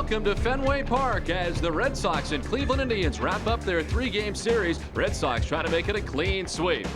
welcome to Fenway Park as the Red Sox and Cleveland Indians wrap up their three-game series. Red Sox trying to make it a clean sweep.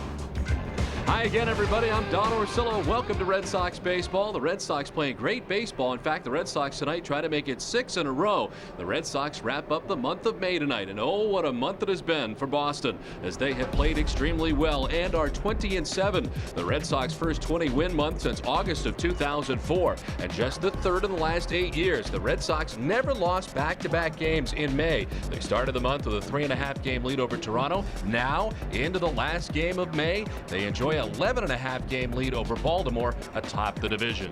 Hi again, everybody. I'm Don Orsillo. Welcome to Red Sox baseball. The Red Sox playing great baseball. In fact, the Red Sox tonight try to make it 6 in a row. The Red Sox wrap up the month of May tonight, and oh, what a month it has been for Boston, as they have played extremely well and are 20-7. The Red Sox first 20-win month since August of 2004, and just the third in the last 8 years. The Red Sox never lost back-to-back games in May. They started the month with a 3.5-game lead over Toronto. Now, into the last game of May, they enjoy a 11.5-game lead over Baltimore atop the division.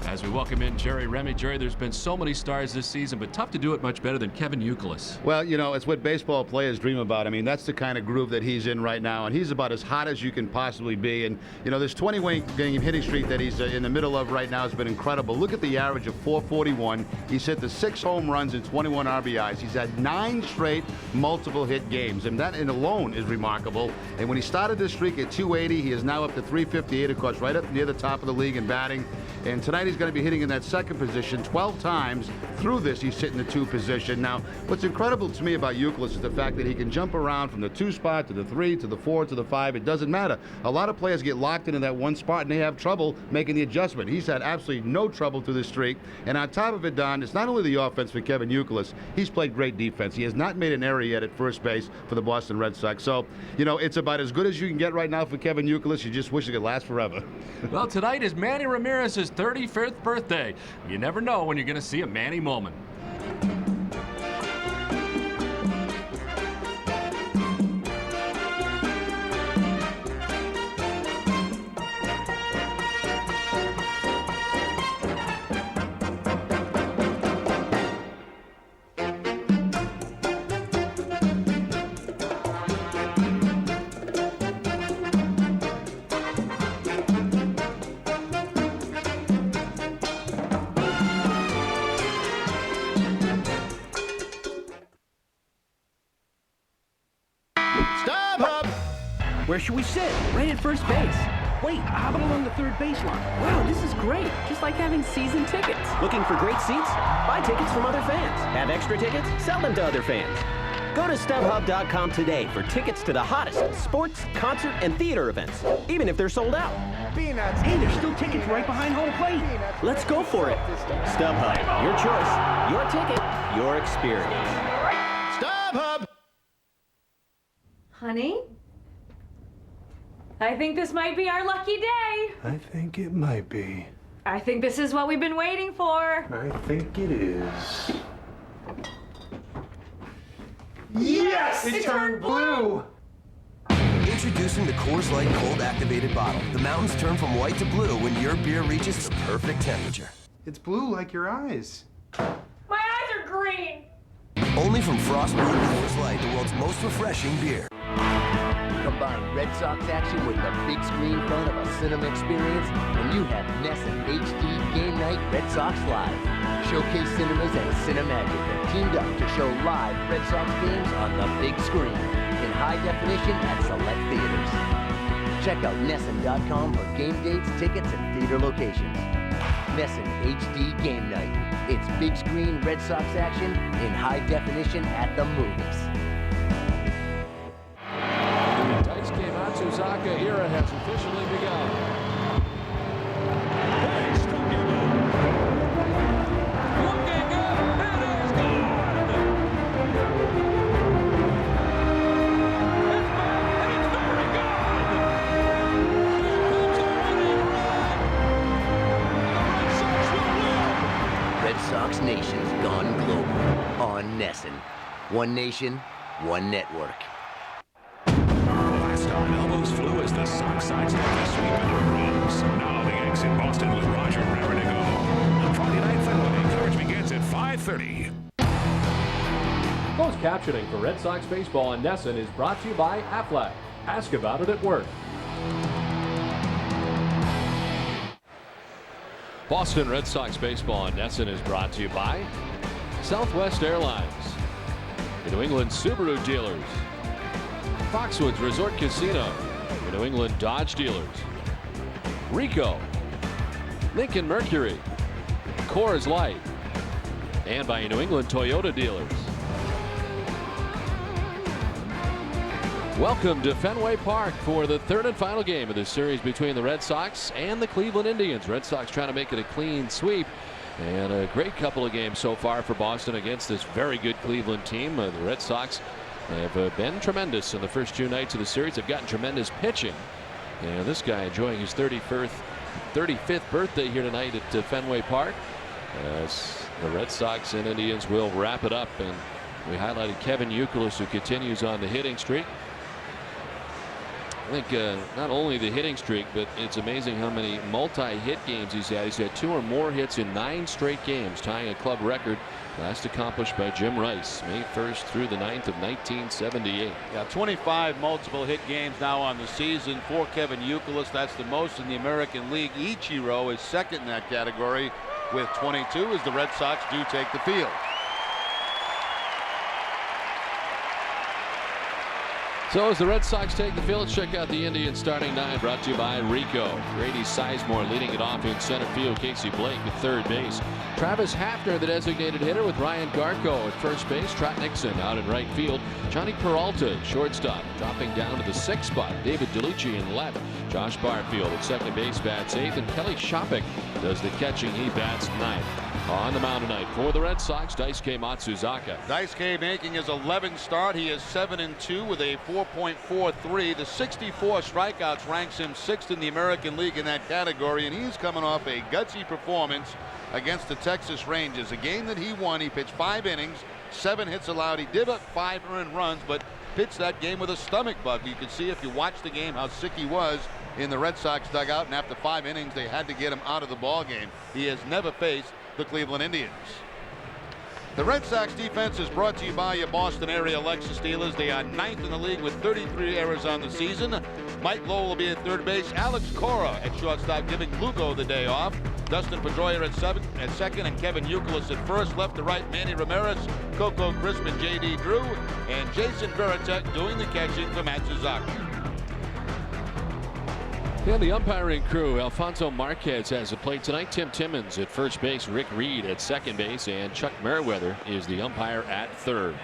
As we welcome in Jerry Remy. Jerry, there's been so many stars this season, but tough to do it much better than Kevin Youkilis. Well, you know, it's what baseball players dream about. I mean, that's the kind of groove that he's in right now, and he's about as hot as you can possibly be. And, you know, this 20-game hitting streak that he's in the middle of right now has been incredible. Look at the average of .441. He's hit the 6 home runs and 21 RBIs. He's had 9 straight multiple-hit games, and that in alone is remarkable. And when he started this streak at 280, he is now up to 358, of course, right up near the top of the league in batting. And tonight he's going to be hitting in that second position 12 times. Through this, he's hitting the 2 position. Now, what's incredible to me about Youkilis is the fact that he can jump around from the 2 spot to the 3 to the 4 to the 5. It doesn't matter. A lot of players get locked into that 1 spot and they have trouble making the adjustment. He's had absolutely no trouble through this streak. And on top of it, Don, it's not only the offense for Kevin Youkilis. He's played great defense. He has not made an error yet at first base for the Boston Red Sox. So, you know, it's about as good as you can get right now for Kevin Youkilis. You just wish it could last forever. Well, tonight is Manny Ramirez's 35th birthday. You never know when you're going to see a Manny moment. Where should we sit? Right at first base. Wait, how about along the third baseline? Wow, this is great. Just like having season tickets. Looking for great seats? Buy tickets from other fans. Have extra tickets? Sell them to other fans. Go to StubHub.com today for tickets to the hottest sports, concert, and theater events, even if they're sold out. Peanuts. Hey, there's still tickets right behind home plate. Let's go for it. StubHub, your choice, your ticket, your experience. StubHub. Honey? I think this might be our lucky day. I think it might be. I think this is what we've been waiting for. I think it is. Yes! It turned blue! Introducing the Coors Light Cold Activated Bottle. The mountains turn from white to blue when your beer reaches the perfect temperature. It's blue like your eyes. My eyes are green. Only from Frostbrewed Coors Light, the world's most refreshing beer. Combine Red Sox action with the big screen fun of a cinema experience, and you have NESN HD Game Night Red Sox Live. Showcase Cinemas and Cinemagic have teamed up to show live Red Sox games on the big screen in high definition at select theaters. Check out NESN.com for game dates, tickets, and theater locations. NESN HD Game Night. It's big screen Red Sox action in high definition at the movies. The Daisuke Matsuzaka era has officially begun. Red Sox Nation's gone global on NESN. One nation, one network. Last time elbows flew as the Sox sides had to sweep in the rooms. Now the Yanks in Boston with Roger raring to go. Friday night Fenway coverage begins at 5:30. Closed captioning for Red Sox baseball on NESN is brought to you by Aflac. Ask about it at work. Boston Red Sox baseball on NESN is brought to you by Southwest Airlines, the New England Subaru dealers, Foxwoods Resort Casino, the New England Dodge dealers, Rico, Lincoln Mercury, Coors Light, and by New England Toyota dealers. Welcome to Fenway Park for the third and final game of this series between the Red Sox and the Cleveland Indians. Red Sox trying to make it a clean sweep, and a great couple of games so far for Boston against this very good Cleveland team. The Red Sox have been tremendous in the first 2 nights of the series. They've gotten tremendous pitching, and this guy enjoying his 35th birthday here tonight at Fenway Park, as the Red Sox and Indians will wrap it up. And we highlighted Kevin Youkilis, who continues on the hitting streak. I think not only the hitting streak, but it's amazing how many multi-hit games he's had. He's had 2 or more hits in 9 straight games, tying a club record last accomplished by Jim Rice, May 1st through the 9th of 1978. Yeah, 25 multiple hit games now on the season for Kevin Youkilis. That's the most in the American League. Ichiro is second in that category with 22 as the Red Sox do take the field. So as the Red Sox take the field, let's check out the Indians starting 9, brought to you by Rico. Grady Sizemore leading it off in center field. Casey Blake at third base. Travis Hafner, the designated hitter, with Ryan Garco at first base. Trot Nixon out in right field. Johnny Peralta at shortstop. Dropping down to the 6th spot, David DeLucci in left. Josh Barfield at second base bats 8th, and Kelly Shopik does the catching. He bats 9th. On the mound tonight for the Red Sox, Daisuke Matsuzaka. Daisuke making his 11th start. He is 7-2 with a 4.43. The 64 strikeouts ranks him 6th in the American League in that category, and he's coming off a gutsy performance against the Texas Rangers. A game that he won. He pitched 5 innings, 7 hits allowed. He did up 5 earned runs, but pitched that game with a stomach bug. You could see if you watch the game how sick he was in the Red Sox dugout, and after 5 innings they had to get him out of the ball game. He has never faced the Cleveland Indians. The Red Sox defense is brought to you by your Boston area Lexus dealers. They are 9th in the league with 33 errors on the season. Mike Lowell will be at third base. Alex Cora at shortstop, giving Lugo the day off. Dustin Pedroia at second, and Kevin Youkilis at first. Left to right, Manny Ramirez, Coco Crispin, J.D. Drew, and Jason Veritek doing the catching for Matsuzaka. And the umpiring crew, Alfonso Marquez has a plate tonight. Tim Timmons at first base, Rick Reed at second base, and Chuck Merriweather is the umpire at third.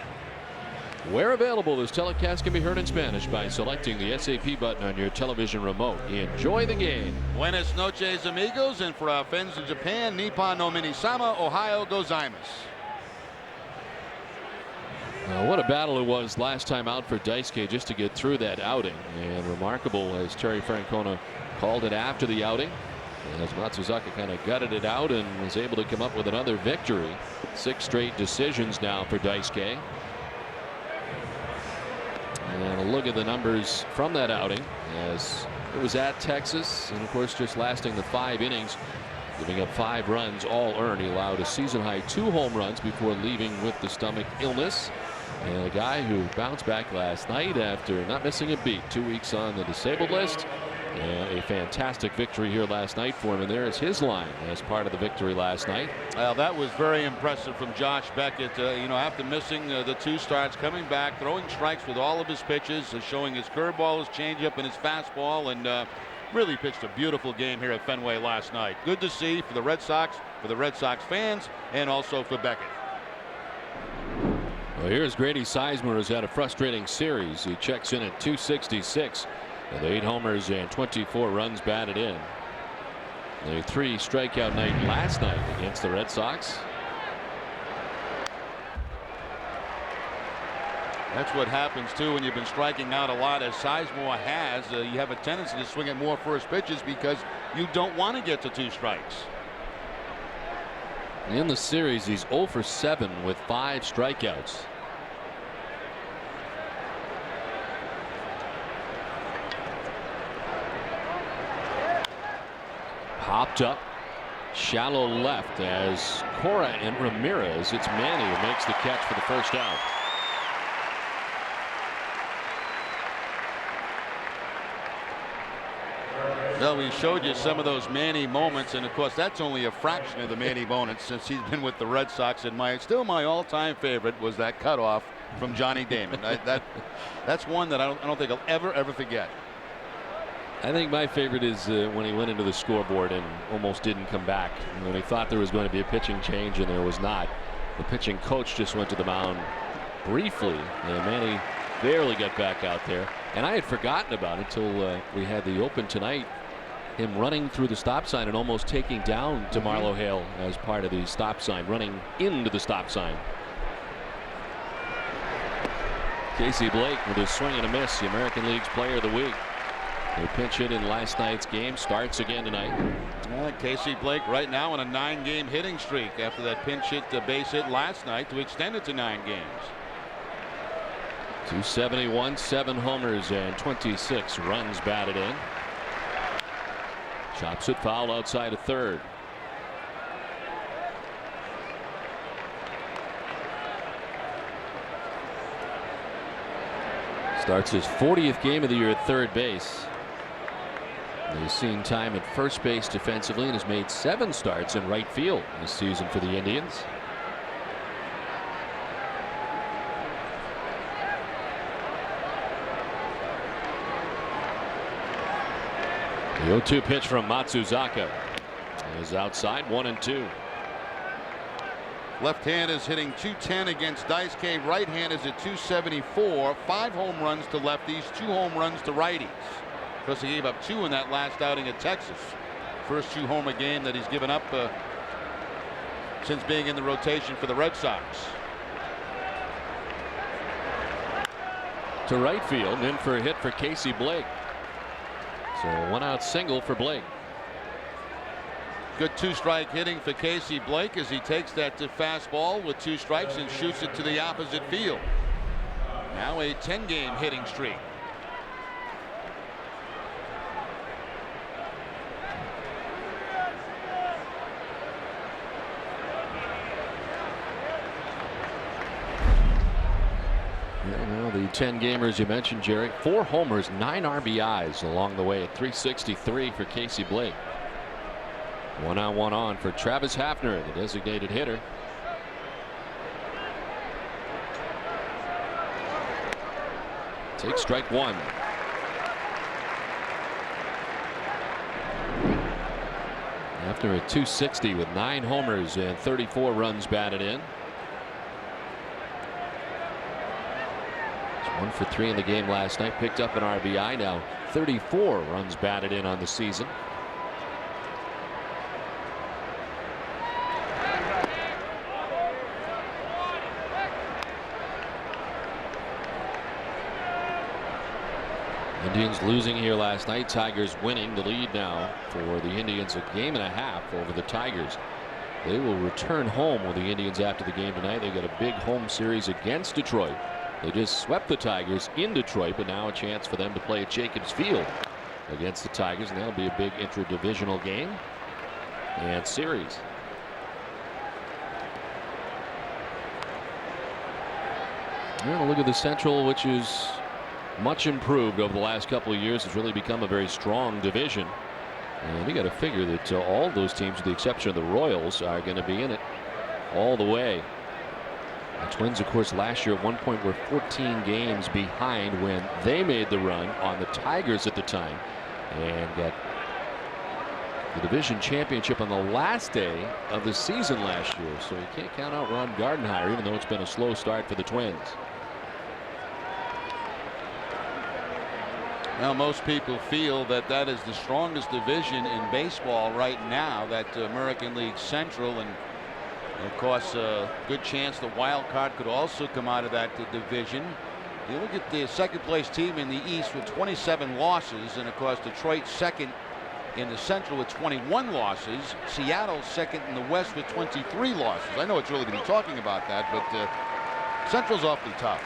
Where available, this telecast can be heard in Spanish by selecting the SAP button on your television remote. Enjoy the game. Buenas noches, amigos, and for our friends in Japan, Nippon no Minisama, Ohio gozaimasu. What a battle it was last time out for Daisuke just to get through that outing, and remarkable as Terry Francona called it after the outing, as Matsuzaka kind of gutted it out and was able to come up with another victory. 6 straight decisions now for Daisuke. And a look at the numbers from that outing, as it was at Texas, and of course just lasting the 5 innings, giving up 5 runs, all earned. He allowed a season high 2 home runs before leaving with the stomach illness. And a guy who bounced back last night after not missing a beat, 2 weeks on the disabled list. And a fantastic victory here last night for him, and there is his line as part of the victory last night. Well, that was very impressive from Josh Beckett. After missing the 2 starts, coming back, throwing strikes with all of his pitches, showing his curveball, his changeup, and his fastball, and really pitched a beautiful game here at Fenway last night. Good to see for the Red Sox, for the Red Sox fans, and also for Beckett. Well, here's Grady Sizemore, who's had a frustrating series. He checks in at 266 with 8 homers and 24 runs batted in. A 3 strikeout night last night against the Red Sox. That's what happens too when you've been striking out a lot, as Sizemore has. You have a tendency to swing at more first pitches because you don't want to get to 2 strikes. In the series, he's 0 for 7 with 5 strikeouts. Popped up, shallow left as Cora and Ramirez. It's Manny who makes the catch for the first out. Well, we showed you some of those Manny moments, and of course that's only a fraction of the Manny moments since he's been with the Red Sox. And still my all-time favorite was that cutoff from Johnny Damon. That's one that I don't think I'll ever forget. I think my favorite is when he went into the scoreboard and almost didn't come back. When he thought there was going to be a pitching change and there was not. The pitching coach just went to the mound briefly, and Manny barely got back out there. And I had forgotten about it until we had the open tonight. Him running through the stop sign and almost taking down DeMarlo Hale as part of the stop sign, running into the stop sign. Casey Blake with a swing and a miss, the American League's Player of the Week. They pinch hit in last night's game, starts again tonight. Casey Blake right now on a 9-game hitting streak after that pinch hit base hit last night to extend it to 9 games. 271, 7 homers and 26 runs batted in. Chops it foul outside of third. Starts his 40th game of the year at third base. He's seen time at first base defensively and has made 7 starts in right field this season for the Indians. The 0-2 pitch from Matsuzaka is outside, 1-2. Left hand is hitting .210 against Daisuke. Right hand is at .274. 5 home runs to lefties, 2 home runs to righties. Because he gave up 2 in that last outing at Texas. First 2-homer game that he's given up since being in the rotation for the Red Sox. To right field and in for a hit for Casey Blake. So a 1-out single for Blake. Good 2-strike hitting for Casey Blake as he takes that fastball with 2 strikes and shoots it to the opposite field. Now a 10-game hitting streak. The 10 gamers you mentioned, Jerry, 4 homers, 9 RBIs along the way at .363 for Casey Blake. 1 out, 1 on for Travis Hafner, the designated hitter. Takes strike 1. Hafner at .260 with 9 homers and 34 runs batted in. 1 for 3 in the game last night. Picked up an RBI. Now 34 runs batted in on the season. Indians losing here last night. Tigers winning. The lead now for the Indians, a 1.5 games over the Tigers. They will return home with the Indians after the game tonight. They got a big home series against Detroit. They just swept the Tigers in Detroit, but now a chance for them to play at Jacobs Field against the Tigers, and that'll be a big intra-divisional game and series. Now look at the Central, which is much improved over the last couple of years. It's really become a very strong division, and you got to figure that all those teams, with the exception of the Royals, are going to be in it all the way. The Twins, of course, last year at one point were 14 games behind when they made the run on the Tigers at the time and got the division championship on the last day of the season last year. So you can't count out Ron Gardenhire, even though it's been a slow start for the Twins. Now, most people feel that that is the strongest division in baseball right now, that American League Central, and of course a good chance the wild card could also come out of that division. You look at the second place team in the East with 27 losses, and of course Detroit second in the Central with 21 losses. Seattle second in the West with 23 losses. I know it's early to be talking about that, but Central's awfully tough.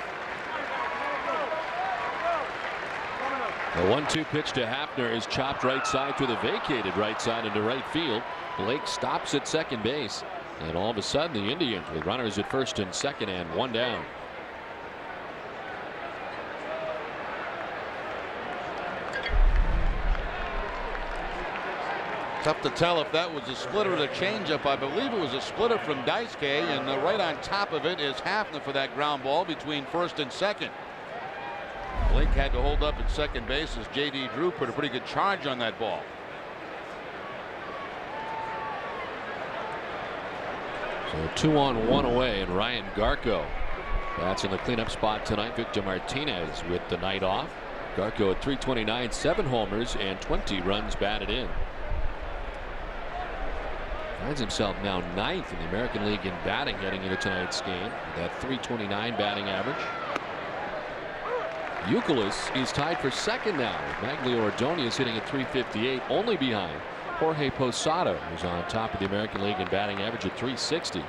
The 1-2 pitch to Hafner is chopped right side to the vacated right side into right field. Blake stops at second base, and all of a sudden the Indians with runners at first and second and 1 down. Tough to tell if that was a splitter or a changeup. I believe it was a splitter from Daisuke, and right on top of it is Hafner for that ground ball between first and second. Blake had to hold up at second base as J.D. Drew put a pretty good charge on that ball. So 2 on 1 away, and Ryan Garko that's in the cleanup spot tonight. Victor Martinez with the night off. Garko at .329, 7 homers and 20 runs batted in. Finds himself now 9th in the American League in batting heading into tonight's game. That .329 batting average. Youkilis is tied for 2nd now. Maglio Ordonez hitting at .358, only behind Jorge Posada, who's on top of the American League in batting average at .360.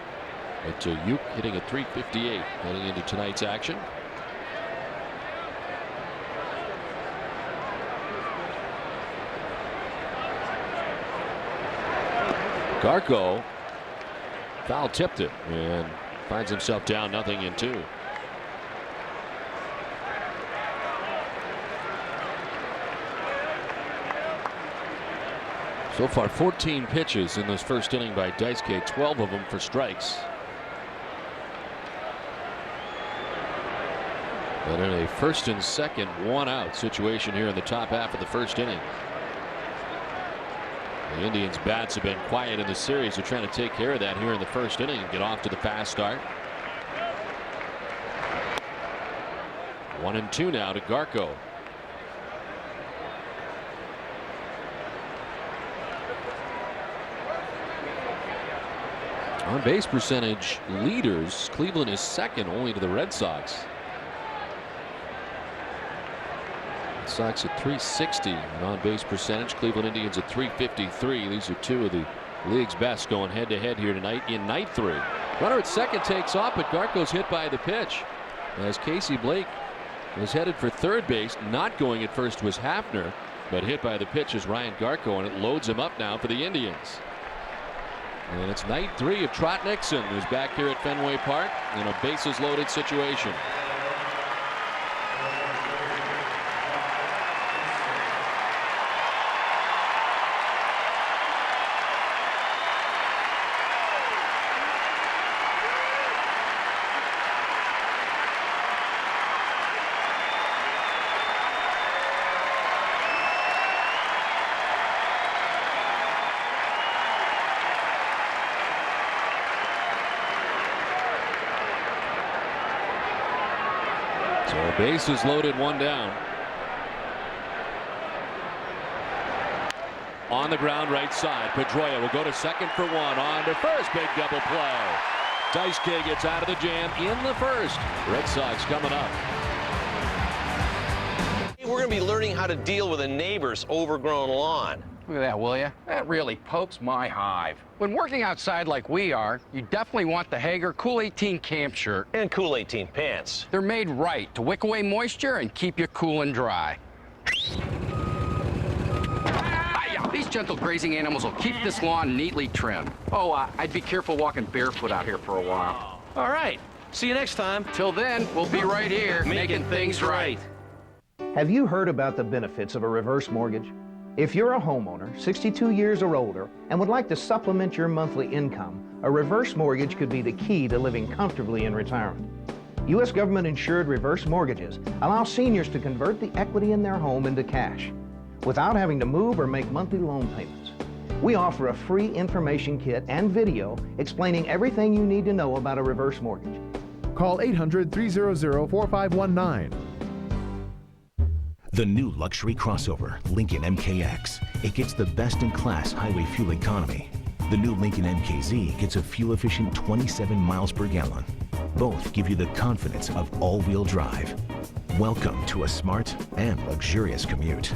But Uke hitting at .358 heading into tonight's action. Garko foul tipped it and finds himself down 0-2. So far 14 pitches in this first inning by Daisuke, 12 of them for strikes. But in a 1st and 2nd 1-out situation here in the top half of the first inning. The Indians bats have been quiet in the series. They're trying to take care of that here in the first inning and get off to the fast start. 1-2 now to Garko. On base percentage leaders, Cleveland is 2nd only to the Red Sox. Red Sox at .360 and on base percentage. Cleveland Indians at .353. These are 2 of the league's best going head to head here tonight in night 3. Runner at 2nd takes off, but Garko's hit by the pitch as Casey Blake was headed for 3rd base. Not going at first was Hafner, but hit by the pitch is Ryan Garko, and it loads him up now for the Indians. And it's night 3 of Trot Nixon, who's back here at Fenway Park in a bases loaded situation. So bases loaded, 1 down. On the ground right side, Pedroia will go to 2nd for 1. On to 1st, big double play. Daisuke gets out of the jam in the 1st. Red Sox coming up. We're going to be learning how to deal with a neighbor's overgrown lawn. Look at that, will you? That really pokes my hive. When working outside like we are, you definitely want the Hager Cool 18 camp shirt. And Cool 18 pants. They're made right to wick away moisture and keep you cool and dry. These gentle grazing animals will keep this lawn neatly trimmed. Oh, I'd be careful walking barefoot out here for a while. All right. See you next time. Till then, we'll be right here making things right. Have you heard about the benefits of a reverse mortgage? If you're a homeowner, 62 years or older, and would like to supplement your monthly income, a reverse mortgage could be the key to living comfortably in retirement. U.S. government-insured reverse mortgages allow seniors to convert the equity in their home into cash without having to move or make monthly loan payments. We offer a free information kit and video explaining everything you need to know about a reverse mortgage. Call 800-300-4519. The new luxury crossover, Lincoln MKX. It gets the best-in-class highway fuel economy. The new Lincoln MKZ gets a fuel-efficient 27 miles per gallon. Both give you the confidence of all-wheel drive. Welcome to a smart and luxurious commute.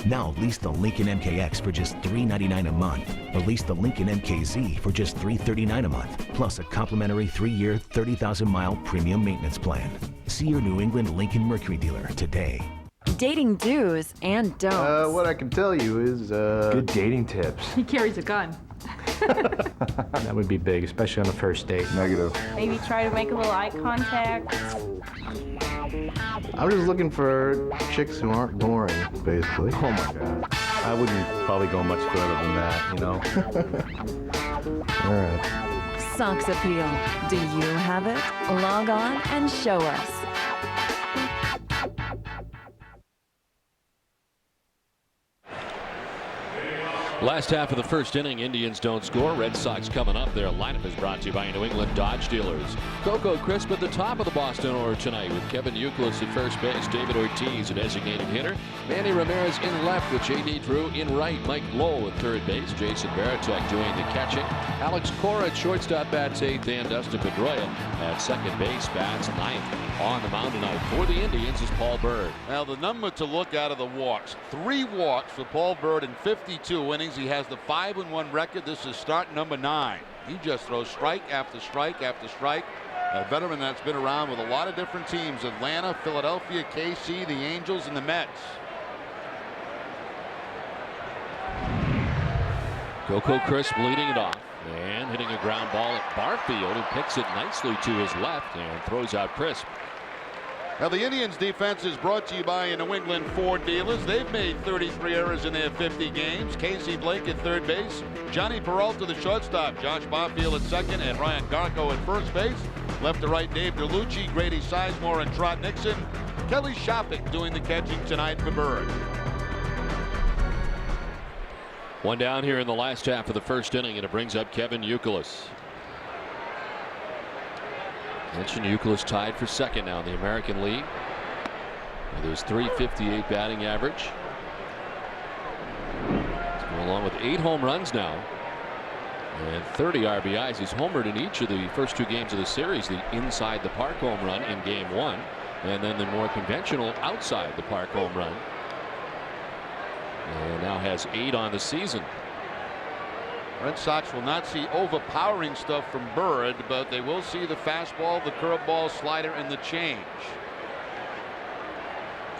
Now lease the Lincoln MKX for just $399 a month, or lease the Lincoln MKZ for just $339 a month, plus a complimentary 3-year, 30,000-mile premium maintenance plan. See your New England Lincoln Mercury dealer today. Dating do's and don'ts. What I can tell you is, good dating tips. He carries a gun. That would be big, especially on the first date. Negative. Maybe try to make a little eye contact. I'm just looking for chicks who aren't boring, basically. Oh my God. I wouldn't probably go much further than that, you know? All right. Sox appeal. Do you have it? Log on and show us. Last half of the first inning, Indians don't score. Red Sox coming up. Their lineup is brought to you by New England Dodge Dealers. Coco Crisp at the top of the Boston order tonight with Kevin Youkilis at first base, David Ortiz a designated hitter, Manny Ramirez in left with J.D. Drew in right, Mike Lowell at third base, Jason Varitek doing the catching, Alex Cora at shortstop bats eighth, and Dustin Pedroia at second base bats ninth. On the mound tonight for the Indians is Paul Byrd. Now the number to look out of the walks. 3 walks for Paul Byrd in 52 innings. He has the 5-1 record. This is start number 9. He just throws strike after strike after strike. A veteran that's been around with a lot of different teams: Atlanta, Philadelphia, KC, the Angels, and the Mets. Coco Crisp leading it off and hitting a ground ball at Barfield, who picks it nicely to his left and throws out Crisp. Now the Indians defense is brought to you by New England Ford dealers. They've made 33 errors in their 50 games. Casey Blake at third base, Johnny Peralta the shortstop, Josh Barfield at second, and Ryan Garco at first base. Left to right, Dave DeLucci, Grady Sizemore, and Trot Nixon. Kelly Shoppick doing the catching tonight for Byrd. One down here in the last half of the first inning, and it brings up Kevin Youkilis. Mentioned Youkilis tied for second now in the American League with his .358 batting average. He's going along with 8 home runs now and 30 RBIs. He's homered in each of the first 2 games of the series. The inside the park home run in game 1, and then the more conventional outside the park home run. And now has 8 on the season. Red Sox will not see overpowering stuff from Byrd, but they will see the fastball, the curveball, slider, and the change.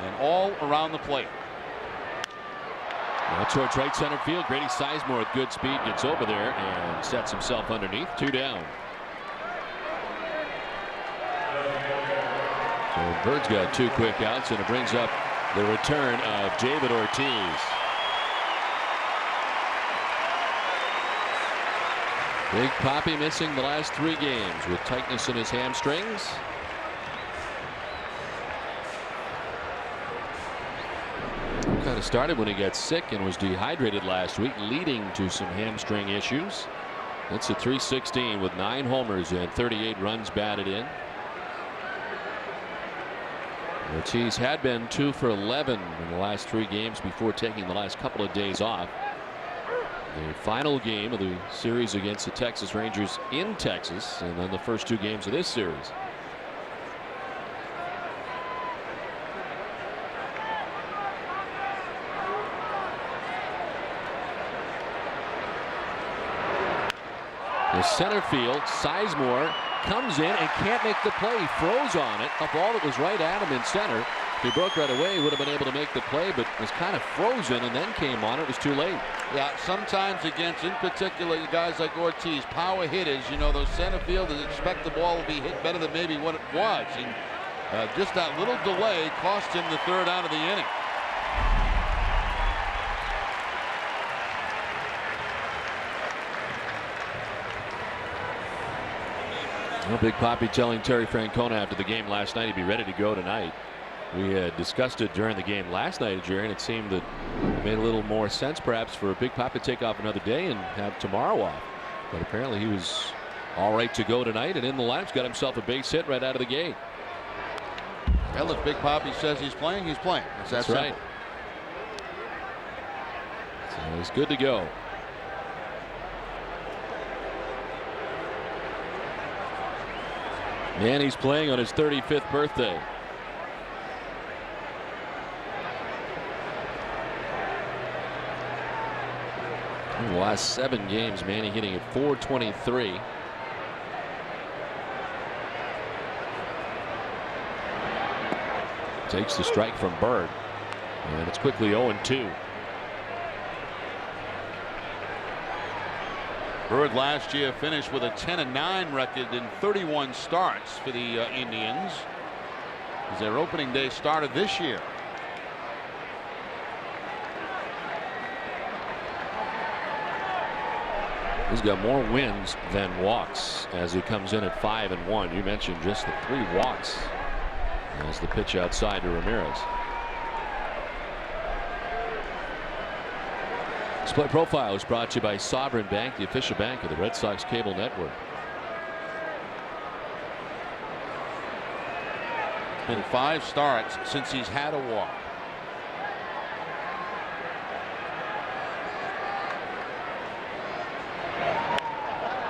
And all around the plate. Now towards right center field. Grady Sizemore with good speed gets over there and sets himself underneath. 2 down. So Bird's got 2 quick outs, and it brings up the return of David Ortiz. Big Papi missing the last 3 games with tightness in his hamstrings. Kind of started when he got sick and was dehydrated last week, leading to some hamstring issues. It's a .316 with 9 homers and 38 runs batted in. Ortiz had been 2 for 11 in the last 3 games before taking the last couple of days off. The final game of the series against the Texas Rangers in Texas, and then the first 2 games of this series. The center field, Sizemore comes in and can't make the play. He froze on it. A ball that was right at him in center. If he broke right away, he would have been able to make the play, but was kind of frozen and then came on. It was too late. Yeah, sometimes against, in particular, guys like Ortiz, power hitters, you know, those center fielders expect the ball to be hit better than maybe what it was. And just that little delay cost him the 3rd out of the inning. Well, Big Papi telling Terry Francona after the game last night he'd be ready to go tonight. We had discussed it during the game last night, Jerry, and it seemed that it made a little more sense perhaps for Big Papi to take off another day and have tomorrow off. But apparently he was all right to go tonight, and in the lineup got himself a base hit right out of the gate. Well, if Big Papi says he's playing, he's playing. That's right. So he's good to go. And he's playing on his 35th birthday. In the last 7 games, Manny hitting at .423. Takes the strike from Byrd, and it's quickly 0-2. Byrd last year finished with a 10-9 record in 31 starts for the Indians as their opening day started this year. He's got more wins than walks as he comes in at 5-1. You mentioned just the 3 walks as the pitch outside to Ramirez. Split Profile is brought to you by Sovereign Bank, the official bank of the Red Sox cable network. Been 5 starts since he's had a walk.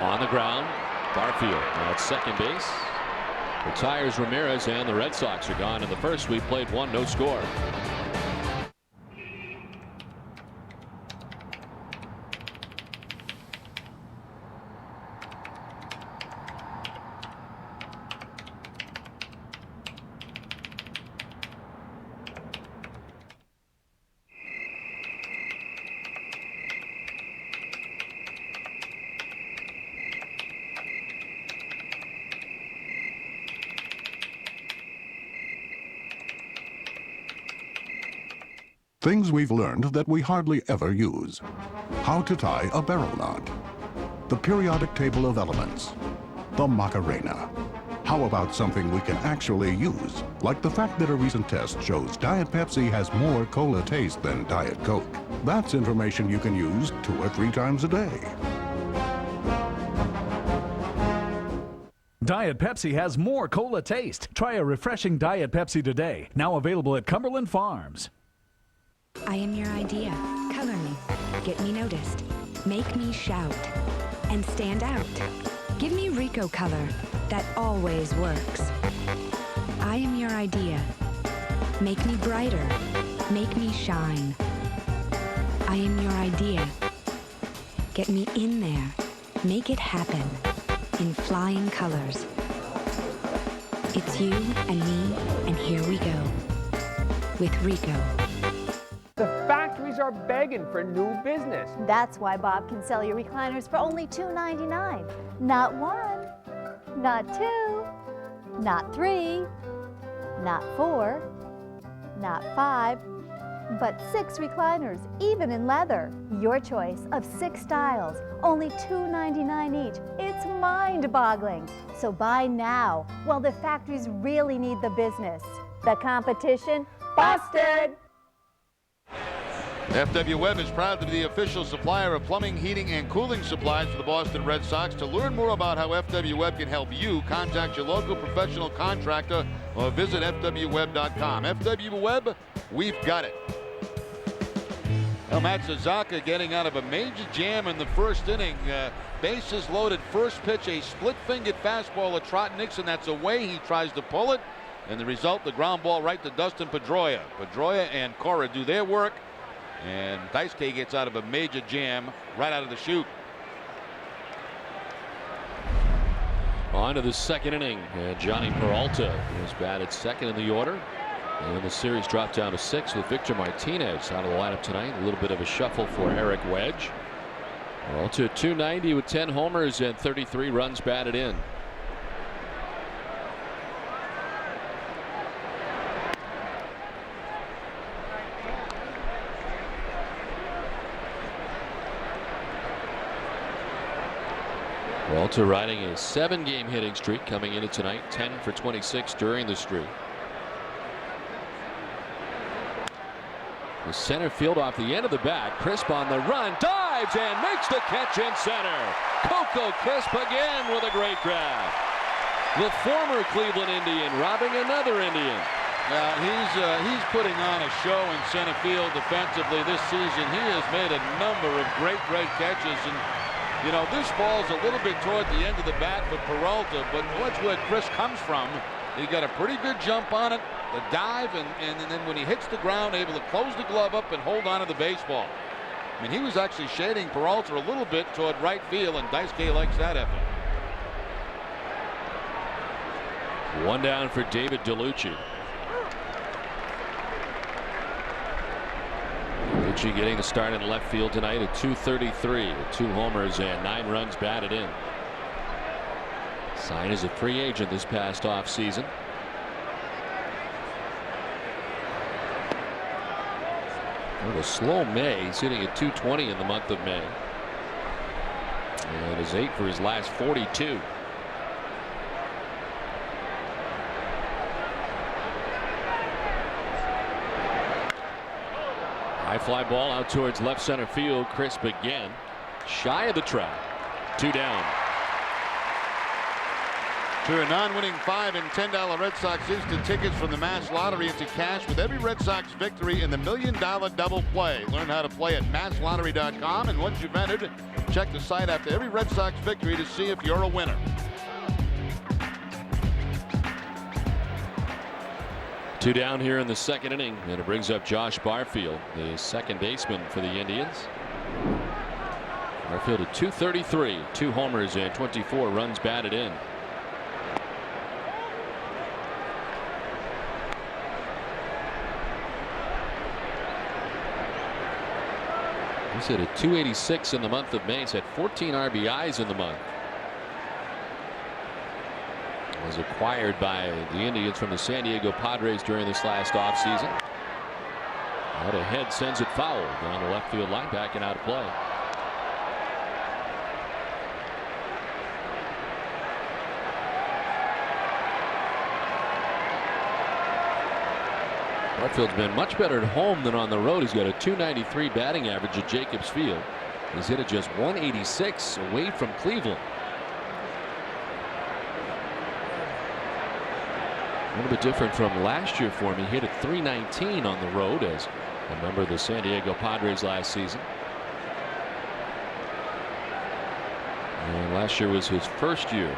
On the ground, Barfield at second base. Retires Ramirez, and the Red Sox are gone in the first. We played 1, no score. Things we've learned that we hardly ever use. How to tie a barrel knot. The periodic table of elements. The Macarena. How about something we can actually use? Like the fact that a recent test shows Diet Pepsi has more cola taste than Diet Coke. That's information you can use 2 or 3 times a day. Diet Pepsi has more cola taste. Try a refreshing Diet Pepsi today. Now available at Cumberland Farms. I am your idea. Color me. Get me noticed. Make me shout. And stand out. Give me Rico color. That always works. I am your idea. Make me brighter. Make me shine. I am your idea. Get me in there. Make it happen. In flying colors. It's you and me, and here we go. With Rico. The factories are begging for new business. That's why Bob can sell you recliners for only $2.99. Not 1, not 2, not 3, not 4, not 5, but 6 recliners, even in leather. Your choice of 6 styles, only $2.99 each. It's mind-boggling. So buy now while the factories really need the business. The competition, busted! FW Webb is proud to be the official supplier of plumbing, heating, and cooling supplies for the Boston Red Sox. To learn more about how FW Webb can help you, contact your local professional contractor or visit fwweb.com. FW Webb, we've got it. Well, Matsuzaka getting out of a major jam in the first inning. Bases loaded, first pitch, a split-fingered fastball to Trot Nixon. That's away. He tries to pull it, and the result, the ground ball right to Dustin Pedroia. Pedroia and Cora do their work. And Daisuke gets out of a major jam right out of the chute. On to the second inning. And Johnny Peralta is batted second in the order. And the series dropped down to 6 with Victor Martinez out of the lineup tonight. A little bit of a shuffle for Eric Wedge. Peralta at .290 with 10 homers and 33 runs batted in. Peralta riding a 7-game hitting streak coming into tonight, 10 for 26 during the streak. The center field off the end of the bat. Crisp on the run, dives and makes the catch in center. Coco Crisp again with a great grab. The former Cleveland Indian robbing another Indian. He's putting on a show in center field defensively this season. He has made a number of great catches, and you know, this ball's a little bit toward the end of the bat for Peralta, but watch where Chris comes from. He got a pretty good jump on it, the dive, and then when he hits the ground, able to close the glove up and hold on to the baseball. I mean, he was actually shading Peralta a little bit toward right field, and Daisuke likes that effort. One down for David DeLucci. DeLucci getting the start in left field tonight at .233 with 2 homers and 9 runs batted in. Signed as a free agent this past offseason. Well, a slow May. He's hitting at .220 in the month of May. And his 8 for his last 42. High fly ball out towards left center field. Crisp again. Shy of the track. 2 down. To a non-winning $5 and $10 Red Sox instant tickets from the Mass Lottery into cash with every Red Sox victory in the $1 Million Double Play. Learn how to play at masslottery.com, and once you've entered, check the site after every Red Sox victory to see if you're a winner. Two down here in the second inning, and it brings up Josh Barfield, the second baseman for the Indians. Barfield at .233, 2 homers and 24 runs batted in. He's hit at .286 in the month of May. He's had 14 RBIs in the month. Was acquired by the Indians from the San Diego Padres during this last offseason. Out ahead, sends it foul down the left field line, back and out of play. Barfield's been much better at home than on the road. He's got a .293 batting average at Jacobs Field. He's hit at just .186 away from Cleveland. A little bit different from last year for him. He hit at .319 on the road as a member of the San Diego Padres last season. And last year was his first year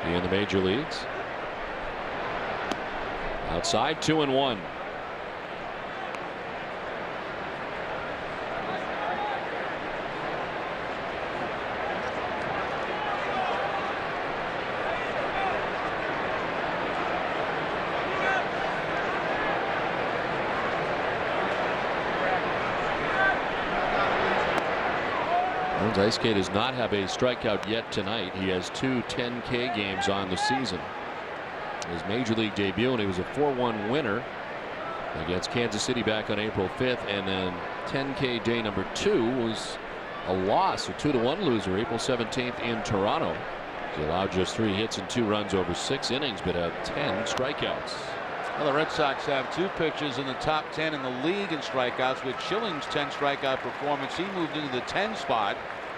in the major leagues. Outside, 2-1. Daisuke does not have a strikeout yet tonight. He has 2 10K games on the season. His major league debut, and he was a 4-1 winner against Kansas City back on April 5th, and then 10K day number 2 was a loss, a 2-1 loser, April 17th in Toronto. He allowed just 3 hits and 2 runs over 6 innings, but had 10 strikeouts. Well, the Red Sox have 2 pitchers in the top 10 in the league in strikeouts. With Schilling's 10 strikeout performance, he moved into the 10 spot.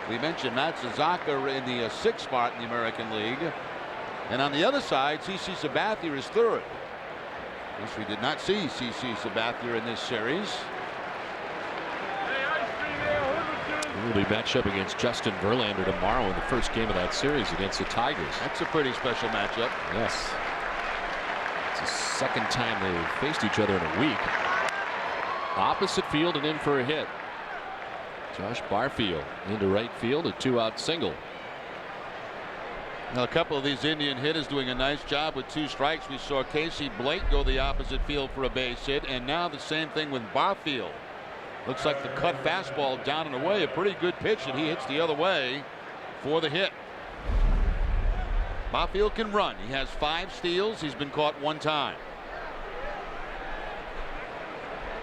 We mentioned Matsuzaka in the 6th spot in the American League. And on the other side, CC Sabathia is 3rd. At least we did not see CC Sabathia in this series. He will be matched up against Justin Verlander tomorrow in the first game of that series against the Tigers. That's a pretty special matchup. Yes. It's the second time they've faced each other in a week. Opposite field and in for a hit. Josh Barfield into right field, a 2-out single. Now a couple of these Indian hitters doing a nice job with 2 strikes. We saw Casey Blake go the opposite field for a base hit, and now the same thing with Barfield. Looks like the cut fastball down and away, a pretty good pitch, and he hits the other way for the hit. Barfield can run. He has 5 steals. He's been caught 1 time.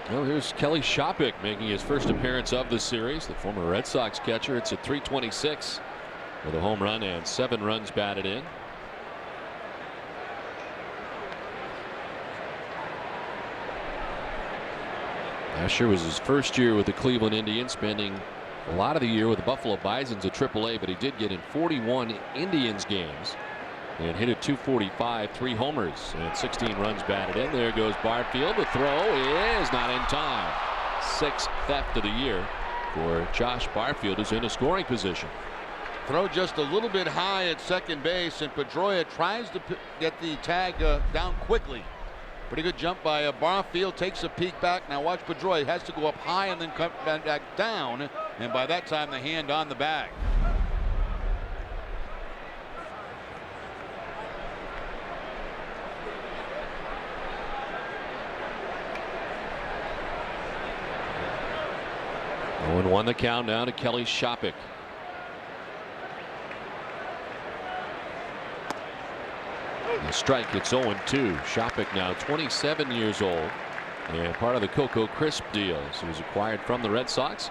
Well, here's Kelly Shopik making his first appearance of the series. The former Red Sox catcher. It's at .326 with a home run and 7 runs batted in. Last year was his first year with the Cleveland Indians, spending a lot of the year with the Buffalo Bisons at AAA, but he did get in 41 Indians games and hit at .245, 3 homers and 16 runs batted in. There goes Barfield. The throw is not in time. 6th theft of the year for Josh Barfield, who's in a scoring position. Throw just a little bit high at second base, and Pedroia tries to get the tag down quickly. Pretty good jump by Barfield. Takes a peek back. Now watch Pedroia. Has to go up high and then come back down, and by that time the hand on the bag. And 1 the count now to Kelly Shopik. The strike, it's 0-2. Shopik now 27 years old and part of the Coco Crisp deal. So he was acquired from the Red Sox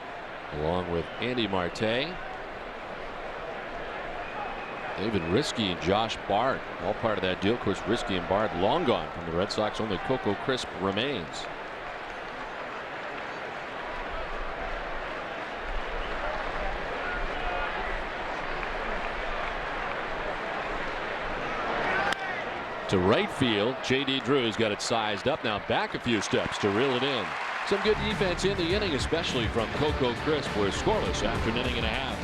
along with Andy Marte, David Risky, and Josh Byrd, all part of that deal. Of course, Risky and Byrd long gone from the Red Sox. Only Coco Crisp remains. to right field. J.D. Drew's got it sized up. Now back a few steps to reel it in. Some good defense in the inning, especially from Coco Crisp. We're scoreless after an inning and a half.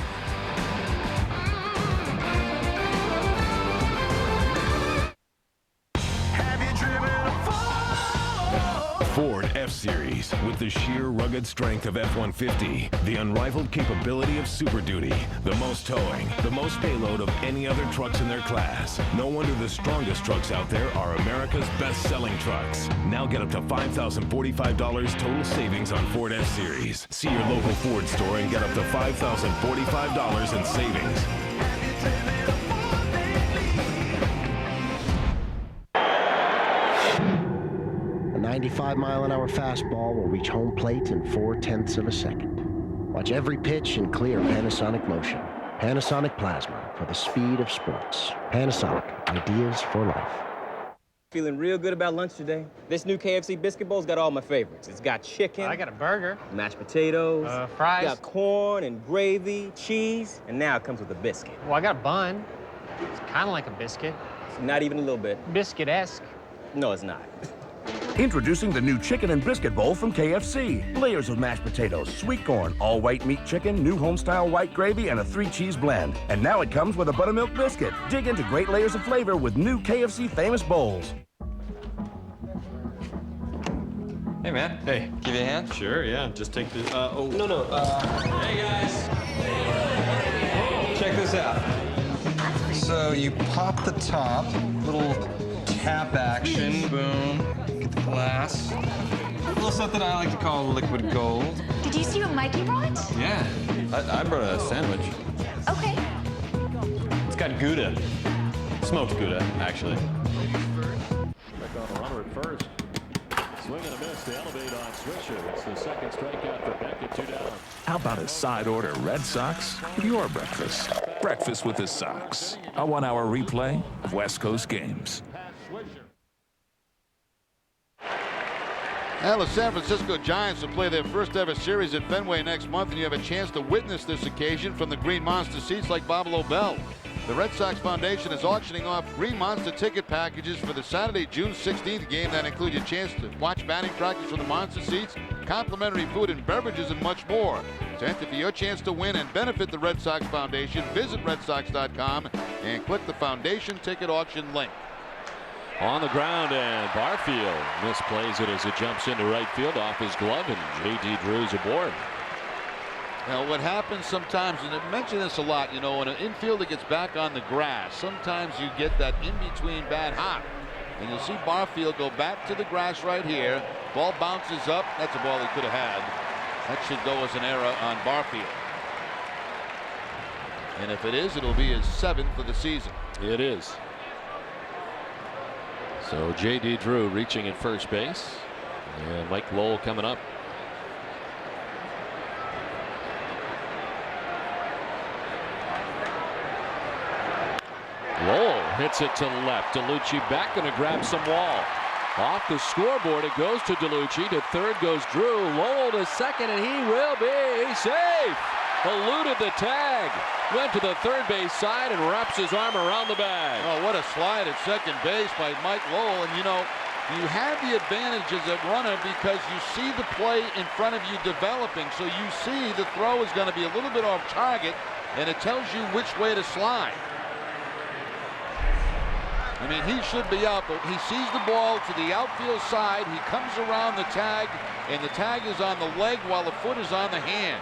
Ford F-Series with the sheer rugged strength of F-150, the unrivaled capability of Super Duty, the most towing, the most payload of any other trucks in their class. No wonder the strongest trucks out there are America's best-selling trucks. Now get up to $5,045 total savings on Ford F-Series. See your local Ford store and get up to $5,045 in savings. A 95-mile-an-hour fastball will reach home plate in 4/10 of a second. Watch every pitch in clear Panasonic motion. Panasonic Plasma for the speed of sports. Panasonic, ideas for life. Feeling real good about lunch today. This new KFC biscuit bowl's got all my favorites. It's got chicken. I got a burger. Mashed potatoes. Fries. Got corn and gravy, cheese, and now it comes with a biscuit. Well, I got a bun. It's kind of like a biscuit. It's not even a little bit. Biscuit-esque. No, it's not. Introducing the new Chicken and Biscuit Bowl from KFC. Layers of mashed potatoes, sweet corn, all white meat chicken, new home-style white gravy, and a 3-cheese blend. And now it comes with a buttermilk biscuit. Dig into great layers of flavor with new KFC famous bowls. Hey, man. Hey. Give you a hand? Sure, yeah. Just take the, No. Hey, guys. Check this out. So you pop the top, little tap action, boom. Get the glass. A little something I like to call liquid gold. Did you see what Mikey brought? Yeah. I brought a sandwich. Okay. It's got Gouda. Smoked Gouda, actually. Back on the runner at first. Swing and a miss to elevate on Swisher. It's the second strikeout for Beckett, 2 down. How about a side order Red Sox? Your breakfast. Breakfast with the Sox. A 1-hour replay of West Coast games. And the San Francisco Giants will play their first ever series at Fenway next month, and you have a chance to witness this occasion from the Green Monster seats like Bob Lobel. The Red Sox Foundation is auctioning off Green Monster ticket packages for the Saturday, June 16th game that include your chance to watch batting practice from the Monster seats, complimentary food and beverages, and much more. To enter for your chance to win and benefit the Red Sox Foundation, visit redsox.com and click the Foundation ticket auction link. On the ground, and Barfield misplays it as it jumps into right field off his glove, and J.D. Drew's aboard. Now, what happens sometimes, and I mention this a lot, you know, when an infielder gets back on the grass, sometimes you get that in-between bad hop. And you'll see Barfield go back to the grass right here. Ball bounces up. That's a ball he could have had. That should go as an error on Barfield. And if it is, it'll be his 7th of the season. It is. So J.D. Drew reaching at first base, and Mike Lowell coming up. Lowell hits it to left. DeLucci back, going to grab some wall. Off the scoreboard it goes to DeLucci. To third goes Drew. Lowell to second, and he will be safe. Eluded the tag. Went to the third base side and wraps his arm around the bag. Oh, what a slide at second base by Mike Lowell. And, you know, you have the advantage as a runner because you see the play in front of you developing. So you see the throw is going to be a little bit off target, and it tells you which way to slide. I mean, he should be out, but he sees the ball to the outfield side. He comes around the tag, and the tag is on the leg while the foot is on the hand.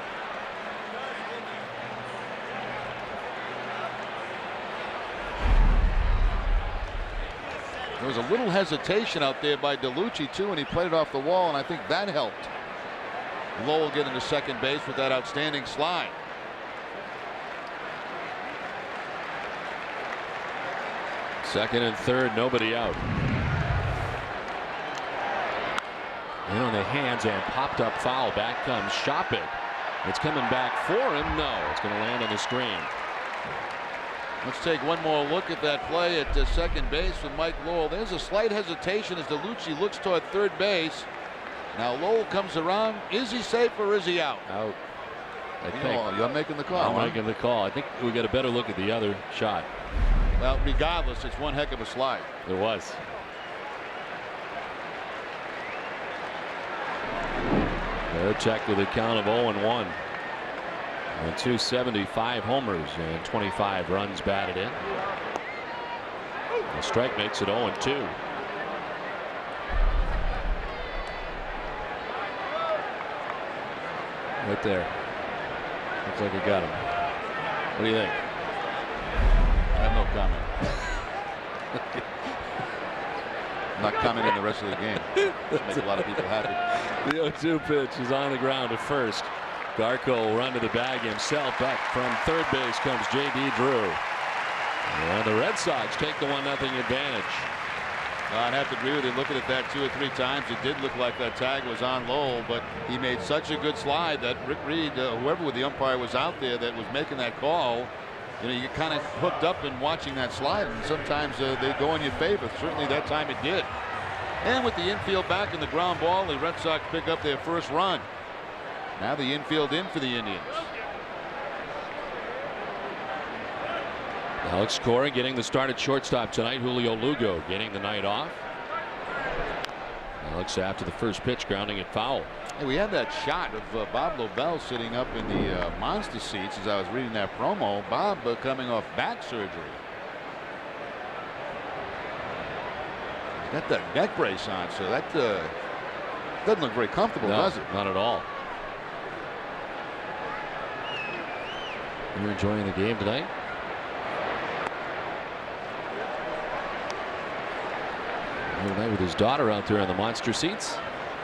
There was a little hesitation out there by DeLucci, too, and he played it off the wall, and I think that helped Lowell get into second base with that outstanding slide. Second and third, nobody out. And on the hands and popped up foul. Back comes Shopping. It's coming back for him. No, it's going to land on the screen. Let's take one more look at that play at second base with Mike Lowell. There's a slight hesitation as DeLucci looks toward third base. Now Lowell comes around. Is he safe or is he out? Out. I think. You're making the call. I'm making the call. I think we got a better look at the other shot. Well, regardless, it's one heck of a slide. It was. Check with a count of 0-1. And 275 homers and 25 runs batted in. The strike makes it 0-2. Right there. Looks like he got him. What do you think? I have no comment. I'm not commenting the rest of the game. Just make a lot of people happy. The 0-2 pitch is on the ground at first. Garco will run to the bag himself. Back from third base comes J.D. Drew. And the Red Sox take the 1-0 advantage. I'd have to agree with you. Looking at that 2 or 3 times, it did look like that tag was on Lowell, but he made such a good slide that Rick Reed, whoever with the umpire was out there that was making that call, you get kind of hooked up in watching that slide, and sometimes they go in your favor. Certainly that time it did. And with the infield back and the ground ball, the Red Sox pick up their first run. Now the infield in for the Indians. Alex Cora getting the start at shortstop tonight. Julio Lugo getting the night off. Alex after the first pitch grounding it foul. Hey, we had that shot of Bob Lobel sitting up in the monster seats as I was reading that promo. Bob coming off back surgery. He's got that neck brace on, so that doesn't look very comfortable, does it? Not at all. You're enjoying the game tonight? Tonight with his daughter out there in the monster seats.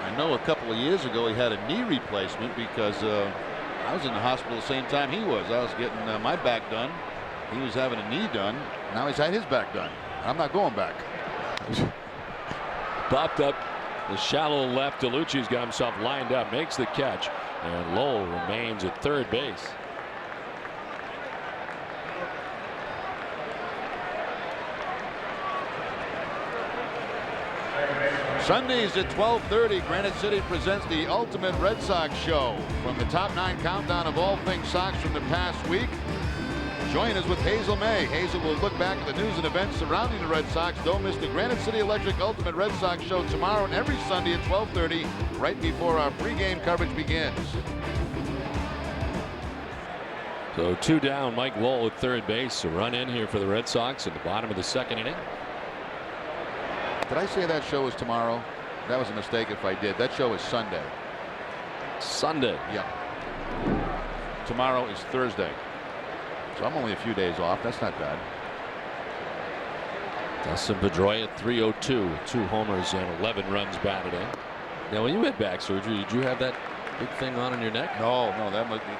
I know a couple of years ago he had a knee replacement because I was in the hospital the same time he was. I was getting my back done. He was having a knee done. Now he's had his back done. I'm not going back. Popped up the shallow left. DeLucci's got himself lined up, makes the catch, and Lowell remains at third base. Sundays at 12:30, Granite City presents the Ultimate Red Sox Show. From the top 9 countdown of all things Sox from the past week. Join us with Hazel May. Hazel will look back at the news and events surrounding the Red Sox. Don't miss the Granite City Electric Ultimate Red Sox Show tomorrow and every Sunday at 12:30, right before our pregame coverage begins. So 2 down, Mike Lowell at third base. A run in here for the Red Sox at the bottom of the second inning. Did I say that show is tomorrow? That was a mistake if I did. That show is Sunday. Sunday. Yeah. Tomorrow is Thursday. So I'm only a few days off. That's not bad. Dustin Pedroia at 302, 2 homers and 11 runs batted in. Now, when you had back surgery, did you have that big thing on in your neck? No, that must be.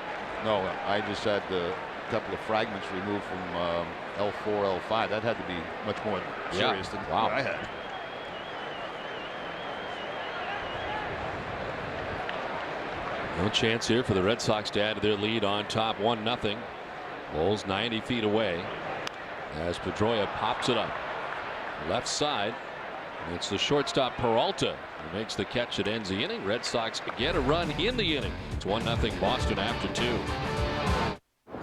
No, I just had a couple of fragments removed from L4, L5. That had to be much more serious than what I had. No chance here for the Red Sox to add to their lead on top 1-0. Lowell's 90 feet away as Pedroia pops it up left side. It's the shortstop Peralta who makes the catch that ends the inning. Red Sox get a run in the inning. It's 1-0 Boston after 2.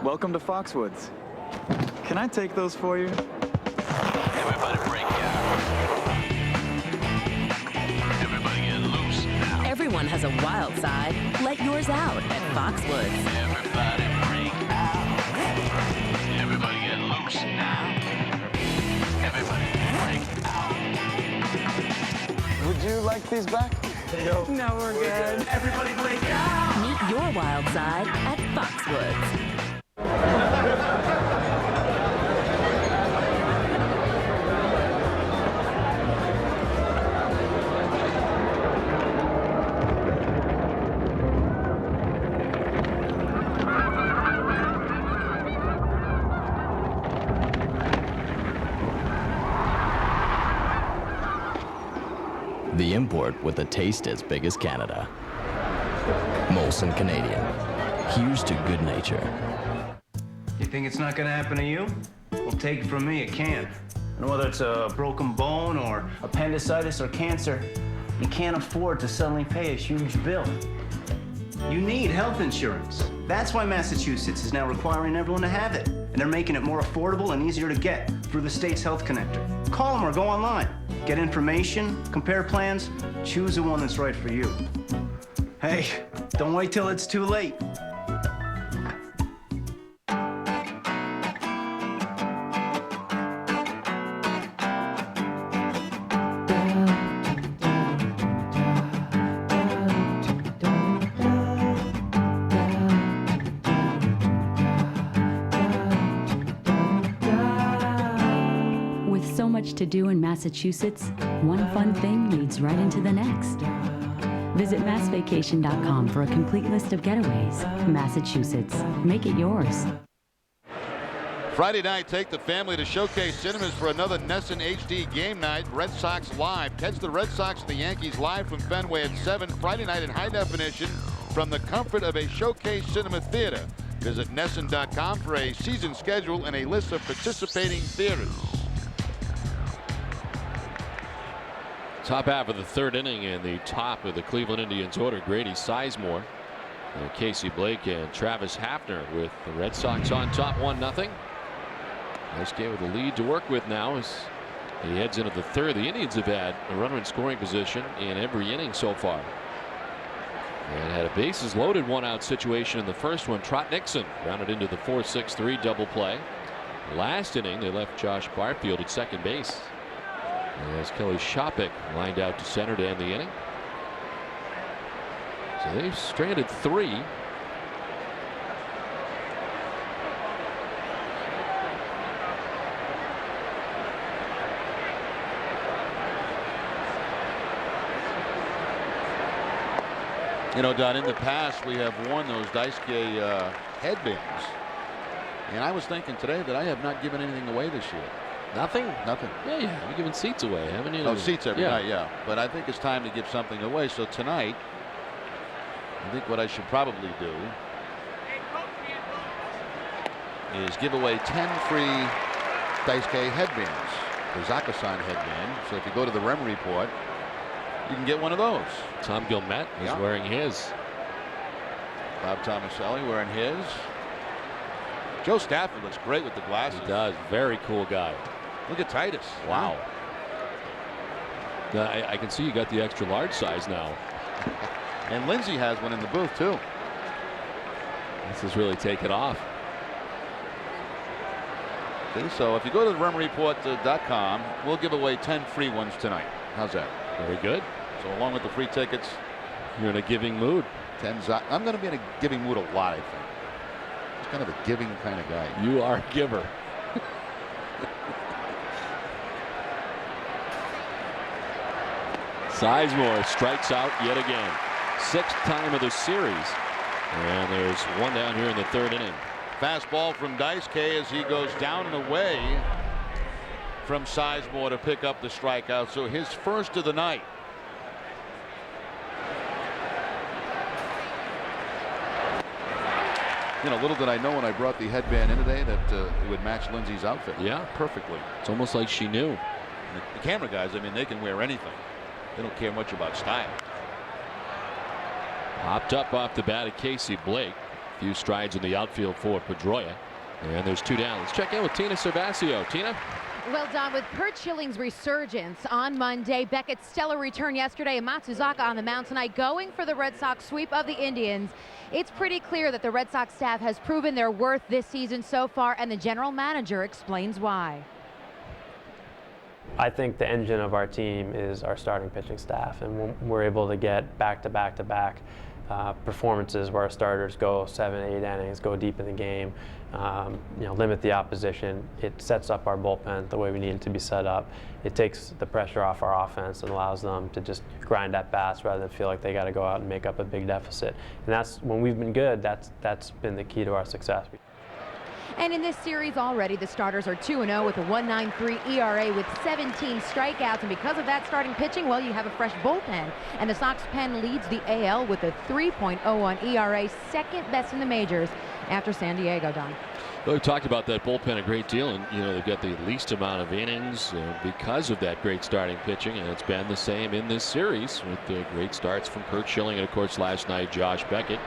Welcome to Foxwoods. Can I take those for you? Everybody break down. Everybody get loose now. Everyone has a wild side. Let yours out at Foxwoods. Everybody break out. Everybody get loose now. Everybody break out. Would you like these back? No, we're good. Everybody break out. Meet your wild side at Foxwoods. The import with a taste as big as Canada. Molson Canadian. Here's to good nature. You think it's not gonna happen to you? Well, take it from me, it can. And whether it's a broken bone or appendicitis or cancer, you can't afford to suddenly pay a huge bill. You need health insurance. That's why Massachusetts is now requiring everyone to have it. And they're making it more affordable and easier to get through the state's health connector. Call them or go online. Get information, compare plans, choose the one that's right for you. Hey, don't wait till it's too late. To do in Massachusetts, one fun thing leads right into the next. Visit massvacation.com for a complete list of getaways. Massachusetts, make it yours. Friday night, take the family to Showcase Cinemas for another Nesson HD game night. Red Sox Live. Catch the Red Sox and the Yankees live from Fenway at 7 Friday night in high definition from the comfort of a Showcase Cinema theater. Visit Nesson.com for a season schedule and a list of participating theaters. Top half of the third inning in the top of the Cleveland Indians order. Grady Sizemore, Casey Blake, and Travis Hafner with the Red Sox on top 1-0. Nice game with a lead to work with now as he heads into the third. The Indians have had a runner in scoring position in every inning so far. And had a bases loaded 1-out situation in the first one. Trot Nixon grounded into the 4-6-3 double play. Last inning they left Josh Barfield at second base. As Kelly Shopik lined out to center to end the inning. So they've stranded 3. You know, Don, in the past we have worn those Daisuke headbands. And I was thinking today that I have not given anything away this year. Nothing? Nothing. Yeah, you're giving seats away, haven't you? Oh, seats every night, yeah. But I think it's time to give something away. So tonight, I think what I should probably do is give away 10 free Daisuke headbands. The Zaka-san headband. So if you go to the REM report, you can get one of those. Tom Gilmet is wearing his. Bob Tomaselli wearing his. Joe Stafford looks great with the glasses. He does. Very cool guy. Look at Titus. Wow. I can see you got the extra large size now. And Lindsay has one in the booth too. This has really taken off. Okay, so if you go to the REMReport.com, we'll give away 10 free ones tonight. How's that? Very good. So along with the free tickets, you're in a giving mood. I'm going to be in a giving mood a lot, I think. Just kind of a giving kind of guy. You are a giver. Sizemore strikes out yet again. 6th time of the series. And there's one down here in the third inning. Fastball from Daisuke as he goes down and away from Sizemore to pick up the strikeout. So his first of the night. You know, little did I know when I brought the headband in today that it would match Lindsay's outfit. Yeah, perfectly. It's almost like she knew. The camera guys, I mean, they can wear anything. They don't care much about style. Popped up off the bat of Casey Blake. A few strides in the outfield for Pedroia. And there's 2 down. Let's check in with Tina Cervasio. Tina? Well, Don, with Kurt Schilling's resurgence on Monday, Beckett's stellar return yesterday, and Matsuzaka on the mound tonight going for the Red Sox sweep of the Indians, it's pretty clear that the Red Sox staff has proven their worth this season so far, and the general manager explains why. I think the engine of our team is our starting pitching staff, and we're able to get back-to-back-to-back performances where our starters go 7-8 innings, go deep in the game, you know, limit the opposition. It sets up our bullpen the way we need it to be set up. It takes the pressure off our offense and allows them to just grind at bats rather than feel like they got to go out and make up a big deficit. And that's when we've been good. That's been the key to our success. And in this series already, the starters are 2-0 with a 1.93 ERA with 17 strikeouts. And because of that starting pitching, well, you have a fresh bullpen. And the Sox pen leads the AL with a 3.01 ERA, second best in the majors after San Diego, Don. Well, we've talked about that bullpen a great deal, and they've got the least amount of innings because of that great starting pitching, and it's been the same in this series with the great starts from Curt Schilling and, of course, last night Josh Beckett.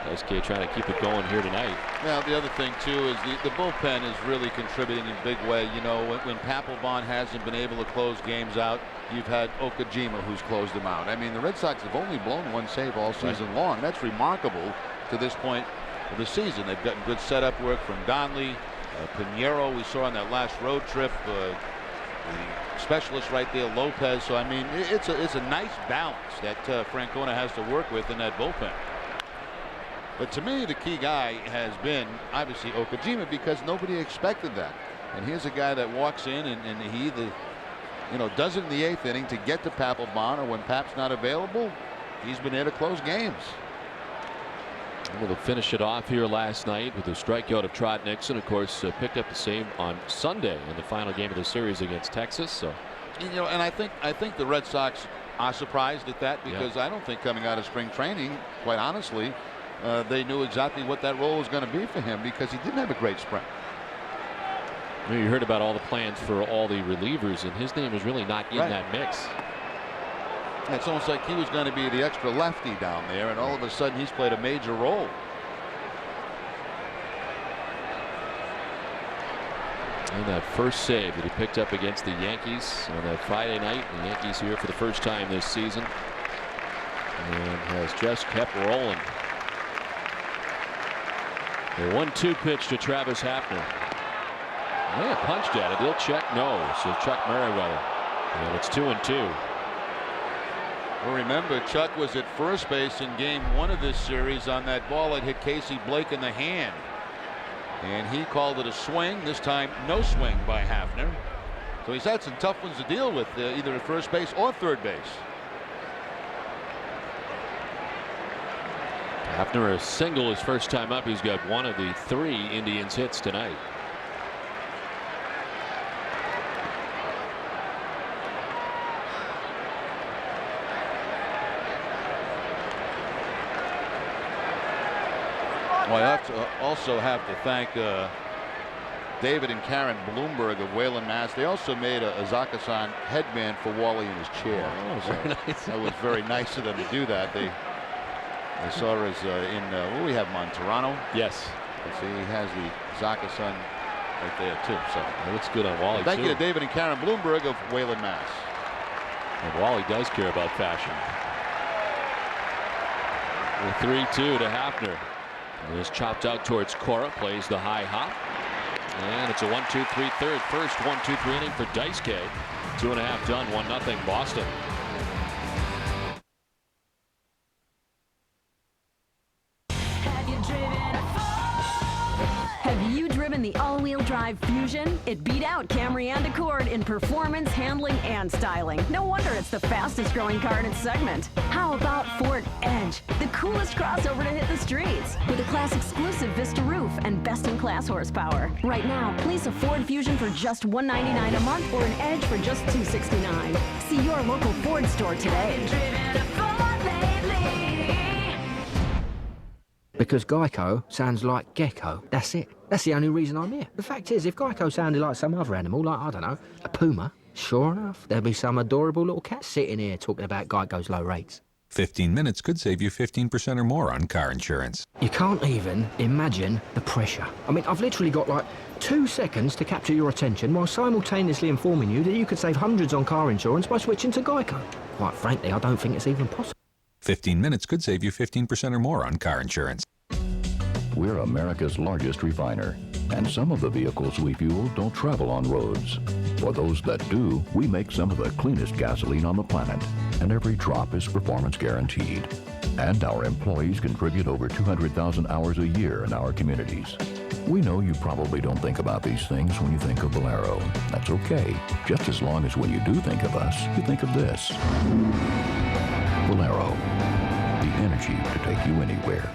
Daisuke trying to keep it going here tonight. Well, the other thing too is the bullpen is really contributing in a big way. When Papelbon hasn't been able to close games out, you've had Okajima who's closed them out. I mean, the Red Sox have only blown one save all season long. That's remarkable to this point of the season. They've gotten good setup work from Donley, Pinheiro we saw on that last road trip, the specialist right there, Lopez. So I mean, it's a nice balance that Francona has to work with in that bullpen. But to me, the key guy has been obviously Okajima, because nobody expected that. And here's a guy that walks in and he does it in the 8th inning to get to Papelbon, or when Pap's not available, he's been there to close games. Able to finish it off here last night with a strikeout of Trot Nixon. Of course, picked up the same on Sunday in the final game of the series against Texas. So, and I think the Red Sox are surprised at that, because I don't think coming out of spring training, quite honestly, they knew exactly what that role was going to be for him, because he didn't have a great spring. You heard about all the plans for all the relievers, and his name was really not in that mix. It's almost like he was going to be the extra lefty down there, and all of a sudden he's played a major role. And that first save that he picked up against the Yankees on that Friday night, the Yankees here for the first time this season, and has just kept rolling. The 1-2 pitch to Travis Hafner. May have punched at it. He'll check no. So Chuck Merriweather. And it's 2-2. Well, remember, Chuck was at first base in game 1 of this series on that ball that hit Casey Blake in the hand. And he called it a swing. This time, no swing by Hafner. So he's had some tough ones to deal with, either at first base or third base. Hafner a single his first time up. He's got one of the 3 Indians hits tonight. Well, I also have to thank David and Karen Bloomberg of Wayland, Mass. They also made a Zaka-san headband for Wally in his chair. Oh, very nice. That was very nice of them to do that. I saw us in we have him on Toronto. Yes. See, he has the Zaka-san right there too. So that looks good on Wally. Thank you to David and Karen Bloomberg of Wayland, Mass. And Wally does care about fashion. The 3-2 to Hafner. And is chopped out towards Cora. Plays the high hop. And it's a 1-2-3 third. First 1-2-3 inning for Daisuke. 2.5 done. 1-0 Boston. Have you driven the all-wheel drive Fusion? It beat out Camry and Accord in performance, handling, and styling. No wonder it's the fastest growing car in its segment. How about Ford Edge, the coolest crossover to hit the streets, with a class-exclusive Vista roof and best-in-class horsepower. Right now, lease a Ford Fusion for just $199 a month or an Edge for just $269. See your local Ford store today. Because Geico sounds like gecko. That's it. That's the only reason I'm here. The fact is, if Geico sounded like some other animal, like, I don't know, a puma, sure enough, there'd be some adorable little cat sitting here talking about Geico's low rates. 15 minutes could save you 15% or more on car insurance. You can't even imagine the pressure. I mean, I've literally got like 2 seconds to capture your attention while simultaneously informing you that you could save hundreds on car insurance by switching to Geico. Quite frankly, I don't think it's even possible. 15 minutes could save you 15% or more on car insurance. We're America's largest refiner, and some of the vehicles we fuel don't travel on roads. For those that do, we make some of the cleanest gasoline on the planet, and every drop is performance guaranteed. And our employees contribute over 200,000 hours a year in our communities. We know you probably don't think about these things when you think of Valero. That's okay, just as long as when you do think of us, you think of this. Valero, the energy to take you anywhere.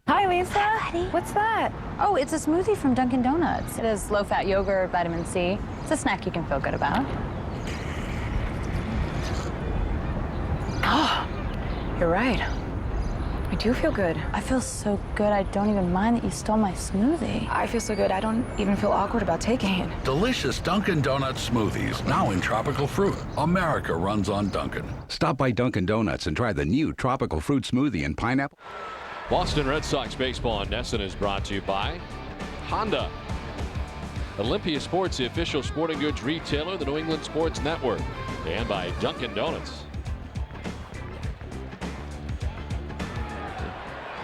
Hi, Lisa. Honey. What's that? Oh, it's a smoothie from Dunkin' Donuts. It has low-fat yogurt, vitamin C. It's a snack you can feel good about. Oh, you're right. I do feel good. I feel so good, I don't even mind that you stole my smoothie. I feel so good, I don't even feel awkward about taking it. Delicious Dunkin' Donuts smoothies, now in tropical fruit. America runs on Dunkin'. Stop by Dunkin' Donuts and try the new tropical fruit smoothie and pineapple. Boston Red Sox baseball on NESN is brought to you by Honda. Olympia Sports, the official sporting goods retailer, the New England Sports Network, and by Dunkin' Donuts.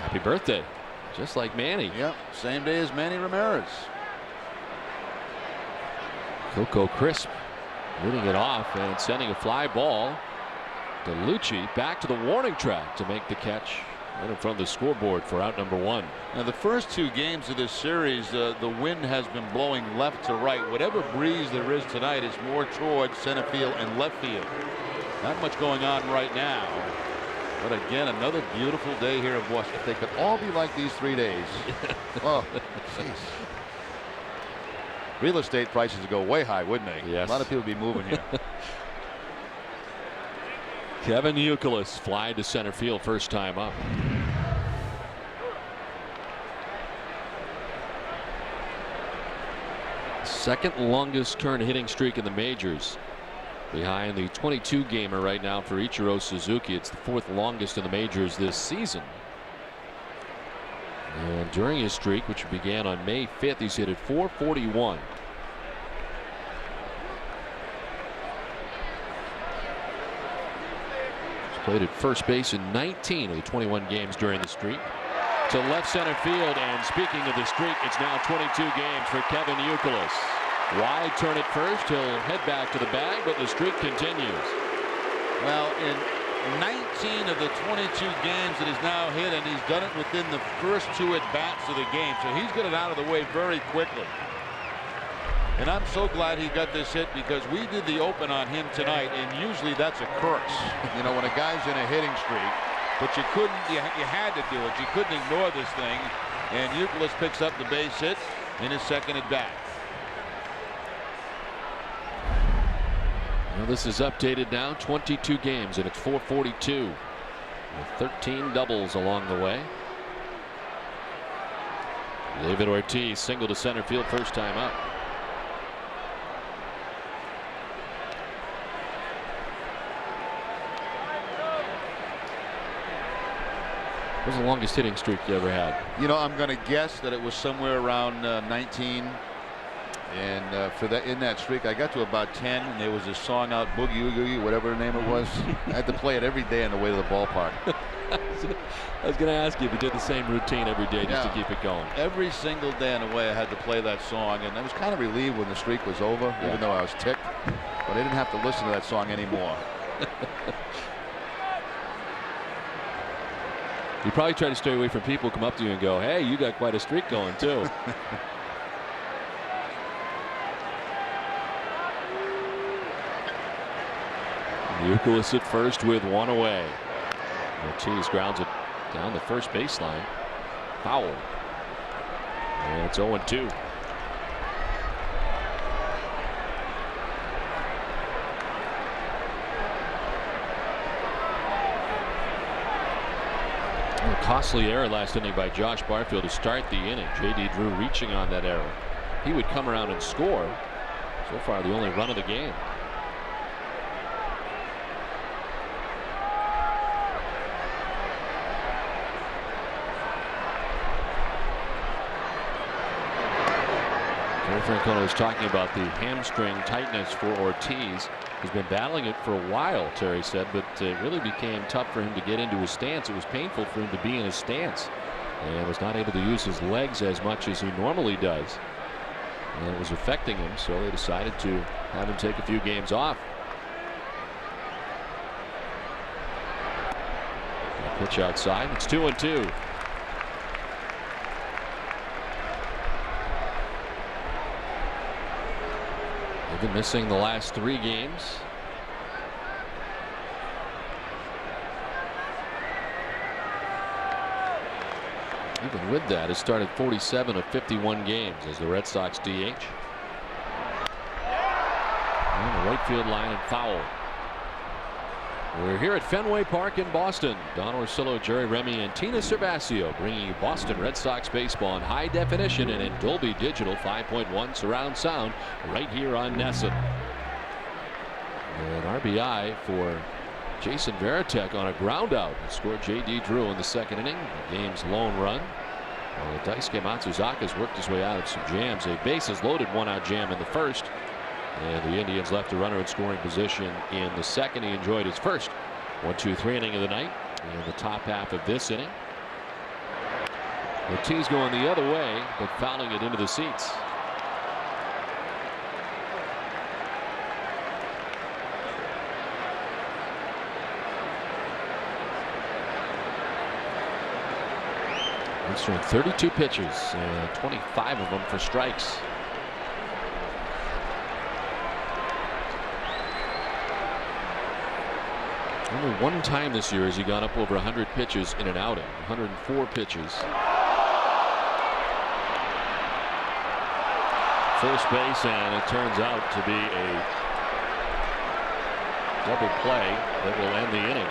Happy birthday, just like Manny. Yep, same day as Manny Ramirez. Coco Crisp leading it off and sending a fly ball. DeLucci back to the warning track to make the catch right in front of the scoreboard for out number 1. Now the first 2 games of this series, the wind has been blowing left to right. Whatever breeze there is tonight is more towards center field and left field. Not much going on right now. But again, another beautiful day here in Boston. If they could all be like these 3 days. Oh, jeez. Real estate prices would go way high, wouldn't they? Yes. A lot of people would be moving here. Kevin Youkilis fly to center field first time up. Second longest turn hitting streak in the majors. Behind the 22 gamer right now for Ichiro Suzuki. It's the 4th longest in the majors this season. And during his streak, which began on May 5th, he's hit at .441. He's played at first base in 19 of the 21 games during the streak. To left center field, and speaking of the streak, it's now 22 games for Kevin Youkilis. Wide turn at first, he'll head back to the bag, but the streak continues. Well, in 19 of the 22 games that he's now hit, and he's done it within the first 2 at-bats of the game, so he's got it out of the way very quickly. And I'm so glad he got this hit, because we did the open on him tonight, and usually that's a curse, you know, when a guy's in a hitting streak. But you couldn't, you had to do it. You couldn't ignore this thing, and Youkilis picks up the base hit in his second at-bat. Well, this is updated now, 22 games, and it's .442 with 13 doubles along the way. David Ortiz single to center field first time up. What was the longest hitting streak you ever had? You know, I'm going to guess that it was somewhere around 19. And for that, in that streak, I got to about 10, and there was a song out, Boogie Oogie, whatever the name it was. I had to play it every day on the way to the ballpark. I was going to ask you if you did the same routine every day just to keep it going. Every single day on the way, I had to play that song, and I was kind of relieved when the streak was over, even though I was ticked. But I didn't have to listen to that song anymore. You probably try to stay away from people who come up to you and go, hey, you got quite a streak going too. Youkilis at first with 1 away. Ortiz grounds it down the first baseline. Foul. And it's 0-2. A costly error last inning by Josh Barfield to start the inning. J.D. Drew reaching on that error. He would come around and score. So far, the only run of the game. Francona was talking about the hamstring tightness for Ortiz. He's been battling it for a while, Terry said, but it really became tough for him to get into his stance. It was painful for him to be in his stance and was not able to use his legs as much as he normally does. And it was affecting him, so they decided to have him take a few games off. Pitch outside. It's 2-2. They've been missing the last 3 games. Even with that, has started 47 of 51 games as the Red Sox DH. On the right field line and foul. We're here at Fenway Park in Boston. Don Orsillo, Jerry Remy, and Tina Cervasio bringing you Boston Red Sox baseball in high definition and in Dolby Digital 5.1 surround sound right here on NESN. An RBI for Jason Varitek on a ground out. Scored J.D. Drew in the second inning. The game's lone run. Daisuke Matsuzaka has worked his way out of some jams. A bases loaded one-out jam in the first. And the Indians left a runner in scoring position in the second. He enjoyed his first 1-2-3 inning of the night in the top half of this inning. The tee's going the other way, but fouling it into the seats. He's thrown 32 pitches, 25 of them for strikes. Only one time this year has he gone up over 100 pitches in an outing. 104 pitches. First base, and it turns out to be a double play that will end the inning.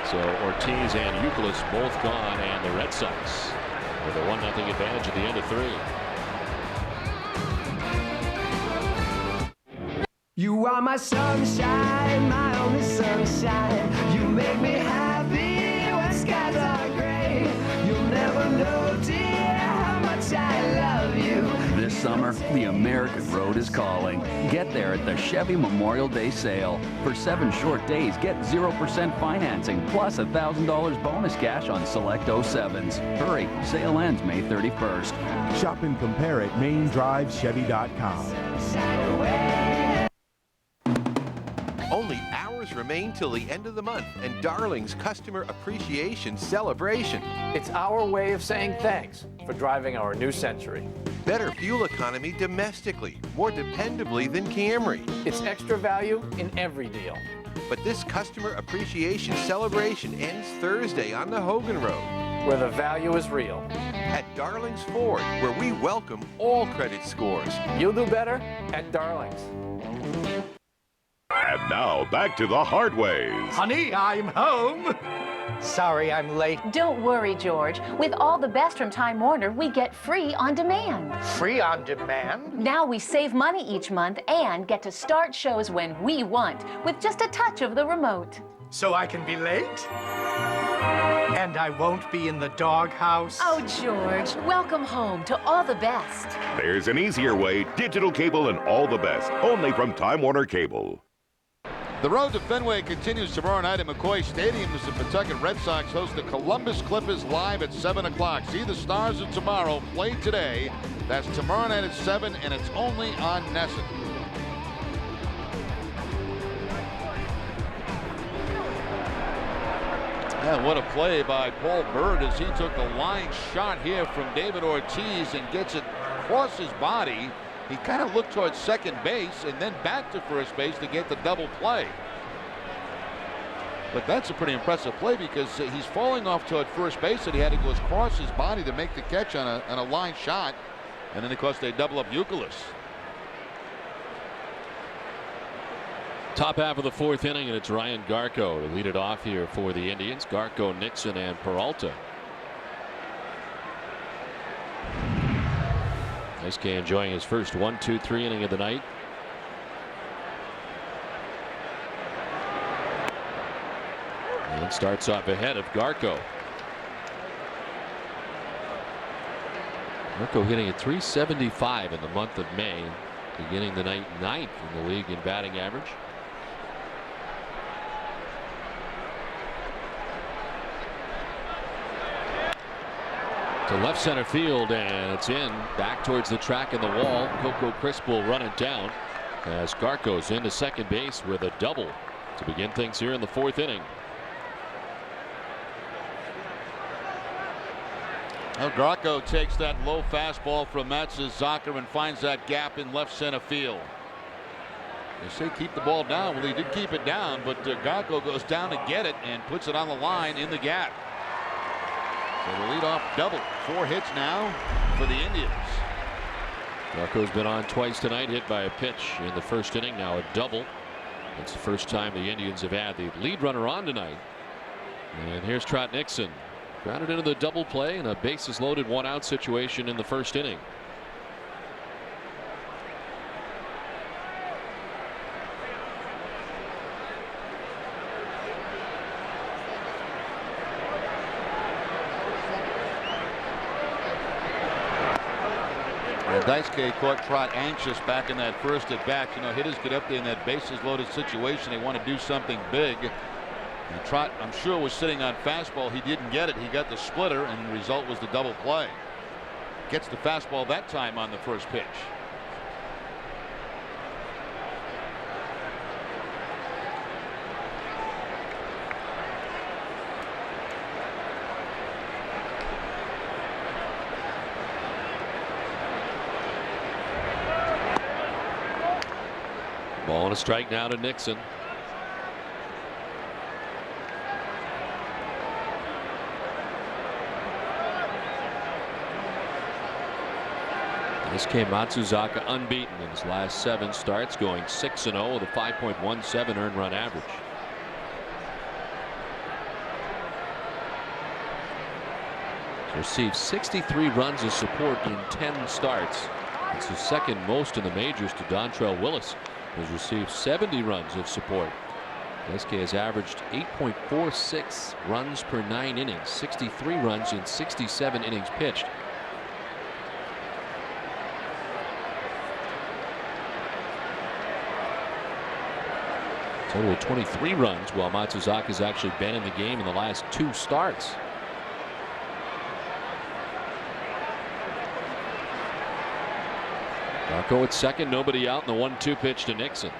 So Ortiz and Youkilis both gone, and the Red Sox with a 1-0 advantage at the end of 3. You are my sunshine, my only sunshine. You make me happy when skies are gray. You'll never know, dear, how much I love you. This summer, the American Road is calling. Get there at the Chevy Memorial Day sale. For 7 short days, get 0% financing plus $1,000 bonus cash on select 07s. Hurry, sale ends May 31st. Shop and compare at maindrivechevy.com. Only hours remain till the end of the month and Darling's Customer Appreciation Celebration. It's our way of saying thanks for driving our new Century. Better fuel economy domestically, more dependably than Camry. It's extra value in every deal. But this Customer Appreciation Celebration ends Thursday on the Hogan Road, where the value is real. At Darling's Ford, where we welcome all credit scores. You'll do better at Darling's. And now, back to the hard ways. Honey, I'm home. Sorry I'm late. Don't worry, George. With all the best from Time Warner, we get free on demand. Free on demand? Now we save money each month and get to start shows when we want with just a touch of the remote. So I can be late? And I won't be in the doghouse? Oh, George, welcome home to all the best. There's an easier way. Digital cable and all the best. Only from Time Warner Cable. The road to Fenway continues tomorrow night at McCoy Stadium as the Pawtucket Red Sox host the Columbus Clippers live at 7 o'clock. See the Stars of Tomorrow play today. That's tomorrow night at 7, and it's only on NESN. And what a play by Paul Byrd as he took the line shot here from David Ortiz and gets it across his body. He kind of looked towards second base and then back to first base to get the double play. But that's a pretty impressive play because he's falling off toward first base and he had to go across his body to make the catch on a line shot. And then, of course, they double up Youkilis. Top half of the 4th inning, and it's Ryan Garco to lead it off here for the Indians. Garco, Nixon, and Peralta. Daisuke enjoying his first 1-2-3 inning of the night. And starts off ahead of Garco. Garco hitting at .375 in the month of May, beginning the night 9th in the league in batting average. To left center field, and it's in back towards the track and the wall. Coco Crisp will run it down as Garco's into second base with a double to begin things here in the 4th inning. Well, Garco takes that low fastball from Matsuzaka and finds that gap in left center field. They say keep the ball down. Well, he did keep it down, but Garco goes down to get it and puts it on the line in the gap. So the leadoff double. 4 hits now for the Indians. Garco's been on twice tonight, hit by a pitch in the first inning, now a double. It's the first time the Indians have had the lead runner on tonight. And here's Trot Nixon. Grounded into the double play in a bases loaded 1-out situation in the first inning. And Daisuke caught Trot anxious back in that first at bat. You know, hitters get up there in that bases loaded situation. They want to do something big. And Trot, I'm sure, was sitting on fastball. He didn't get it. He got the splitter, and the result was the double play. Gets the fastball that time on the first pitch. Ball and a strike now to Nixon. Daisuke Matsuzaka unbeaten in his last 7 starts, going 6-0 with a 5.17 earned run average. He's received 63 runs of support in 10 starts. It's his second most in the majors to Dontrell Willis, who's received 70 runs of support. Daisuke has averaged 8.46 runs per 9 innings, 63 runs in 67 innings pitched. Total of 23 runs, while Matsuzaka's actually been in the game in the last 2 starts. Garko at second, nobody out, and the 1-2 pitch to Nixon.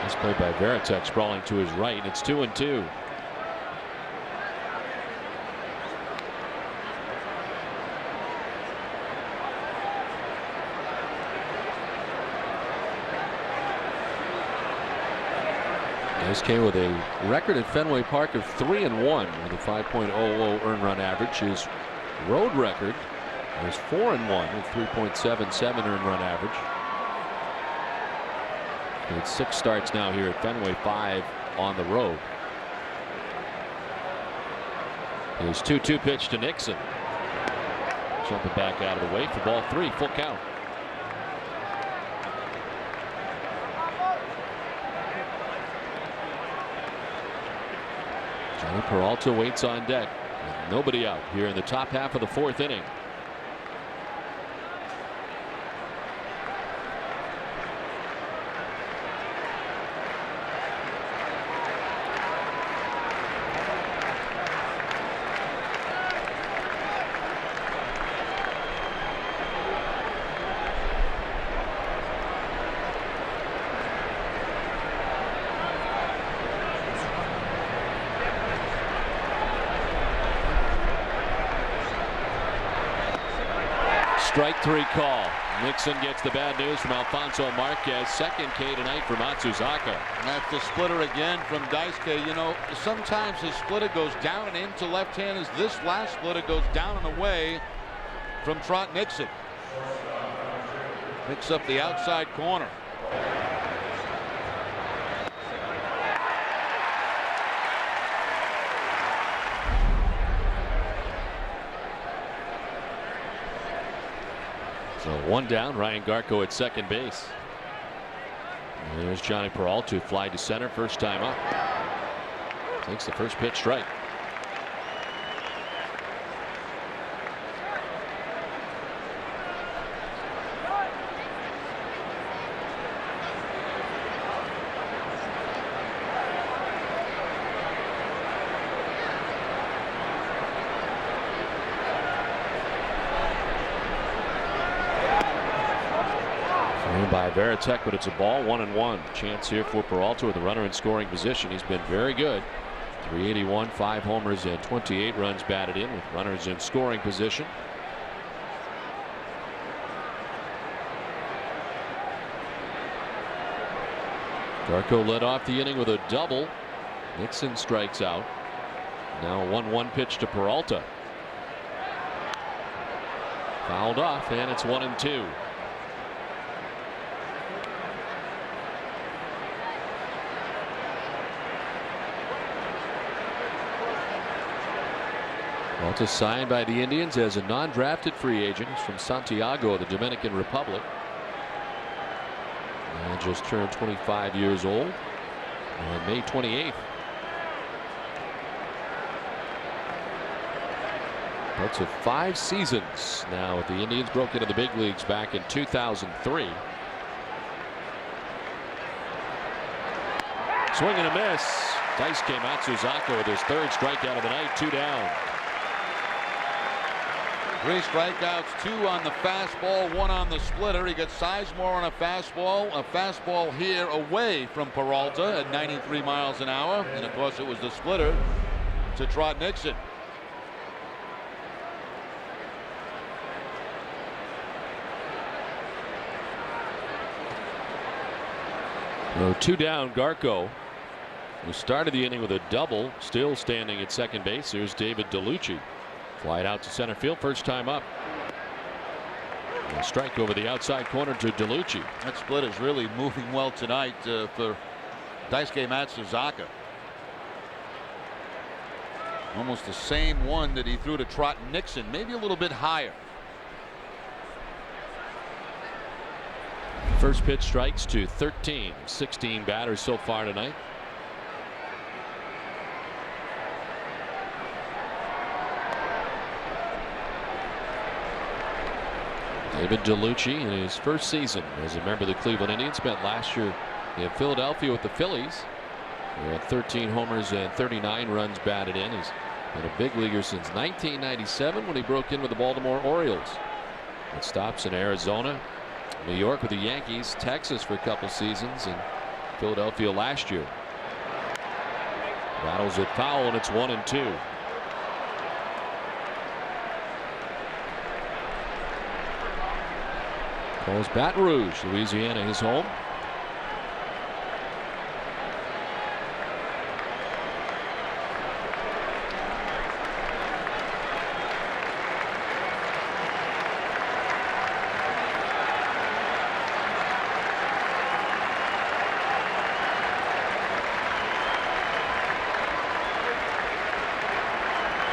Nice play by Varitek, sprawling to his right. It's 2-2. Daisuke with a record at Fenway Park of 3-1 with a 5.00 earned run average. His road record is 4-1 with 3.77 earned run average. It's 6 starts now here at Fenway, 5 on the road. His 2-2 pitch to Nixon. Jumping back out of the way for ball 3, full count. Johnny Peralta waits on deck with nobody out here in the top half of the 4th inning. Strike 3 call. Nixon gets the bad news from Alfonso Marquez. Second K tonight for Matsuzaka. And that's the splitter again from Daisuke. You know, sometimes his splitter goes down and into left-handers. This last splitter goes down and away from Trot Nixon. Picks up the outside corner. So 1 down, Ryan Garko at second base. And there's Johnny Peralta, who fly to center first time up. Takes the first pitch strike. By Varitek, but it's a ball, 1-1. Chance here for Peralta with the runner in scoring position. He's been very good. 381, 5 homers, and 28 runs batted in with runners in scoring position. Garko led off the inning with a double. Nixon strikes out. Now a 1-1 pitch to Peralta. Fouled off, and it's 1-2. Alta signed by the Indians as a non-drafted free agent. He's from Santiago, the Dominican Republic. And just turned 25 years old on May 28th. Parts of 5 seasons now with the Indians. Broke into the big leagues back in 2003. Swing and a miss. Daisuke Matsuzaka with his 3rd strikeout of the night. 2 down. 3 strikeouts, 2 on the fastball, 1 on the splitter. He gets Sizemore on a fastball here away from Peralta at 93 miles an hour. And of course it was the splitter to Trot Nixon. So 2 down. Garco, who started the inning with a double, still standing at second base. Here's David DeLucci. Fly it out to center field, first time up. A strike over the outside corner to DeLucci. That split is really moving well tonight for Daisuke Matsuzaka. Almost the same one that he threw to Trot Nixon, maybe a little bit higher. First pitch strikes to 13. 16 batters so far tonight. David DeLucci in his first season as a member of the Cleveland Indians. Spent last year in Philadelphia with the Phillies. He had 13 homers and 39 runs batted in. He's been a big leaguer since 1997 when he broke in with the Baltimore Orioles. It stops in Arizona, New York with the Yankees, Texas for a couple seasons, and Philadelphia last year. Battles it foul, and it's 1-2. Calls Baton Rouge, Louisiana, his home.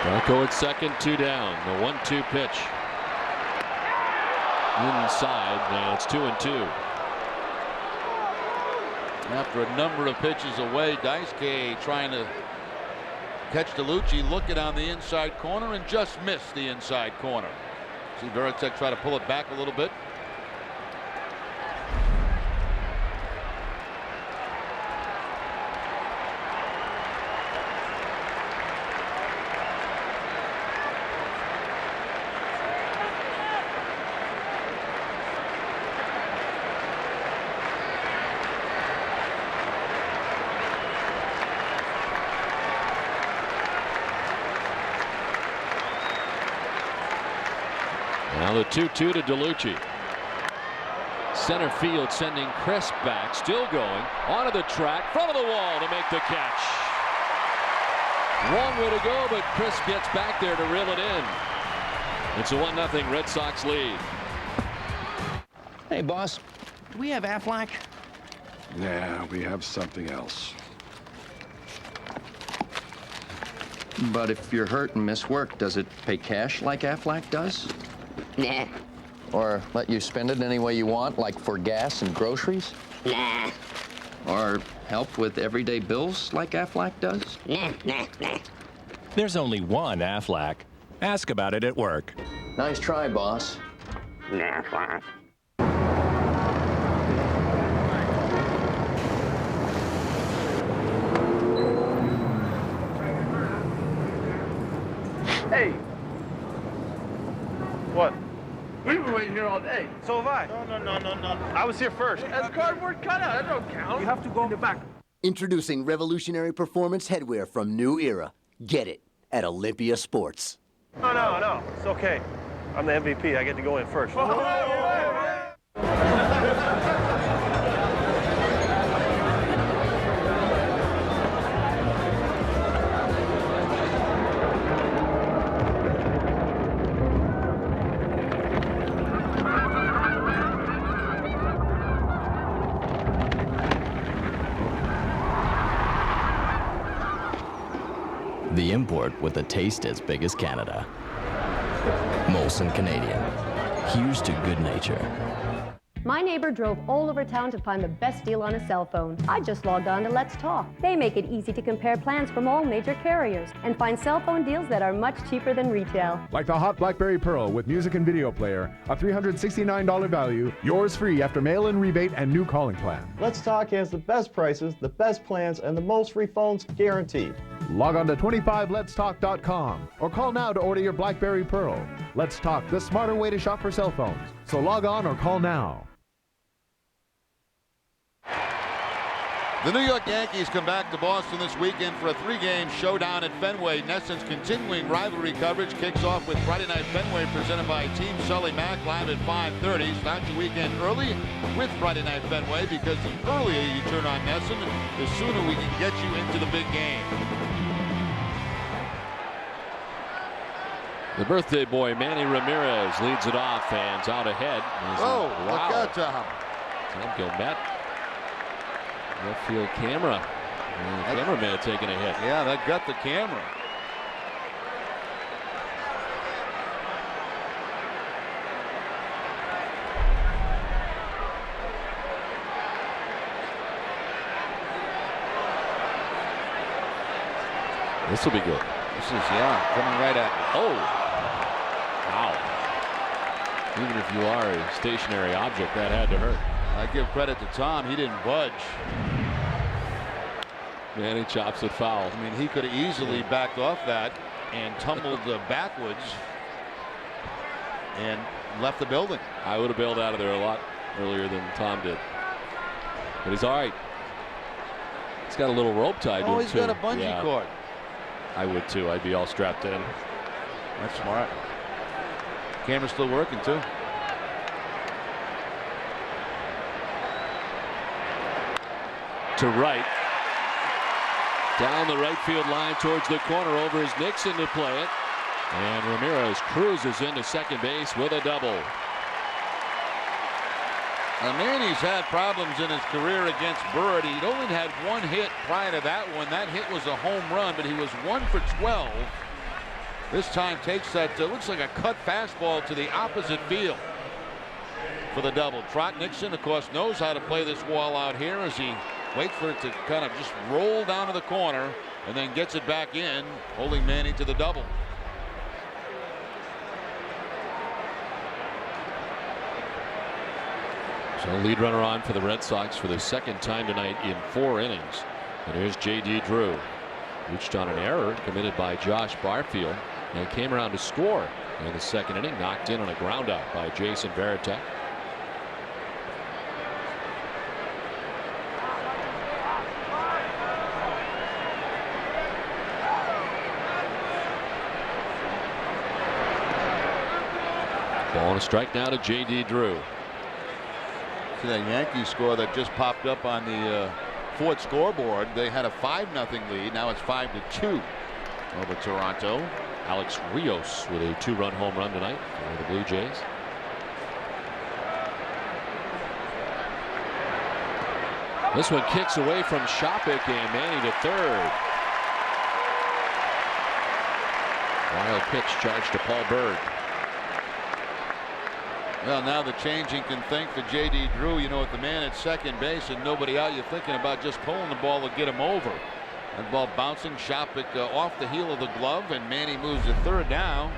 Garco at second, 2 down. The 1-2 pitch. Inside, now it's 2-2. After a number of pitches away, Daisuke trying to catch DeLucci, looking on the inside corner and just missed the inside corner. See Veritek try to pull it back a little bit. Now the 2-2 to DeLucci. Center field sending Crisp back, still going onto the track, front of the wall to make the catch. Long way to go, but Crisp gets back there to reel it in. It's a 1-0 Red Sox lead. Hey, boss, do we have Aflac? Yeah, we have something else. But if you're hurt and miss work, does it pay cash like Aflac does? Nah. Or let you spend it any way you want, like for gas and groceries? Nah. Or help with everyday bills like Aflac does? Nah. There's only one Aflac. Ask about it at work. Nice try, boss. Nah. Hey. What? We were waiting here all day. So have I. No. I was here first. That's cardboard cutout. That don't count. You have to go in the back. Introducing revolutionary performance headwear from New Era. Get it at Olympia Sports. No. It's okay. I'm the MVP. I get to go in first. The import with a taste as big as Canada. Molson Canadian. Here's to good nature. My neighbor drove all over town to find the best deal on a cell phone. I just logged on to Let's Talk. They make it easy to compare plans from all major carriers and find cell phone deals that are much cheaper than retail. Like the hot BlackBerry Pearl with music and video player, a $369 value, yours free after mail-in rebate and new calling plan. Let's Talk has the best prices, the best plans, and the most free phones guaranteed. Log on to 25letstalk.com or call now to order your BlackBerry Pearl. Let's Talk, the smarter way to shop for cell phones. So log on or call now. The New York Yankees come back to Boston this weekend for a 3-game showdown at Fenway. NESN's continuing rivalry coverage kicks off with Friday Night Fenway presented by Team Sully Mack live at 5:30. Start your weekend early with Friday Night Fenway because the earlier you turn on NESN, the sooner we can get you into the big game. The birthday boy, Manny Ramirez, leads it off, fans out ahead. Oh, wow. Look out, Tom. Tom Gilmet. Left field camera. The cameraman taking a hit. Yeah, that got the camera. This will be good. This is, coming right at. Oh. Wow. Even if you are a stationary object, that had to hurt. I give credit to Tom. He didn't budge. Manny chops it foul. I mean, he could have easily backed off that and tumbled backwards and left the building. I would have bailed out of there a lot earlier than Tom did. But he's all right. He's got a little rope tied to him, he's got a bungee cord. I would too. I'd be all strapped in. That's smart. Camera's still working too. To right. Down the right field line towards the corner. Over is Nixon to play it. And Ramirez cruises into second base with a double. Now, Manny's had problems in his career against Byrd. He'd only had one hit prior to that one. That hit was a home run, but he was 1 for 12. This time takes that, looks like a cut fastball to the opposite field for the double. Trot Nixon, of course, knows how to play this wall out here as he waits for it to kind of just roll down to the corner and then gets it back in, holding Manny to the double. So lead runner on for the Red Sox for the second time tonight in 4 innings. And here's J.D. Drew. Reached on an error committed by Josh Barfield and came around to score in the second inning. Knocked in on a ground out by Jason Varitek. Ball and a strike now to J.D. Drew. See that Yankees score that just popped up on the Ford scoreboard. They had a 5-0 lead. Now it's 5-2 over Toronto. Alex Rios with a 2-run home run tonight for the Blue Jays. This one kicks away from Shopik and Manny to third. Wild pitch charged to Paul Byrd. Well, now the changing can think for J.D. Drew. You know, with the man at second base and nobody out, you're thinking about just pulling the ball to get him over. That ball bouncing, Shopik off the heel of the glove, and Manny moves to third now.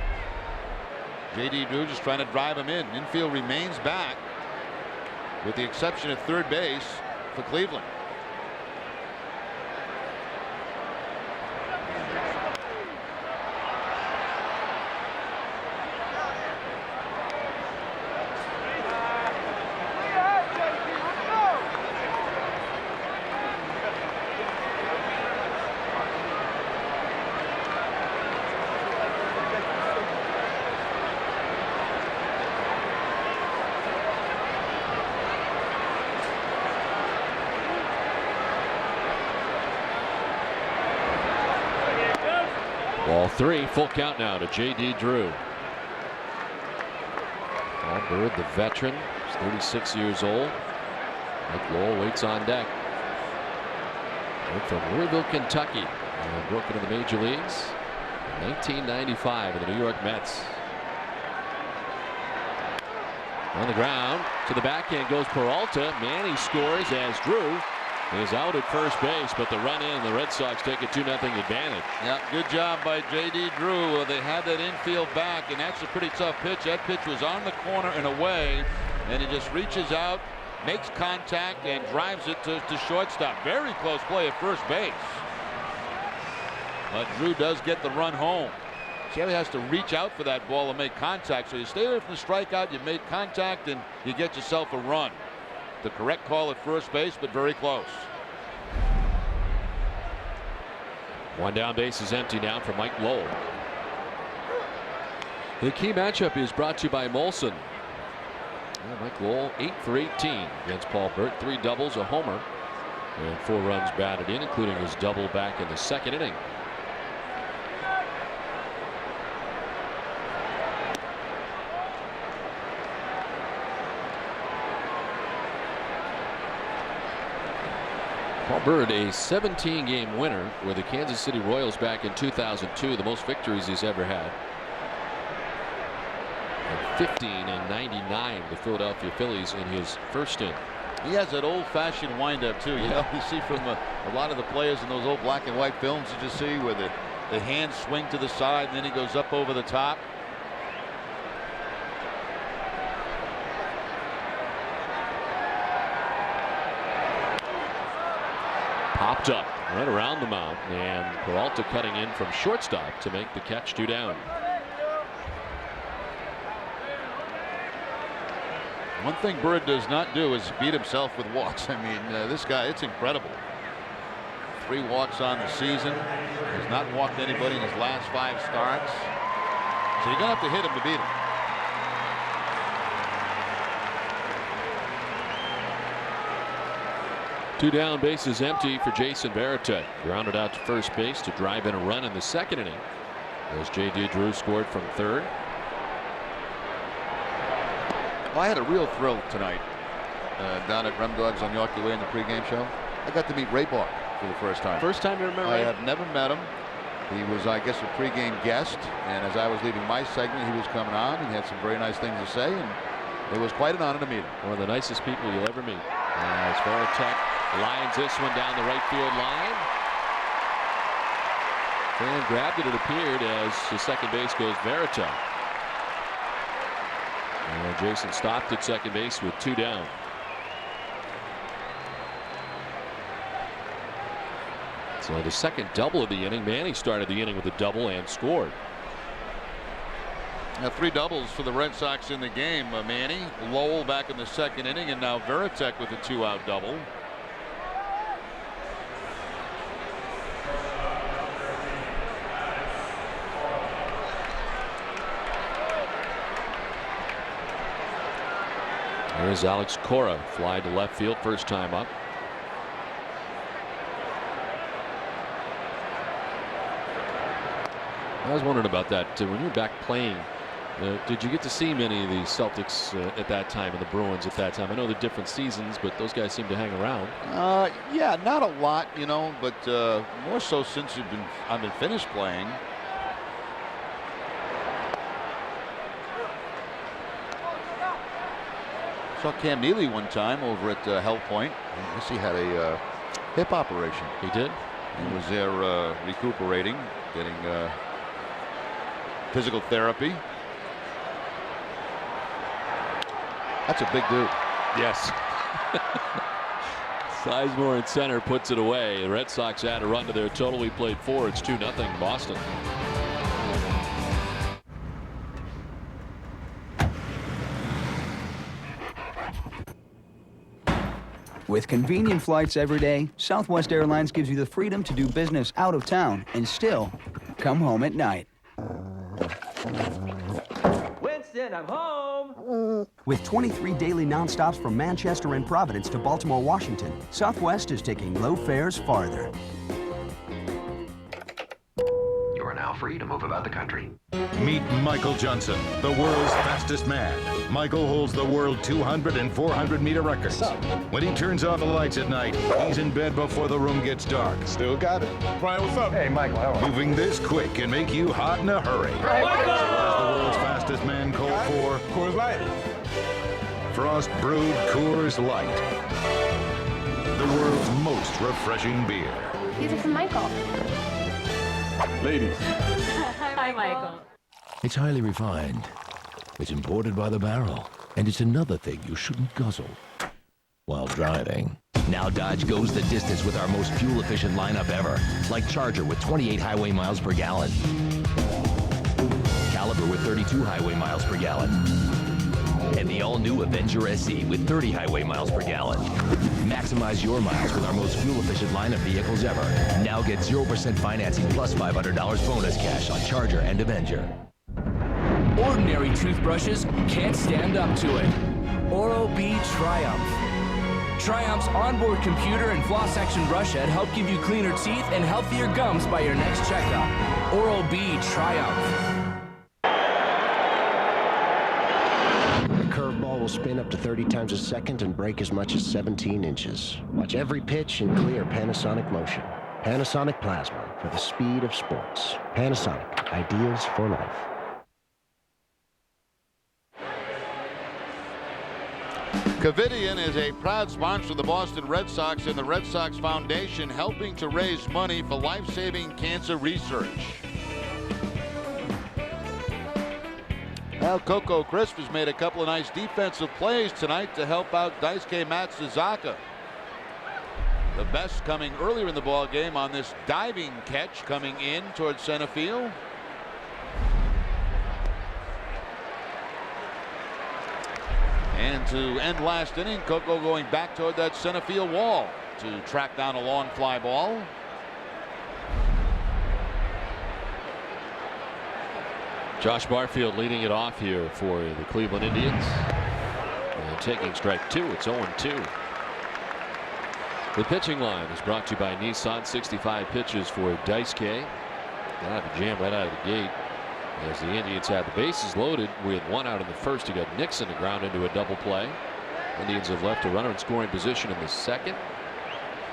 J.D. Drew just trying to drive him in. Infield remains back, with the exception of third base for Cleveland. Ball 3, full count now to J.D. Drew. Paul Byrd, the veteran, is 36 years old. Mike Lowell waits on deck. From Louisville, Kentucky. And broke into the major leagues. 1995 in the New York Mets. On the ground, to the backhand goes Peralta. Manny scores as Drew is out at first base, but the run in, the Red Sox take a 2-0 advantage. Yeah, good job by J.D. Drew. They had that infield back, and that's a pretty tough pitch. That pitch was on the corner and away, and he just reaches out, makes contact, and drives it to shortstop. Very close play at first base. But Drew does get the run home. See how he has to reach out for that ball and make contact. So you stay away from the strikeout, you made contact, and you get yourself a run. The correct call at first base, but very close. One down, base is empty now for Mike Lowell. The key matchup is brought to you by Molson. Mike Lowell 8 for 18 against Paul Byrd. 3 doubles, a homer, and 4 runs batted in, including his double back in the second inning. Paul Byrd, a 17-game winner with the Kansas City Royals back in 2002, the most victories he's ever had. And 15 and 99, the Philadelphia Phillies in his first stint. He has that old-fashioned windup too. You know, you see from a lot of the players in those old black and white films, you just see where the hands swing to the side and then he goes up over the top. Popped up right around the mound, and Peralta cutting in from shortstop to make the catch. 2 down. One thing Byrd does not do is beat himself with walks. I mean, this guy, it's incredible. 3 walks on the season. Has not walked anybody in his last 5 starts. So you're going to have to hit him to beat him. Two down, bases empty for Jason Varitek. Grounded out to first base to drive in a run in the second inning, as J.D. Drew scored from third. Well, I had a real thrill tonight down at Rem Dogs on Yorkie Way in the pregame show. I got to meet Ray Barr for the first time. First time you remember? I have never met him. He was, I guess, a pregame guest, and as I was leaving my segment, he was coming on. He had some very nice things to say, and it was quite an honor to meet him. One of the nicest people you'll ever meet. As Varitek lines this one down the right field line. Fan grabbed it, it appeared, as to second base goes Varitek. And Jason stopped at second base with 2 down. So the second double of the inning. Manny started the inning with a double and scored. Now 3 doubles for the Red Sox in the game. Manny, Lowell back in the second inning, and now Varitek with a 2-out double. There's Alex Cora, fly to left field, first time up. I was wondering about that when you were back playing. Did you get to see many of the Celtics at that time and the Bruins at that time? I know they're different seasons, but those guys seem to hang around. Yeah, not a lot, you know, but more so since I've been finished playing. Saw Cam Neely one time over at Hell Point. I guess he had a hip operation. He did? He was there recuperating, getting physical therapy. That's a big dude. Yes. Sizemore in center puts it away. The Red Sox add a run to their total. We played 4. It's 2-0 Boston. With convenient flights every day, Southwest Airlines gives you the freedom to do business out of town and still come home at night. Winston, I'm home! With 23 daily nonstops from Manchester and Providence to Baltimore, Washington, Southwest is taking low fares farther. You are now free to move about the country. Meet Michael Johnson, the world's fastest man. Michael holds the world 200 and 400-meter records. When he turns off the lights at night, he's in bed before the room gets dark. Still got it. Brian, what's up? Hey, Michael, how are you? Moving this quick can make you hot in a hurry. Hey, Michael! As the world's fastest man called for Coors Light. Frost Brewed Coors Light. The world's most refreshing beer. These are from Michael. Ladies. Hi, Michael. It's highly refined. It's imported by the barrel. And it's another thing you shouldn't guzzle while driving. Now Dodge goes the distance with our most fuel-efficient lineup ever. Like Charger with 28 highway miles per gallon. Caliber with 32 highway miles per gallon. And the all-new Avenger SE with 30 highway miles per gallon. Maximize your miles with our most fuel-efficient line of vehicles ever. Now get 0% financing plus $500 bonus cash on Charger and Avenger. Ordinary toothbrushes can't stand up to it. Oral-B Triumph. Triumph's onboard computer and floss action brush head help give you cleaner teeth and healthier gums by your next checkup. Oral-B Triumph. Curveball will spin up to 30 times a second and break as much as 17 inches. Watch every pitch in clear Panasonic motion. Panasonic Plasma for the speed of sports. Panasonic, ideas for life. Covidien is a proud sponsor of the Boston Red Sox and the Red Sox Foundation, helping to raise money for life-saving cancer research. Well, Coco Crisp has made a couple of nice defensive plays tonight to help out Daisuke Matsuzaka. The best coming earlier in the ball game on this diving catch coming in towards center field. And to end last inning, Coco going back toward that center field wall to track down a long fly ball. Josh Barfield leading it off here for the Cleveland Indians. And taking strike two, it's 0-2. The pitching line is brought to you by Nissan. 65 pitches for Daisuke. Got a jam right out of the gate as the Indians had the bases loaded with one out in the first. You got Nixon to ground into a double play. Indians have left a runner in scoring position in the second.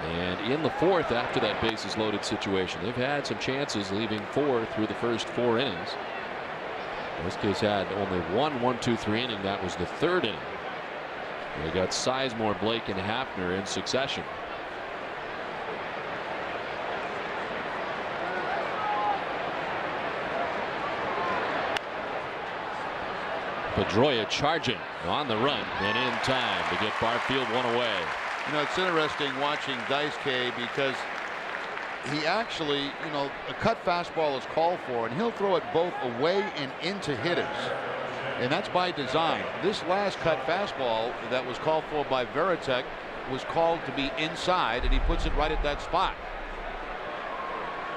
And in the fourth, after that bases loaded situation, they've had some chances, leaving four through the first 4 innings. This case had only one 1-2-3 inning. That was the third inning. They got Sizemore, Blake, and Hafner in succession. Pedroia charging on the run and in time to get Barfield one away. You know, it's interesting watching Daisuke because he actually, you know, a cut fastball is called for, and he'll throw it both away and into hitters. And that's by design. This last cut fastball that was called for by Veritek was called to be inside, and he puts it right at that spot.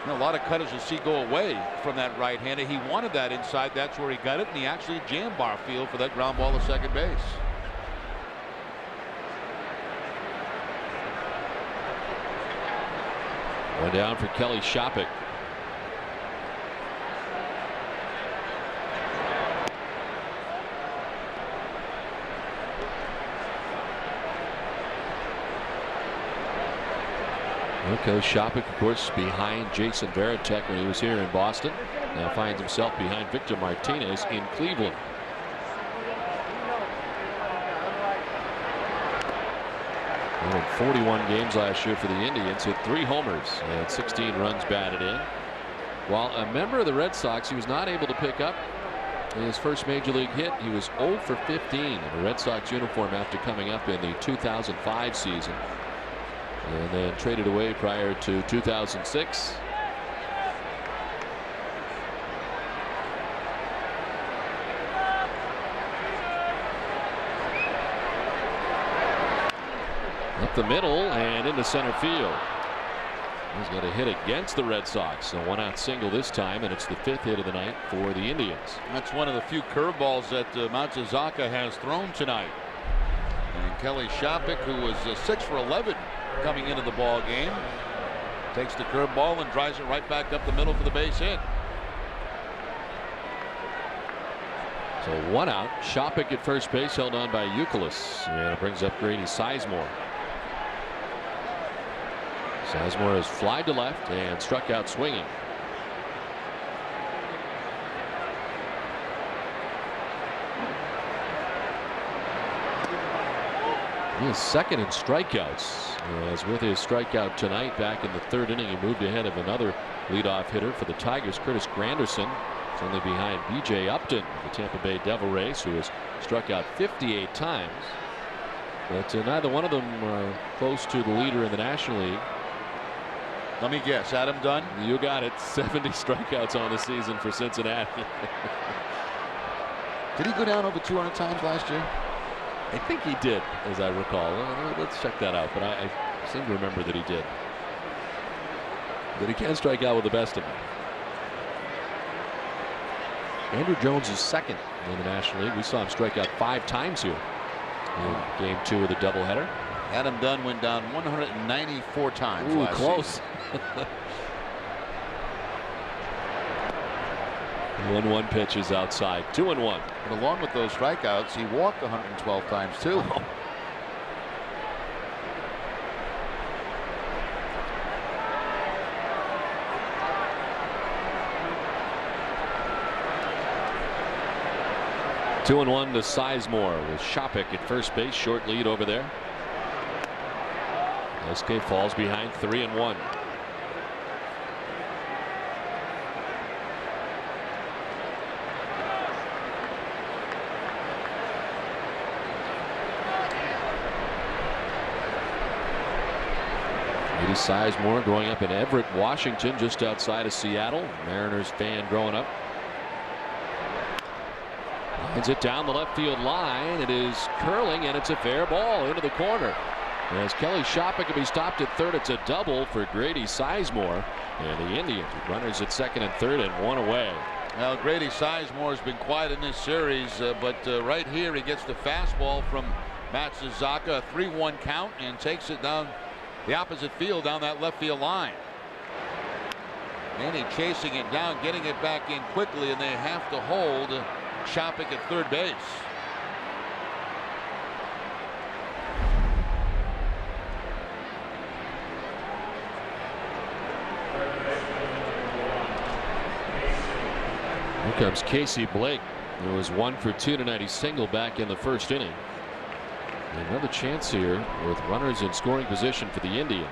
You know, a lot of cutters will see go away from that right-hander. He wanted that inside. That's where he got it, and he actually jammed Barfield for that ground ball to second base. One down for Kelly Shopik. Okay, Shopik, of course, behind Jason Veritek when he was here in Boston. Now finds himself behind Victor Martinez in Cleveland. In 41 games last year for the Indians, hit 3 homers and 16 runs batted in. While a member of the Red Sox, he was not able to pick up his first major league hit. He was 0 for 15 in a Red Sox uniform after coming up in the 2005 season. And then traded away prior to 2006. Up the middle and into center field. He's got a hit against the Red Sox. A 1-out single this time, and it's the 5th hit of the night for the Indians. That's one of the few curveballs that Matsuzaka has thrown tonight. And Kelly Shopik, who was 6 for 11 coming into the ball game, takes the curveball and drives it right back up the middle for the base hit. So 1 out. Shopik at first base, held on by Youkilis, and it brings up Grady Sizemore. Sizemore has flied to left and struck out swinging. He is second in strikeouts. As with his strikeout tonight back in the 3rd inning, he moved ahead of another leadoff hitter for the Tigers, Curtis Granderson. It's only behind B.J. Upton, the Tampa Bay Devil Rays, who has struck out 58 times. But neither one of them are close to the leader in the National League. Let me guess, Adam Dunn? You got it. 70 strikeouts on the season for Cincinnati. Did he go down over 200 times last year? I think he did, as I recall. Let's check that out, but I seem to remember that he did. But he can strike out with the best of them. Andrew Jones is second in the National League. We saw him strike out 5 times here in Game 2 of the doubleheader. Adam Dunn went down 194 times last close. season. 1-1 pitch is outside. 2-1. And along with those strikeouts, he walked 112 times too. Oh. Two and 1 to Sizemore with Shopik at first base. Short lead over there. Daisuke falls behind 3-1. Sizemore growing up in Everett, Washington, just outside of Seattle. Mariners fan growing up. Lines it down the left field line. It is curling, and it's a fair ball into the corner. As Kelly Shopik can be stopped at third, it's a double for Grady Sizemore. And the Indians with runners at second and third and 1 away. Now Grady Sizemore has been quiet in this series, but right here he gets the fastball from Matsuzaka, a 3-1 count, and takes it down the opposite field down that left field line. Manny chasing it down, getting it back in quickly, and they have to hold Shopik at third base. Here comes Casey Blake, who was 1 for 2 tonight. He singled back in the 1st inning. Another chance here with runners in scoring position for the Indians.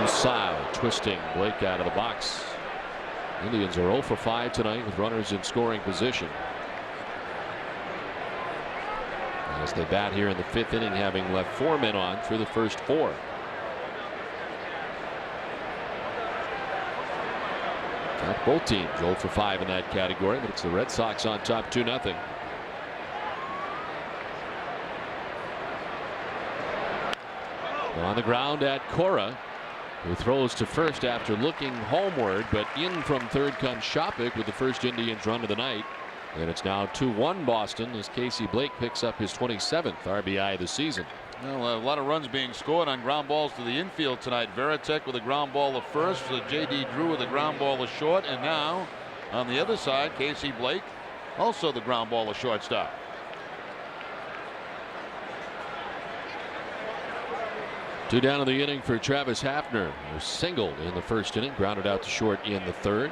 Inside, twisting Blake out of the box. Indians are 0 for 5 tonight with runners in scoring position. As they bat here in the 5th inning, having left 4 men on through the first 4. Got both teams 0 for 5 in that category, but it's the Red Sox on top 2-0. On the ground at Cora, who throws to first after looking homeward, but in from third comes Shopik with the first Indians run of the night. And it's now 2-1 Boston as Casey Blake picks up his 27th RBI of the season. Well, a lot of runs being scored on ground balls to the infield tonight. Veritek with a ground ball to first, J.D. Drew with a ground ball to short, and now on the other side, Casey Blake also the ground ball to shortstop. Two down in the inning for Travis Hafner, who singled in the 1st inning, grounded out to short in the 3rd.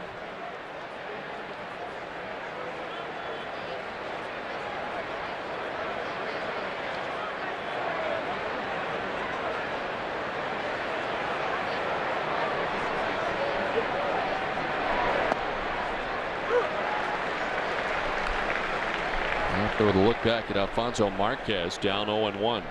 With a look back at Alfonso Marquez, down 0-1.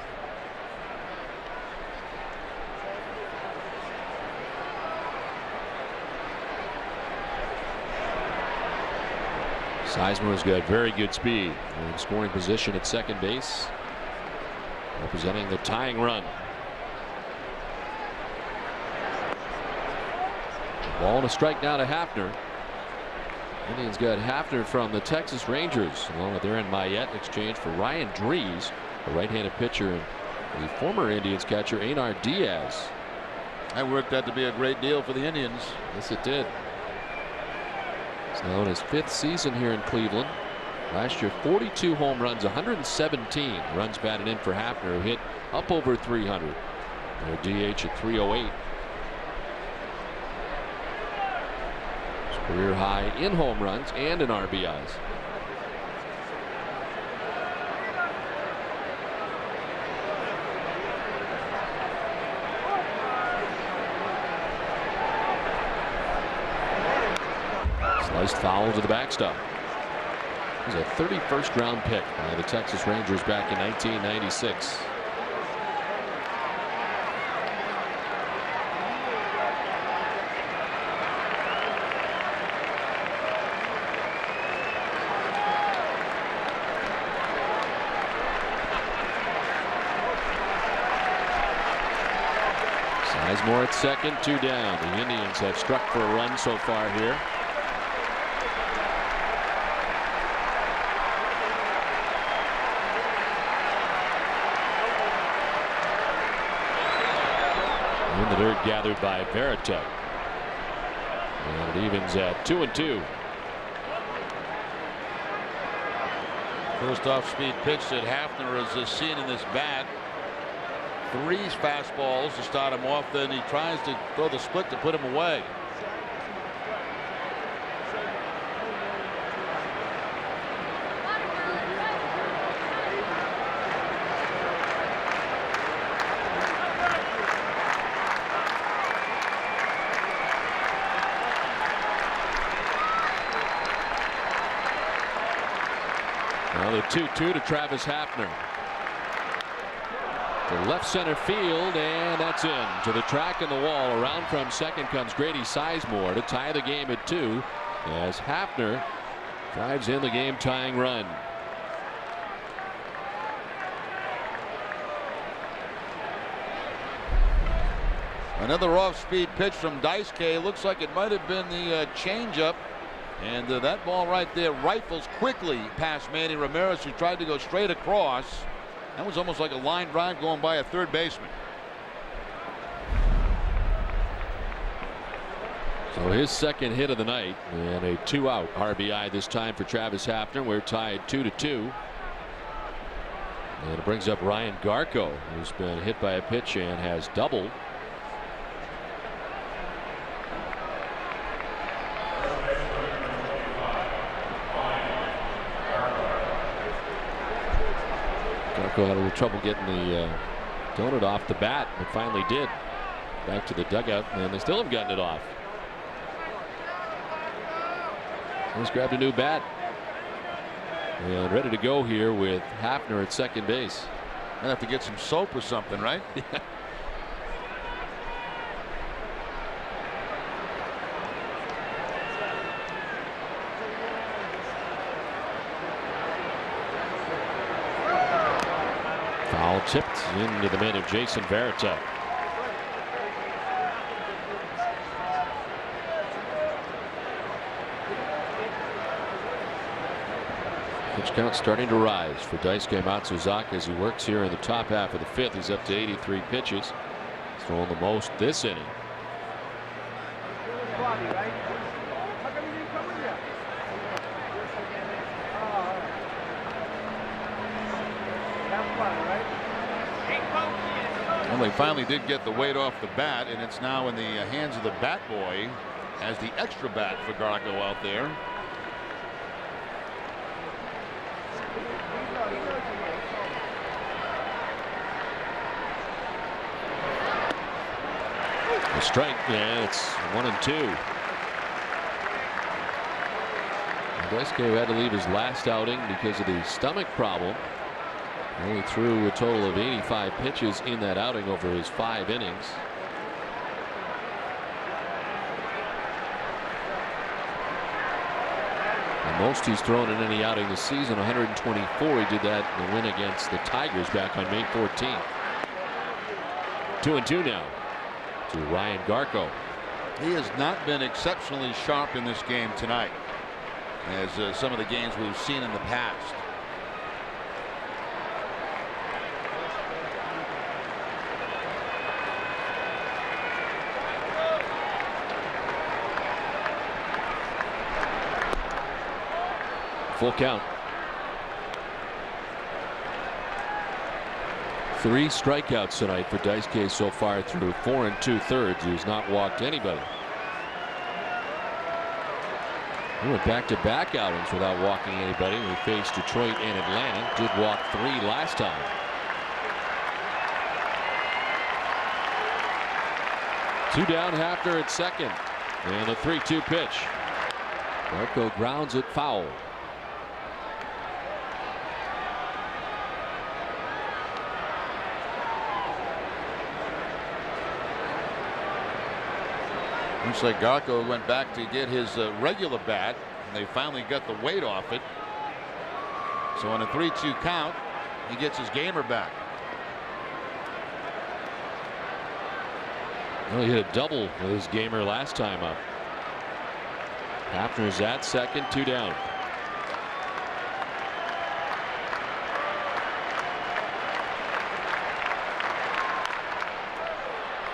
Sizemore's got very good speed in scoring position at second base, representing the tying run. Ball and a strike now to Hafner. Indians got Hafner from the Texas Rangers along with Aaron Mayette in exchange for Ryan Dries, a right-handed pitcher, and the former Indians catcher Einar Diaz. That worked out to be a great deal for the Indians. Yes, it did. He's now in his 5th season here in Cleveland. Last year, 42 home runs, 117 runs batted in for Hafner, who hit up over 300. Their DH at 308. His career high in home runs and in RBIs. Sliced foul to the backstop. He's a 31st round pick by the Texas Rangers back in 1996. Sizemore at second, 2 down. The Indians have struck for a run so far here. In the dirt gathered by Byrd. And it evens at 2-2. First off-speed pitch that Hafner has seen in this bat. 3 fastballs to start him off. Then he tries to throw the split to put him away. Now the 2-2 to Travis Hafner. To left center field, and that's in. To the track and the wall. Around from second comes Grady Sizemore to tie the game at 2 as Hafner drives in the game tying run. Another off-speed pitch from Daisuke. Looks like it might have been the changeup. And that ball right there rifles quickly past Manny Ramirez, who tried to go straight across. That was almost like a line drive going by a third baseman. So his second hit of the night and a 2-out RBI this time for Travis Hafner. We're tied 2-2. And it brings up Ryan Garco, who's been hit by a pitch and has doubled. Garco had a little trouble getting the donut off the bat, but finally did. Back to the dugout, and they still haven't gotten it off. He's grabbed a new bat. And ready to go here with Hafner at second base. I'd have to get some soap or something, right? Foul tipped into the mitt of Jason Varitek. Pitch count starting to rise for Daisuke Matsuzaka as he works here in the top half of the 5th. He's up to 83 pitches. He's thrown the most this inning. Well, they finally did get the weight off the bat, and it's now in the hands of the bat boy as the extra bat for Garco out there. A strike, and it's 1-2. Daisuke had to leave his last outing because of the stomach problem. Only threw a total of 85 pitches in that outing over his 5 innings. The most he's thrown in any outing this season, 124. He did that in the win against the Tigers back on May 14th. 2-2 now to Ryan Garco. He has not been exceptionally sharp in this game tonight. as some of the games we've seen in the past. Full count. 3 strikeouts tonight for Daisuke so far through 4 2/3. He's not walked anybody. He went back-to-back outings without walking anybody. We faced Detroit and Atlanta. Did walk 3 last time. Two down, Hafner at second. And a 3-2 pitch. Garko grounds it foul. Looks like Garko went back to get his regular bat, and they finally got the weight off it. So on a 3-2 count, he gets his gamer back. Well, he hit a double with his gamer last time up. Hafner's at second, 2 down.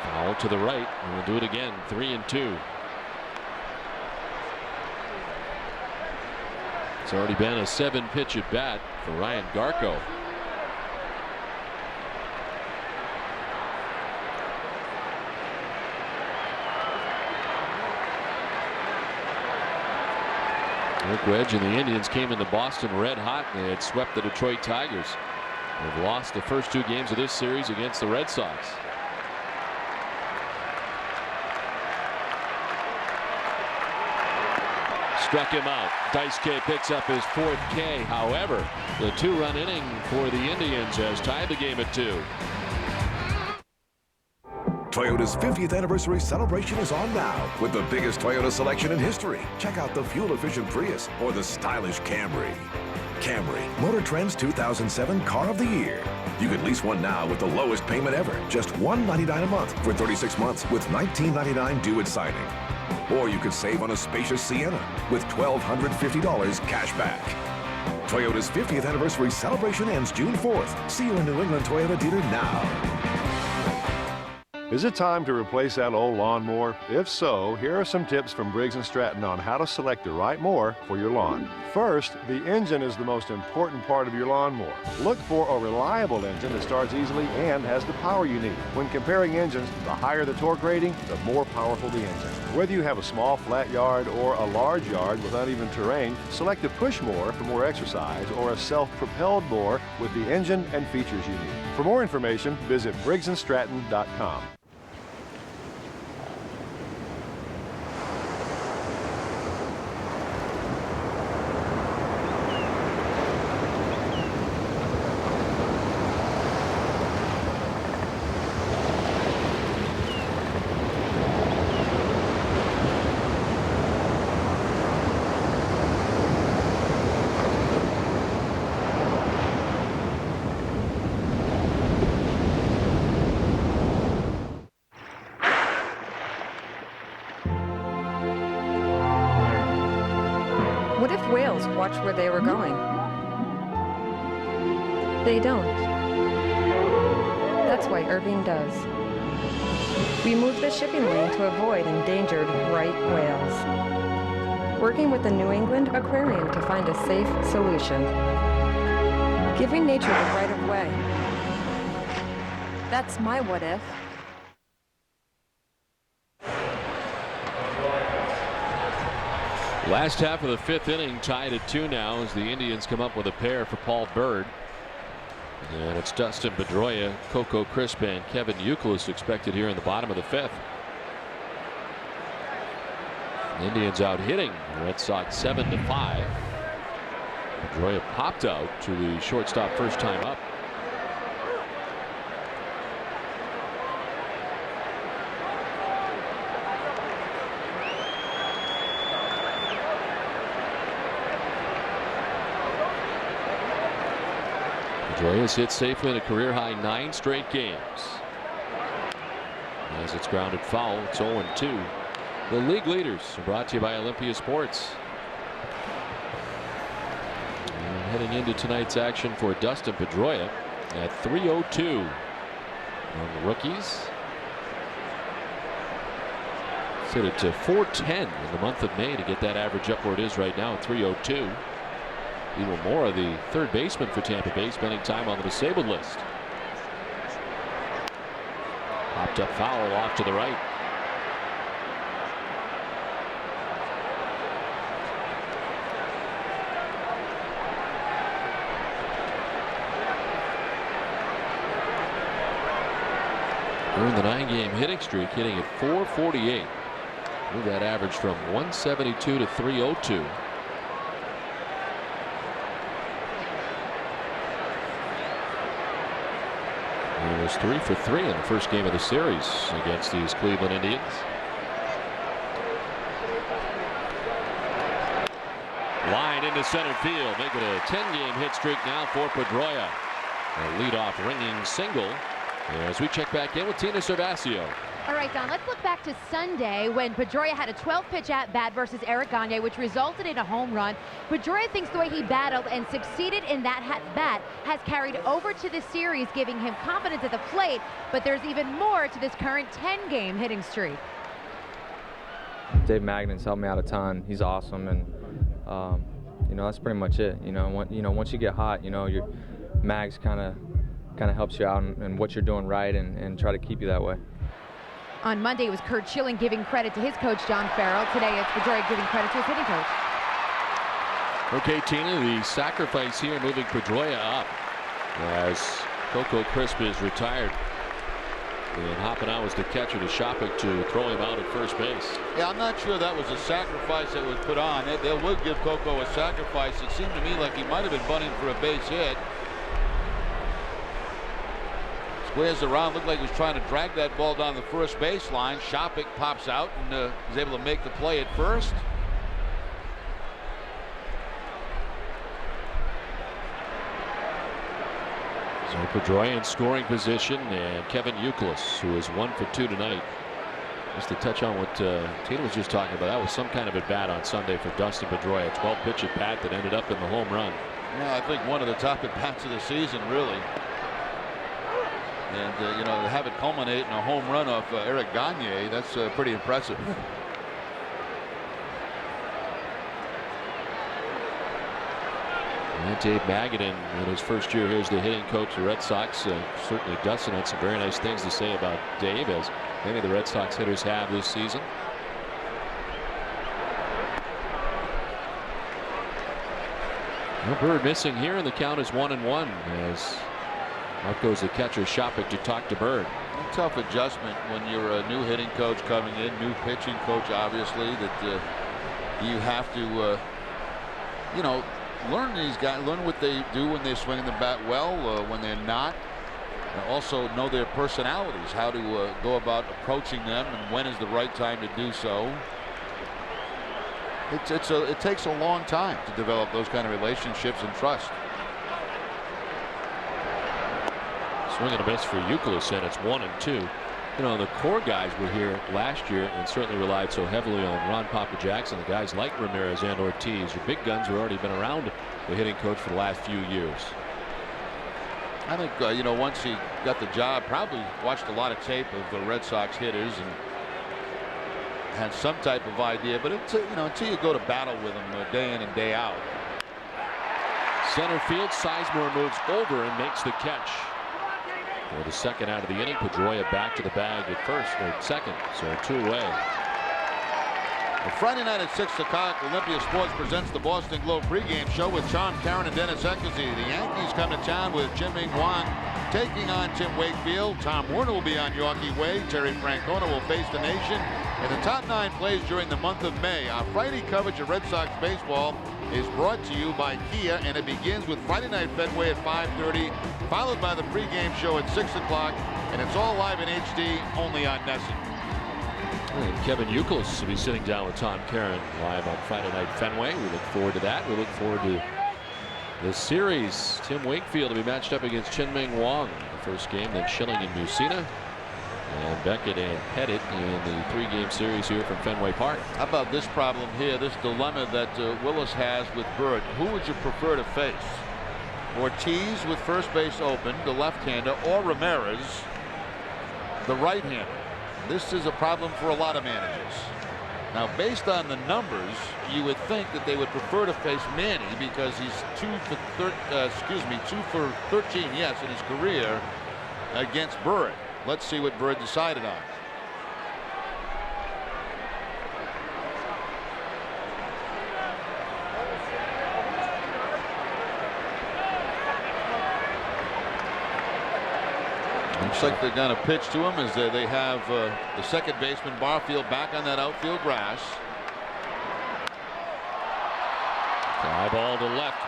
Foul to the right, and we'll do it again. 3-2. It's already been a 7-pitch at bat for Ryan Garko. Rick Wedge and the Indians came into Boston red hot, and they had swept the Detroit Tigers. They've lost the first 2 games of this series against the Red Sox. Struck him out. Daisuke picks up his 4th K. However, the 2-run inning for the Indians has tied the game at 2. Toyota's 50th anniversary celebration is on now with the biggest Toyota selection in history. Check out the fuel-efficient Prius or the stylish Camry. Camry, Motor Trend's 2007 Car of the Year. You can lease one now with the lowest payment ever, just $199 a month for 36 months with $19.99 due at signing. Or you could save on a spacious Sienna with $1,250 cash back. Toyota's 50th anniversary celebration ends June 4th. See your New England Toyota dealer now. Is it time to replace that old lawnmower? If so, here are some tips from Briggs & Stratton on how to select the right mower for your lawn. First, the engine is the most important part of your lawnmower. Look for a reliable engine that starts easily and has the power you need. When comparing engines, the higher the torque rating, the more powerful the engine. Whether you have a small flat yard or a large yard with uneven terrain, select a push mower for more exercise or a self-propelled mower with the engine and features you need. For more information, visit briggsandstratton.com. What if whales watched where they were going? They don't. That's why Irving does. We moved the shipping lane to avoid endangered right whales. Working with the New England Aquarium to find a safe solution. Giving nature the right of way. That's my what if. Last half of the 5th inning, tied at 2 now as the Indians come up with a pair for Paul Byrd. And it's Dustin Pedroia, Coco Crisp, and Kevin Youkilis expected here in the bottom of the 5th. The Indians out hitting the Red Sox 7-5. Pedroia popped out to the shortstop first time up. Pedroia's hit safely in a career-high 9 straight games. As it's grounded foul, it's 0-2. The league leaders are brought to you by Olympia Sports. heading into tonight's action for Dustin Pedroia at 302 on the rookies. Set it to 410 in the month of May to get that average up where it is right now at 302. Even more of the third baseman for Tampa Bay spending time on the disabled list. Popped up foul off to the right. During the 9-game hitting streak, hitting at 448. Move that average from 172 to 302. He was 3 for 3 in the first game of the series against these Cleveland Indians. Line into center field, make it a 10-game hit streak now for Pedroia. A leadoff ringing single as we check back in with Tina Cervasio. All right, Don, let's look back to Sunday when Pedroia had a 12-pitch at-bat versus Eric Gagne, which resulted in a home run. Pedroia thinks the way he battled and succeeded in that at-bat has carried over to the series, giving him confidence at the plate, but there's even more to this current 10-game hitting streak. Dave Magnan's helped me out a ton. He's awesome, and you know, that's pretty much it. Once you get hot, your Mags kind of helps you out and what you're doing right and try to keep you that way. On Monday, it was Curt Schilling giving credit to his coach, John Farrell. Today, it's Pedroia giving credit to his hitting coach. Okay, Tina, the sacrifice here moving Pedroia up as Coco Crisp is retired. And hopping out was the catcher to Shopik to throw him out at first base. Yeah, I'm not sure that was a sacrifice that was put on. They would give Coco a sacrifice. It seemed to me like he might have been bunting for a base hit. Squares around, looked like he was trying to drag that ball down the first baseline. Shopik pops out and is able to make the play at first. So Pedroia in scoring position, and Kevin Youkilis, who is 1 for 2 tonight. Just to touch on what Tina was just talking about, that was some kind of at bat on Sunday for Dustin Pedroia. 12-pitch at bat that ended up in the home run. Yeah, I think one of the top at bats of the season, really. And to have it culminate in a home run off Eric Gagne, that's pretty impressive. And Dave Magadan, in his first year here as the hitting coach of the Red Sox, certainly Dustin had some very nice things to say about Dave, as many of the Red Sox hitters have this season. Byrd missing here, and the count is 1-1 as out goes the catcher Shopik to talk to Byrd. A tough adjustment when you're a new hitting coach coming in, new pitching coach, obviously, that you have to learn these guys, learn what they do when they're swinging the bat well, when they're not. And also know their personalities, how to go about approaching them, and when is the right time to do so. It takes a long time to develop those kind of relationships and trust. Swing and a miss for Youkilis, and it's 1-2. The core guys were here last year and certainly relied so heavily on Ron Papa Jackson. The guys like Ramirez and Ortiz, your big guns, have already been around the hitting coach for the last few years. I think once he got the job, probably watched a lot of tape of the Red Sox hitters and had some type of idea. But until you go to battle with them day in and day out. Center field, Sizemore moves over and makes the catch. For the second out of the inning, Pedroia back to the bag at first or second, so 2 away. Friday night at 6 o'clock, Olympia Sports presents the Boston Globe pregame show with Tom Caron and Dennis Eckersley. The Yankees come to town with Chien-Ming Wang taking on Tim Wakefield. Tom Werner will be on Yorkie Way. Terry Francona will face the nation. And the top 9 plays during the month of May. Our Friday coverage of Red Sox baseball is brought to you by Kia, and it begins with Friday Night Fenway at 5:30, followed by the pregame show at 6 o'clock, and it's all live in HD, only on NESN. And Kevin Youkilis will be sitting down with Tom Caron live on Friday Night Fenway. We look forward to that. We look forward to the series. Tim Wakefield will be matched up against Chien-Ming Wang in the first game, then Schilling and Mussina. And Beckett and Pettit in the 3-game series here from Fenway Park. How about this problem here, this dilemma that Willis has with Byrd? Who would you prefer to face? Ortiz with first base open, the left-hander, or Ramirez, the right-hander? This is a problem for a lot of managers. Now, based on the numbers, you would think that they would prefer to face Manny because he's 2 for 13, yes, in his career against Byrd. Let's see what Byrd decided on. Looks like they're going to pitch to him as they have the second baseman Barfield back on that outfield grass. Fly ball to left.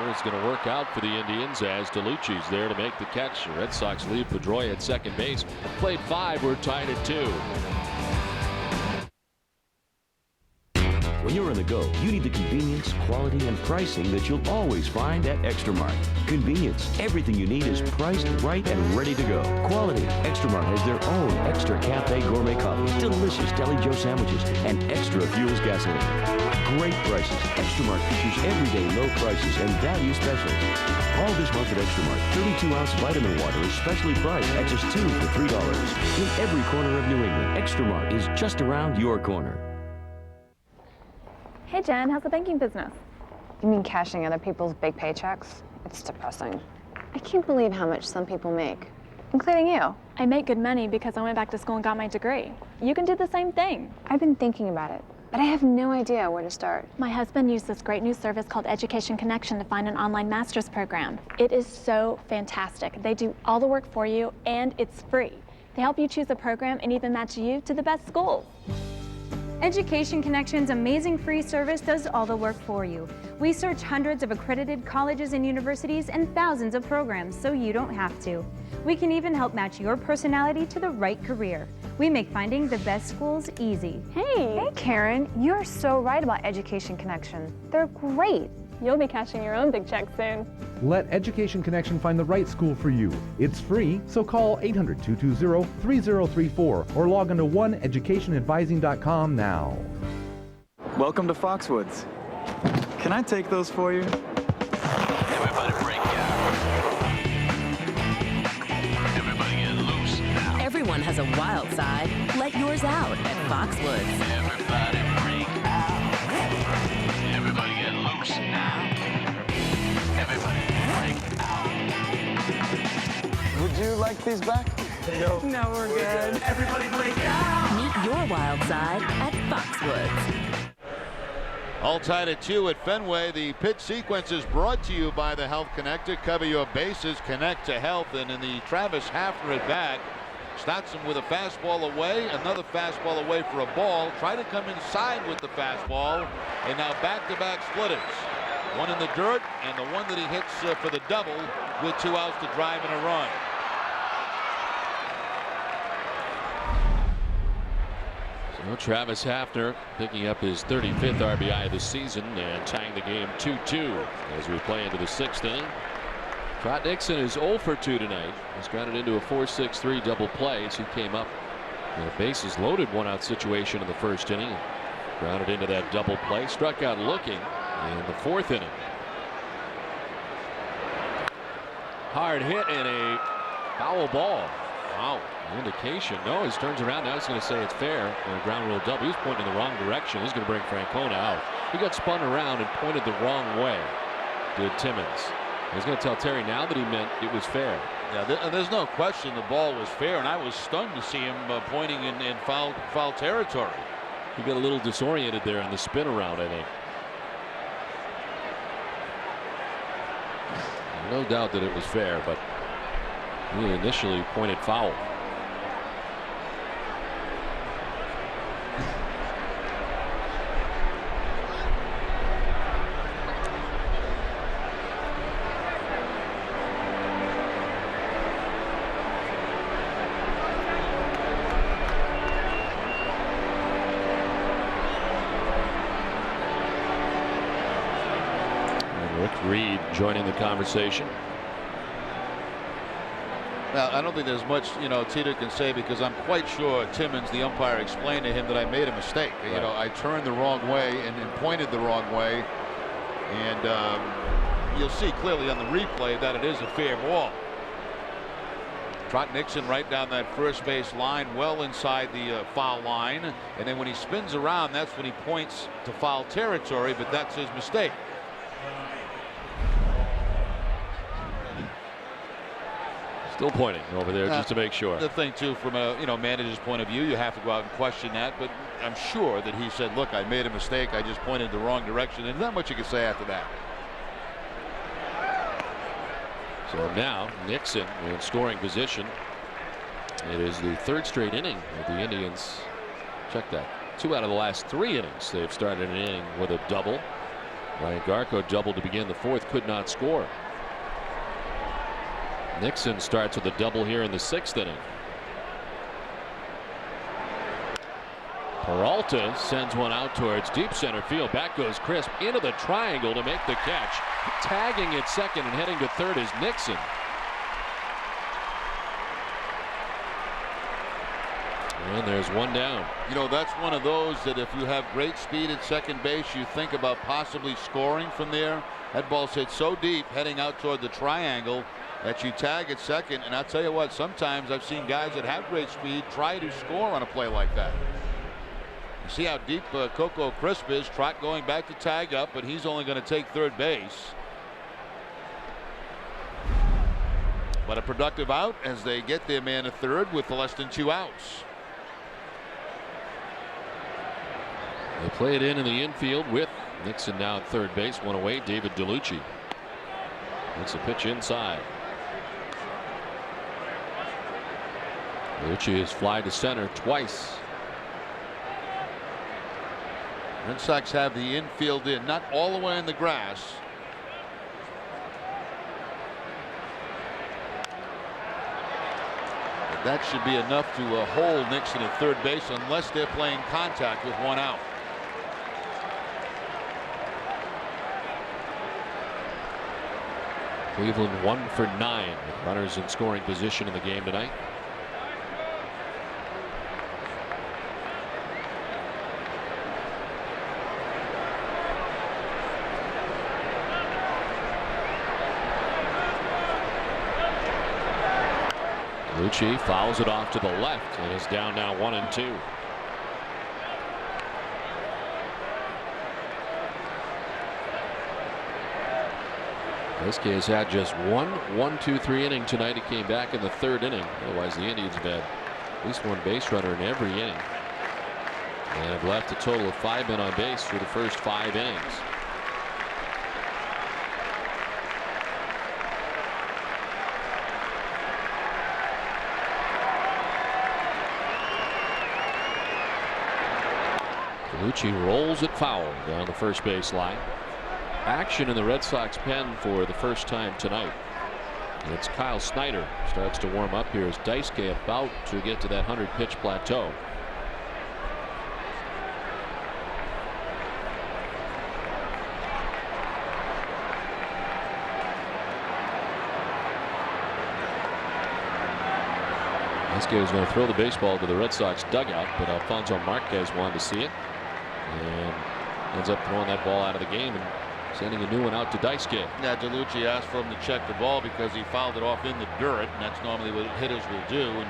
It's going to work out for the Indians as DeLucci's there to make the catch. The Red Sox leave Pedroia at second base. Played 5. We're tied at 2. When you're on the go, you need the convenience, quality, and pricing that you'll always find at Extra Mart. Convenience. Everything you need is priced right and ready to go. Quality. Extra Mart has their own extra cafe gourmet coffee, delicious Deli Joe sandwiches, and extra fuels gasoline. Great prices. Extra Mart features everyday low prices and value specials. All this month at Extra Mart, 32-ounce vitamin water is specially priced at just $2 for $3. In every corner of New England, Extra Mart is just around your corner. Hey Jen, how's the banking business? You mean cashing other people's big paychecks? It's depressing. I can't believe how much some people make, including you. I make good money because I went back to school and got my degree. You can do the same thing. I've been thinking about it, but I have no idea where to start. My husband used this great new service called Education Connection to find an online master's program. It is so fantastic. They do all the work for you and it's free. They help you choose a program and even match you to the best schools. Education Connection's amazing free service does all the work for you. We search hundreds of accredited colleges and universities and thousands of programs so you don't have to. We can even help match your personality to the right career. We make finding the best schools easy. Hey Karen, you're so right about Education Connection. They're great. You'll be cashing your own big check soon. Let Education Connection find the right school for you. It's free, so call 800-220-3034 or log on to oneeducationadvising.com now. Welcome to Foxwoods. Can I take those for you? Everybody break out. Everybody get loose now. Everyone has a wild side. Let yours out at Foxwoods. Everybody break out. Everybody get loose now. Everybody break out. Would you like these back? No. No, we're good. Everybody break out. Meet your wild side at Foxwoods. All tied at 2 at Fenway. The pitch sequence is brought to you by the Health Connector. Cover your bases, connect to health. And in the Travis Hafner at bat, starts him with a fastball away, another fastball away for a ball. Try to come inside with the fastball, and now back-to-back splitters. One in the dirt, and the one that he hits for the double with 2 outs to drive in a run. So Travis Hafner picking up his 35th RBI of the season and tying the game 2-2 as we play into the 6th inning. Trot Nixon is 0 for 2 tonight. He's grounded into a 4-6-3 double play as he came up in a bases loaded 1-out situation in the 1st inning. Grounded into that double play, struck out looking in the 4th inning. Hard hit and a foul ball. Wow, indication. No, he turns around now. He's going to say it's fair. And a ground rule double. He was pointing in the wrong direction. He's going to bring Francona out. He got spun around and pointed the wrong way. Did Timmons. He's going to tell Terry now that he meant it was fair. Yeah, there's no question the ball was fair, and I was stunned to see him pointing in foul territory. He got a little disoriented there in the spin around, I think. No doubt that it was fair, but he initially pointed foul. Reed joining the conversation. Now, I don't think there's much, Tito can say, because I'm quite sure Timmons, the umpire, explained to him that I made a mistake. Right. I turned the wrong way and pointed the wrong way. And you'll see clearly on the replay that it is a fair ball. Trot Nixon right down that first base line, well inside the foul line. And then when he spins around, that's when he points to foul territory, but that's his mistake. Still pointing over there just to make sure. The thing too, from a manager's point of view, you have to go out and question that. But I'm sure that he said, "Look, I made a mistake. I just pointed the wrong direction." And not much you can say after that. So now Nixon in scoring position. It is the third straight inning of the Indians. Check that. 2 out of the last 3 innings they've started an inning with a double. Ryan Garco doubled to begin the 4th, could not score. Nixon starts with a double here in the 6th inning. Peralta sends one out towards deep center field. Back goes Crisp into the triangle to make the catch. Tagging at second and heading to third is Nixon. And there's one down. That's one of those that if you have great speed at second base, you think about possibly scoring from there. That ball's hit so deep heading out toward the triangle that you tag at second. And I'll tell you what, sometimes I've seen guys that have great speed try to score on a play like that. You see how deep Coco Crisp is. Trot going back to tag up, but he's only going to take third base. But a productive out as they get their man at third with less than 2 outs. They play it in the infield with Nixon now at third base. One away, David DeLucci. That's a pitch inside. DeLucci has fly to center twice. Red Sox have the infield in, not all the way in the grass. But that should be enough to hold Nixon at third base unless they're playing contact with 1 out. Cleveland 1 for 9 with runners in scoring position in the game tonight. Lucci fouls it off to the left and is down now 1-2. Daisuke has had just one 1-2-3 inning tonight. He came back in the 3rd inning. Otherwise, the Indians have had at least 1 base runner in every inning. And have left a total of 5 men on base through the first 5 innings. DeLucci rolls it foul down the first base line. Action in the Red Sox pen for the first time tonight. It's Kyle Snyder starts to warm up here as Daisuke about to get to that 100-pitch plateau. Daisuke was going to throw the baseball to the Red Sox dugout, but Alfonso Marquez wanted to see it and ends up throwing that ball out of the game and sending a new one out to Daisuke. Yeah, DeLucci asked for him to check the ball because he fouled it off in the dirt, and that's normally what hitters will do. And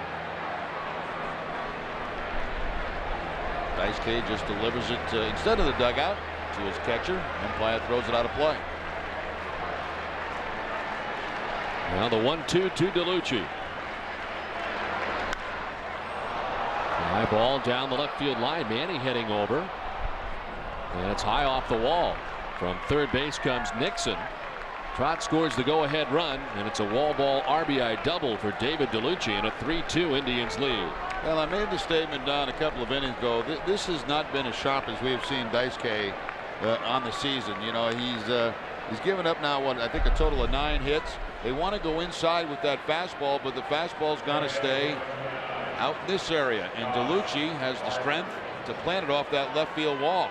Daisuke just delivers it instead of the dugout to his catcher. Umpire throws it out of play. Now the 1-2 to DeLucci. High ball down the left field line. Manny heading over. And it's high off the wall. From third base comes Nixon. Trot scores the go-ahead run, and it's a wall ball RBI double for David DeLucci and a 3-2 Indians lead. Well, I made the statement, Don, a couple of innings ago. This has not been as sharp as we have seen Daisuke on the season. He's given up now, I think a total of 9 hits. They want to go inside with that fastball, but the fastball's going to stay out in this area. And DeLucci has the strength to plant it off that left field wall.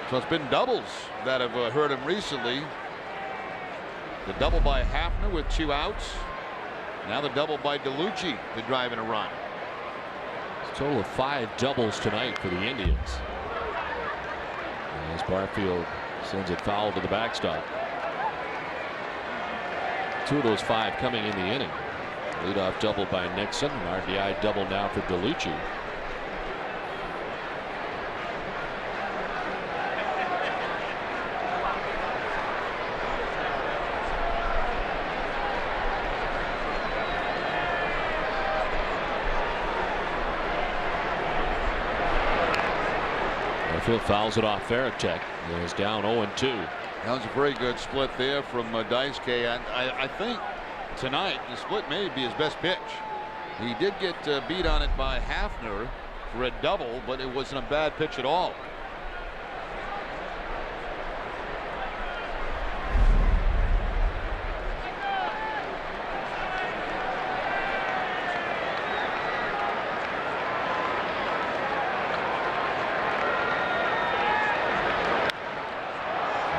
So it's been doubles that have hurt him recently. The double by Hafner with 2 outs. Now the double by DeLucci to drive in a run. It's a total of 5 doubles tonight for the Indians. As Barfield sends it foul to the backstop. 2 of those 5 coming in the inning. Leadoff double by Nixon. RBI double now for DeLucci. Barfield fouls it off Veritek. Is down 0-2. That was a very good split there from Daisuke. And I think tonight the split may be his best pitch. He did get beat on it by Hafner for a double, but it wasn't a bad pitch at all.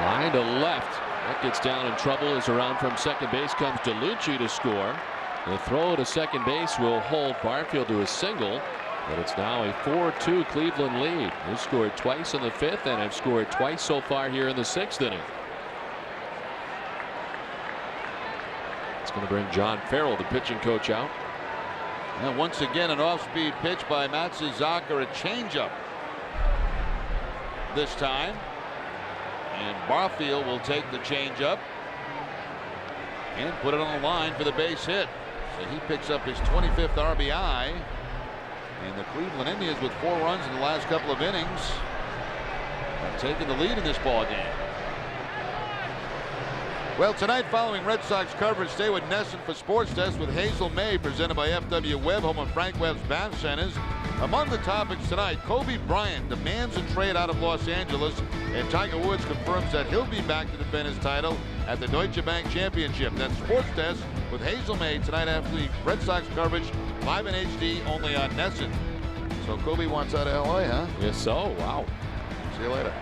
Line to left. That gets down in trouble as around from second base comes DeLucci to score. The throw to second base will hold Barfield to a single, but it's now a 4-2 Cleveland lead. They scored twice in the 5th and have scored twice so far here in the 6th inning. It's going to bring John Farrell, the pitching coach, out. And once again, an off-speed pitch by Matsuzaka, a changeup this time. And Barfield will take the changeup and put it on the line for the base hit. So he picks up his 25th RBI. And the Cleveland Indians, with 4 runs in the last couple of innings, have taken the lead in this ball game. Well, tonight, following Red Sox coverage, stay with Nesson for Sports Desk with Hazel May, presented by FW Webb, home of Frank Webb's Bath Centers. Among the topics tonight, Kobe Bryant demands a trade out of Los Angeles, and Tiger Woods confirms that he'll be back to defend his title at the Deutsche Bank Championship. That's Sports Desk with Hazel May tonight after the Red Sox coverage, live in HD, only on Nesson. So Kobe wants out of LA, huh? Yes, so. Wow. See you later.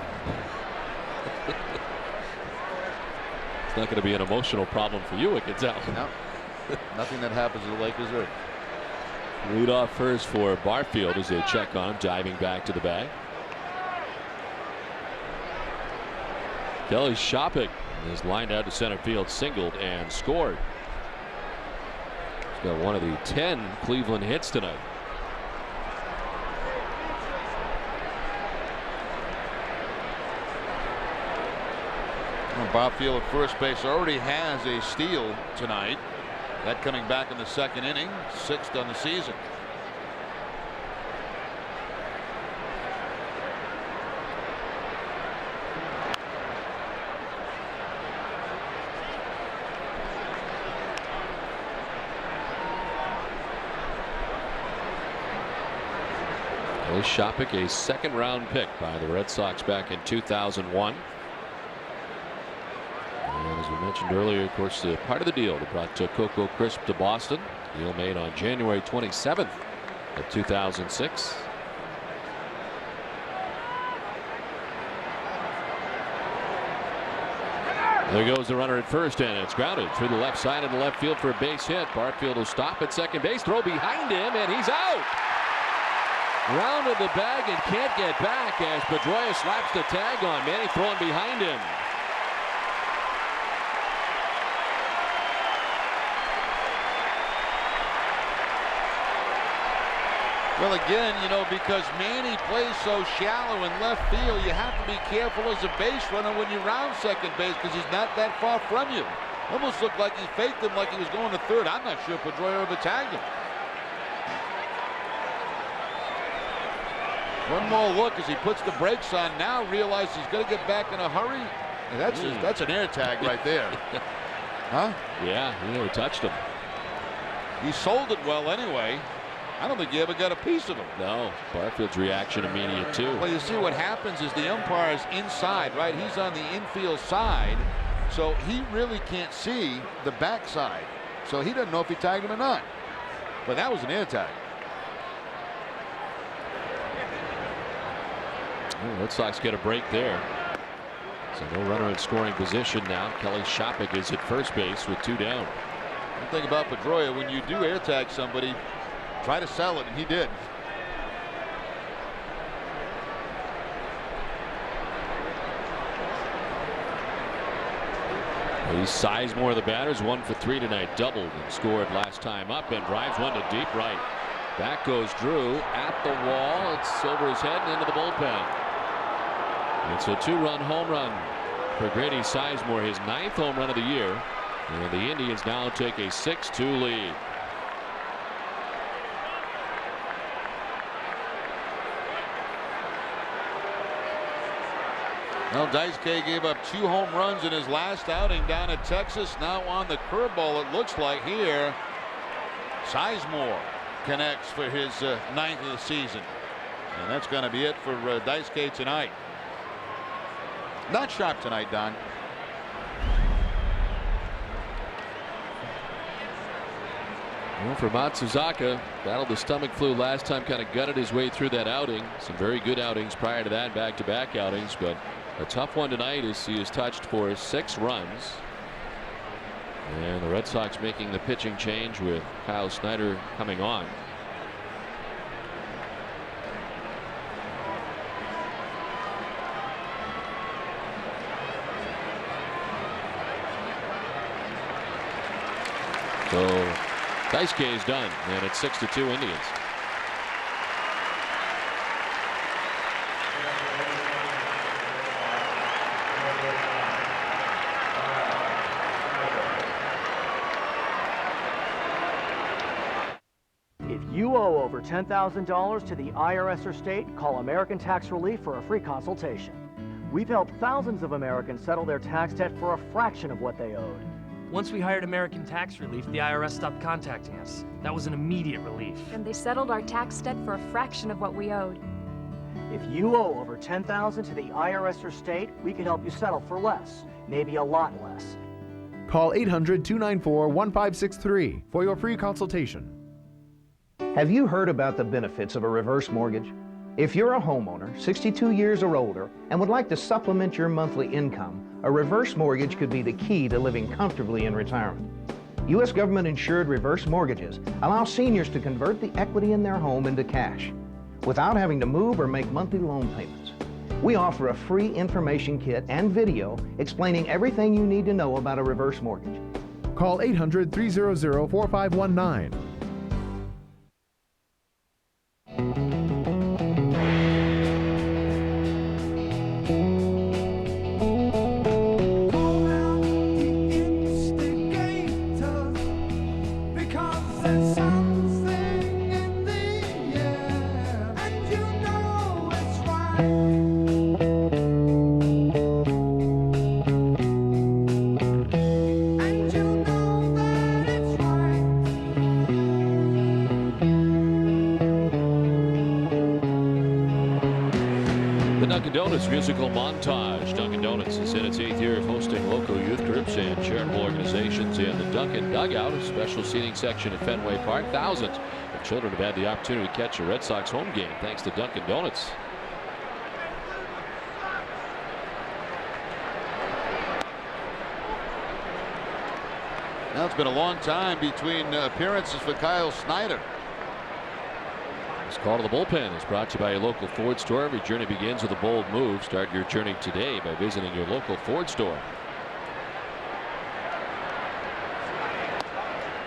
It's not going to be an emotional problem for you, it gets out. No. Nothing that happens in the Lakers Earth. Lead off first for Barfield as they check on him, diving back to the bag. Kelly Shopping is lined out to center field, singled and scored. He's got one of the 10 Cleveland hits tonight. Barfield at first base already has a steal tonight. That coming back in the 2nd inning, 6th on the season. Kelly Shopping, a 2nd-round pick by the Red Sox back in 2001. And as we mentioned earlier, of course, part of the deal that brought Coco Crisp to Boston. Deal made on January 27th of 2006. There goes the runner at first, and it's grounded through the left side of the left field for a base hit. Barfield will stop at second base, throw behind him, and he's out. Rounded the bag and can't get back as Pedroia slaps the tag on. Manny throwing behind him. Well, again, you know, because Manny plays so shallow in left field, you have to be careful as a base runner when you round second base because he's not that far from you. Almost looked like he faked him like he was going to third. I'm not sure Pedroia ever tagged him. One more look as he puts the brakes on now, realizes he's going to get back in a hurry. And that's an air tag right there. Huh? Yeah, he never touched him. He sold it well anyway. I don't think he ever got a piece of him. No. Barfield's reaction immediate too. Well, you see what happens is the umpire is inside, right? He's on the infield side, so he really can't see the backside. So he doesn't know if he tagged him or not. But that was an air tag. Red Sox get a break there. So no runner in scoring position now. Kelly Shopik is at first base with 2 down. One thing about Pedroia, when you do air tag somebody, try to sell it, and he did. Sizemore, the batters, 1 for 3 tonight, doubled and scored last time up, and drives one to deep right. Back goes Drew at the wall. It's over his head and into the bullpen. It's a 2-run home run for Grady Sizemore, his 9th home run of the year. And the Indians now take a 6-2 lead. Well, Daisuke gave up 2 home runs in his last outing down at Texas. Now on the curveball, it looks like here. Sizemore connects for his 9th of the season. And that's going to be it for Daisuke tonight. Not sharp tonight, Don. Well, for Matsuzaka, battled the stomach flu last time, kind of gutted his way through that outing. Some very good outings prior to that, back-to-back outings, but a tough one tonight as he is touched for 6 runs. And the Red Sox making the pitching change with Kyle Snyder coming on. So Daisuke is done, and it's 6-2 Indians. If you owe over $10,000 to the IRS or state, call American Tax Relief for a free consultation. We've helped thousands of Americans settle their tax debt for a fraction of what they owed. Once we hired American Tax Relief, the IRS stopped contacting us. That was an immediate relief. And they settled our tax debt for a fraction of what we owed. If you owe over $10,000 to the IRS or state, we can help you settle for less, maybe a lot less. Call 800-294-1563 for your free consultation. Have you heard about the benefits of a reverse mortgage? If you're a homeowner, 62 years or older, and would like to supplement your monthly income, a reverse mortgage could be the key to living comfortably in retirement. U.S. government-insured reverse mortgages allow seniors to convert the equity in their home into cash without having to move or make monthly loan payments. We offer a free information kit and video explaining everything you need to know about a reverse mortgage. Call 800-300-4519. Musical montage. Dunkin' Donuts is in its 8th year of hosting local youth groups and charitable organizations in the Dunkin' Dugout, a special seating section at Fenway Park. Thousands of children have had the opportunity to catch a Red Sox home game thanks to Dunkin' Donuts. Now it's been a long time between appearances for Kyle Snyder. This call to the bullpen is brought to you by a local Ford store. Every journey begins with a bold move. Start your journey today by visiting your local Ford store.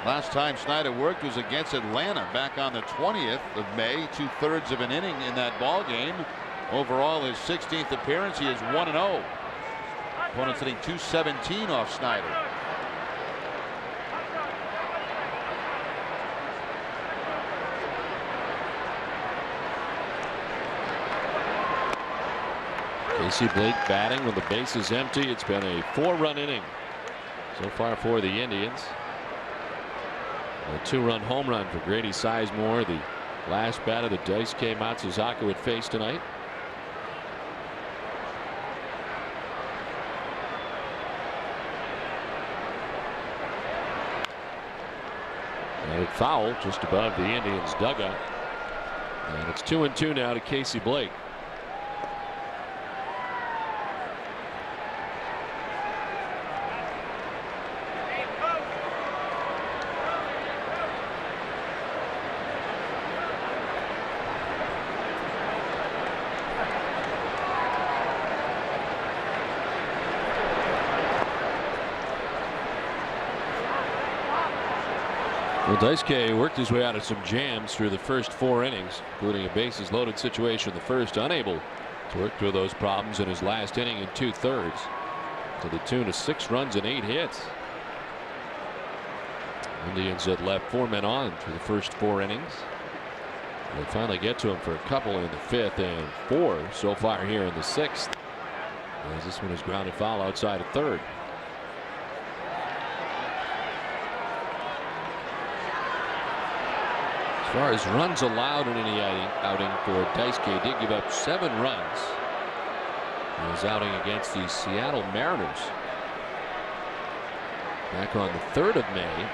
Last time Snyder worked was against Atlanta back on the 20th of May. 2/3 of an inning in that ball game. Overall, his 16th appearance, he is 1-0. Opponents hitting .217 off Snyder. Casey Blake batting with the bases empty. It's been a 4-run inning so far for the Indians. A 2-run home run for Grady Sizemore, the last batter that Daisuke Matsuzaka would face tonight. And it fouled just above the Indians' dugout. And it's 2-2 now to Casey Blake. Well, Daisuke worked his way out of some jams through the first 4 innings, including a bases loaded situation in the first, unable to work through those problems in his last inning in 2/3 to the tune of 6 runs and 8 hits. Indians had left 4 men on through the first 4 innings. They finally get to him for a couple in the 5th and 4 so far here in the 6th, as this one is grounded foul outside of 3rd. As far as runs allowed in any outing for Daisuke, did give up 7 runs in his outing against the Seattle Mariners back on the 3rd of May.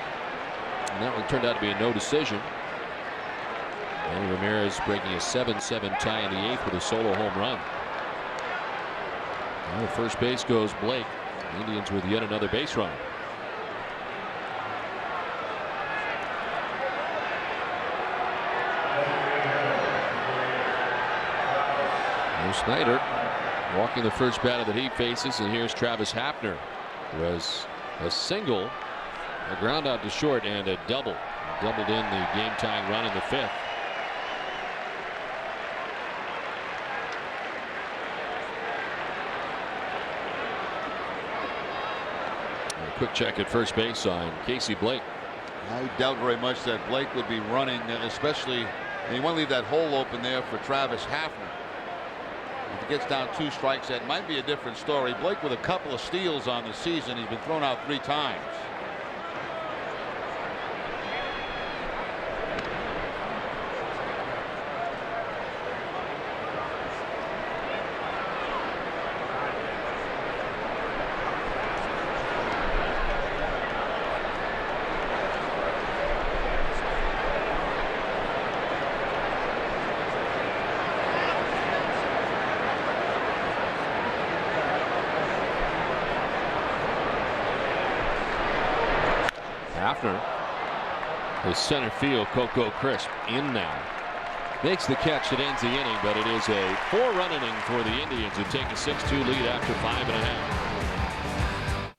And that one turned out to be a no decision. Manny Ramirez breaking a 7-7 tie in the 8th with a solo home run. Now to first base goes Blake. The Indians with yet another base runner. Snyder walking the first batter that he faces, and here's Travis Hafner, who has a single, a ground out to short, and a double. Doubled in the game-tying run in the 5th. A quick check at first base on Casey Blake. I doubt very much that Blake would be running, especially, and you want to leave that hole open there for Travis Hafner. If he gets down 2 strikes, that might be a different story. Blake with a couple of steals on the season. He's been thrown out 3 times. Hafner, the center field Coco Crisp in now. Makes the catch that ends the inning, but it is a 4-run inning for the Indians, who take a 6-2 lead after 5.5.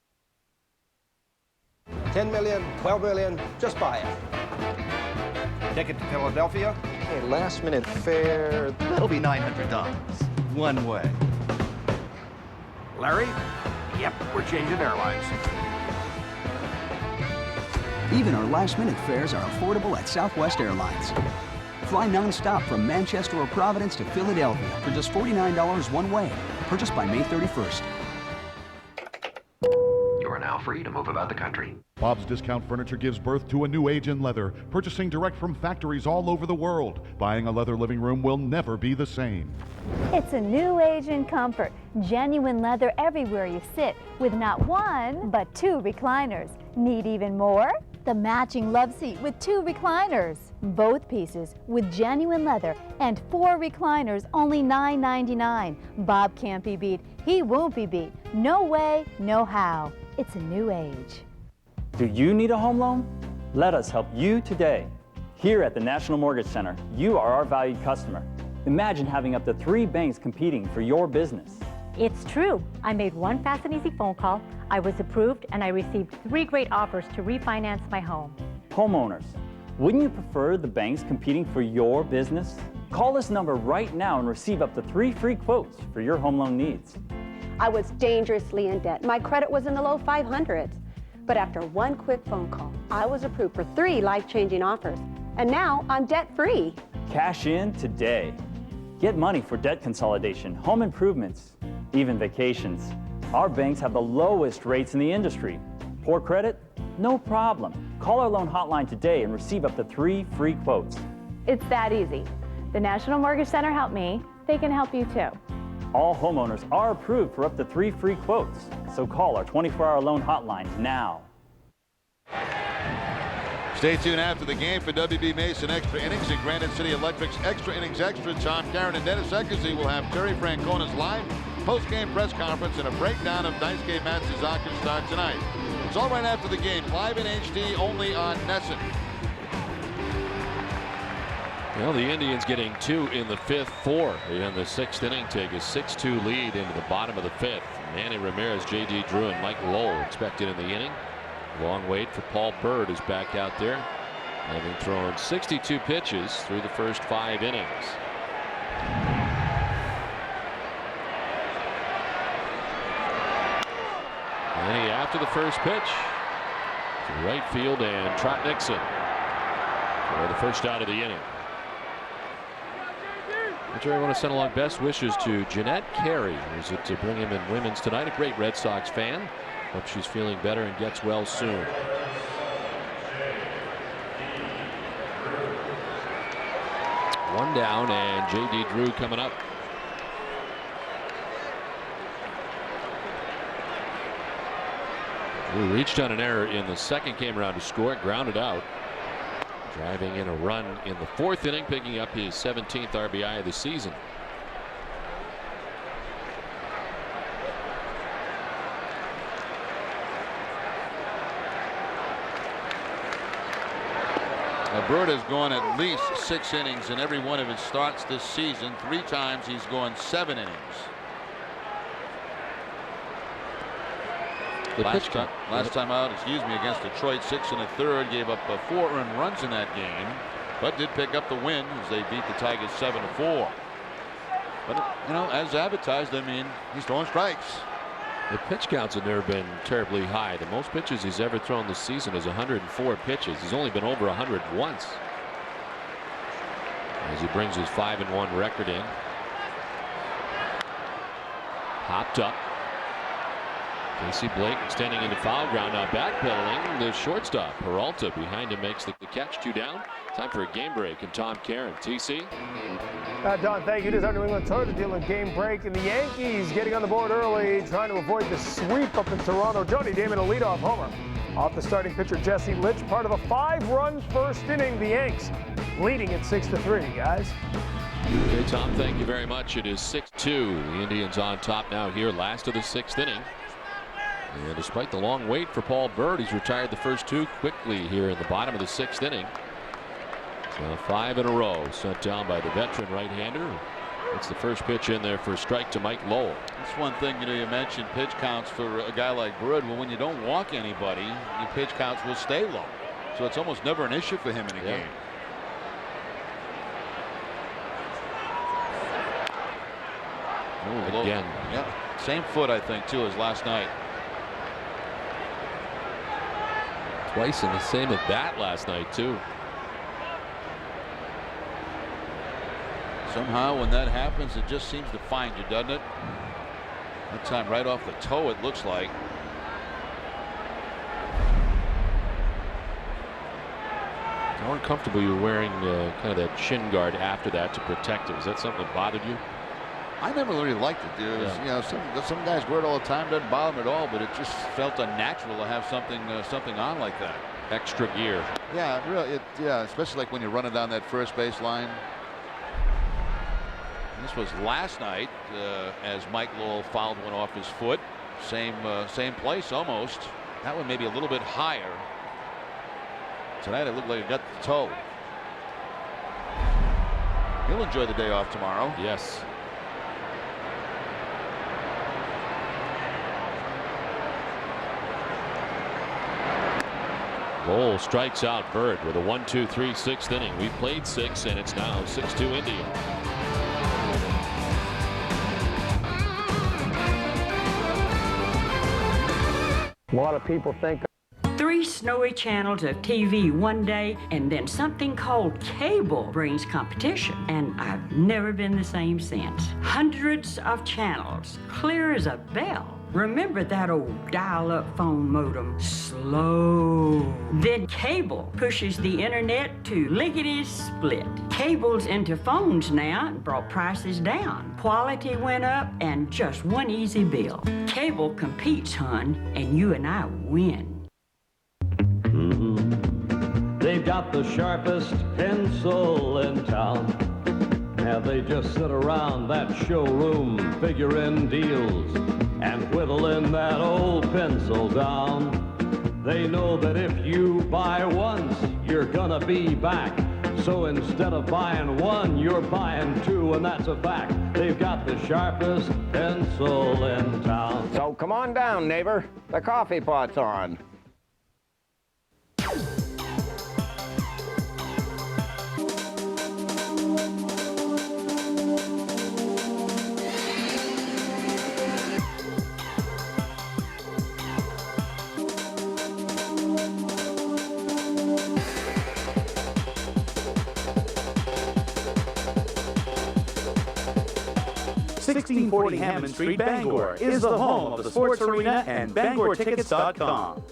10 million, 12 million, just buy it. Ticket to Philadelphia? Hey, last minute fare, that'll be $900. One way. Larry? Yep, we're changing airlines. Even our last-minute fares are affordable at Southwest Airlines. Fly non-stop from Manchester or Providence to Philadelphia for just $49 one way. Purchased by May 31st. You are now free to move about the country. Bob's Discount Furniture gives birth to a new age in leather, purchasing direct from factories all over the world. Buying a leather living room will never be the same. It's a new age in comfort. Genuine leather everywhere you sit, with not 1, but 2 recliners. Need even more? The matching love seat with 2 recliners. Both pieces with genuine leather and 4 recliners, only $9.99. Bob can't be beat. He won't be beat. No way, no how. It's a new age. Do you need a home loan? Let us help you today. Here at the National Mortgage Center, you are our valued customer. Imagine having up to 3 banks competing for your business. It's true. I made 1 fast and easy phone call. I was approved, and I received 3 great offers to refinance my home. Homeowners, wouldn't you prefer the banks competing for your business? Call this number right now and receive up to 3 free quotes for your home loan needs. I was dangerously in debt. My credit was in the low 500s. But after 1 quick phone call, I was approved for 3 life-changing offers. And now I'm debt-free. Cash in today. Get money for debt consolidation, home improvements, even vacations. Our banks have the lowest rates in the industry. Poor credit? No problem. Call our loan hotline today and receive up to 3 free quotes. It's that easy. The National Mortgage Center helped me. They can help you too. All homeowners are approved for up to 3 free quotes. So call our 24-hour loan hotline now. Stay tuned after the game for WB Mason Extra Innings and Granite City Electric's Extra Innings Extra. Tom Karen and Dennis Eckersy will have Terry Francona's live post-game press conference and a breakdown of Daisuke Matsuzaka's start tonight. It's all right after the game, live in HD, only on NESN. Well, the Indians getting 2 in the 5th, 4 in the 6th inning, take a 6-2 lead into the bottom of the 5th. Manny Ramirez, J.D. Drew, and Mike Lowell expected in the inning. Long wait for Paul Byrd is back out there. having thrown 62 pitches through the first 5 innings. And he after the first pitch to right field and Trot Nixon for the first out of the inning. Jerry, I want to send along best wishes to Jeanette Carey, who's to bring him in women's tonight. A great Red Sox fan. Hope she's feeling better and gets well soon. One down and J.D. Drew coming up. Drew reached on an error in the second, came around to score, grounded out. Driving in a run in the 4th inning, picking up his 17th RBI of the season. Byrd has gone at least 6 innings in every one of his starts this season. 3 times he's gone 7 innings. Last time out, against Detroit, 6 1/3, gave up 4 earned runs in that game, but did pick up the win as they beat the Tigers 7-4. But you know, as advertised, I mean, he's throwing strikes. The pitch counts have never been terribly high. The most pitches he's ever thrown this season is 104 pitches. He's only been over 100 once. As he brings his 5-1 record in. Hopped up. Casey Blake extending into foul ground, now backpedaling. The shortstop Peralta behind him makes the catch. 2 down. Time for a game break. And Tom Karen, TC. Don, thank you. It is our New England Toyota dealer game break, and the Yankees getting on the board early, trying to avoid the sweep up in Toronto. Johnny Damon, a leadoff homer off the starting pitcher Jesse Litch, part of a 5-run first inning. The Yanks leading at 6-3, guys. Okay, Tom, thank you very much. It is 6-2. The Indians on top now here, last of the 6th inning. And despite the long wait for Paul Byrd, he's retired the first 2 quickly here in the bottom of the 6th inning. So 5 in a row sent down by the veteran right-hander. It's the first pitch in there for a strike to Mike Lowell. That's one thing, you know, you mentioned pitch counts for a guy like Byrd. Well, when you don't walk anybody, your pitch counts will stay low. So it's almost never an issue for him in a game. Oh, again. Yeah, same foot, I think, too, as last night. Twice in the same at bat last night, too. Somehow when that happens, it just seems to find you, doesn't it? That time right off the toe, it looks like. How uncomfortable you were wearing kind of that shin guard after that to protect it. Was that something that bothered you? I never really liked it, dude. Yeah. You know, some guys wear it all the time, doesn't bother them at all, but it just felt unnatural to have something on like that. Extra gear. Yeah, really. Yeah, especially like when you're running down that first base line. This was last night as Mike Lowell fouled one off his foot. Same place almost. That one maybe a little bit higher. Tonight it looked like it got the toe. He'll enjoy the day off tomorrow. Yes. Lowell strikes out Byrd with a 1-2-3 6th inning. We played 6 and it's now 6-2 Indians. A lot of people think 3 snowy channels of TV one day, and then something called cable brings competition, and I've never been the same since. Hundreds of channels, clear as a bell. Remember that old dial-up phone modem? Slow. Then cable pushes the internet to lickety-split. Cable's into phones now and brought prices down. Quality went up and just one easy bill. Cable competes, hun, and you and I win. They've got the sharpest pencil in town. Now they just sit around that showroom figuring deals and whittling that old pencil down. They know that if you buy once, you're gonna be back. So instead of buying one, you're buying 2, and that's a fact. They've got the sharpest pencil in town. So come on down, neighbor. The coffee pot's on. 1640 Hammond Street, Bangor, is the home of the sports arena and BangorTickets.com.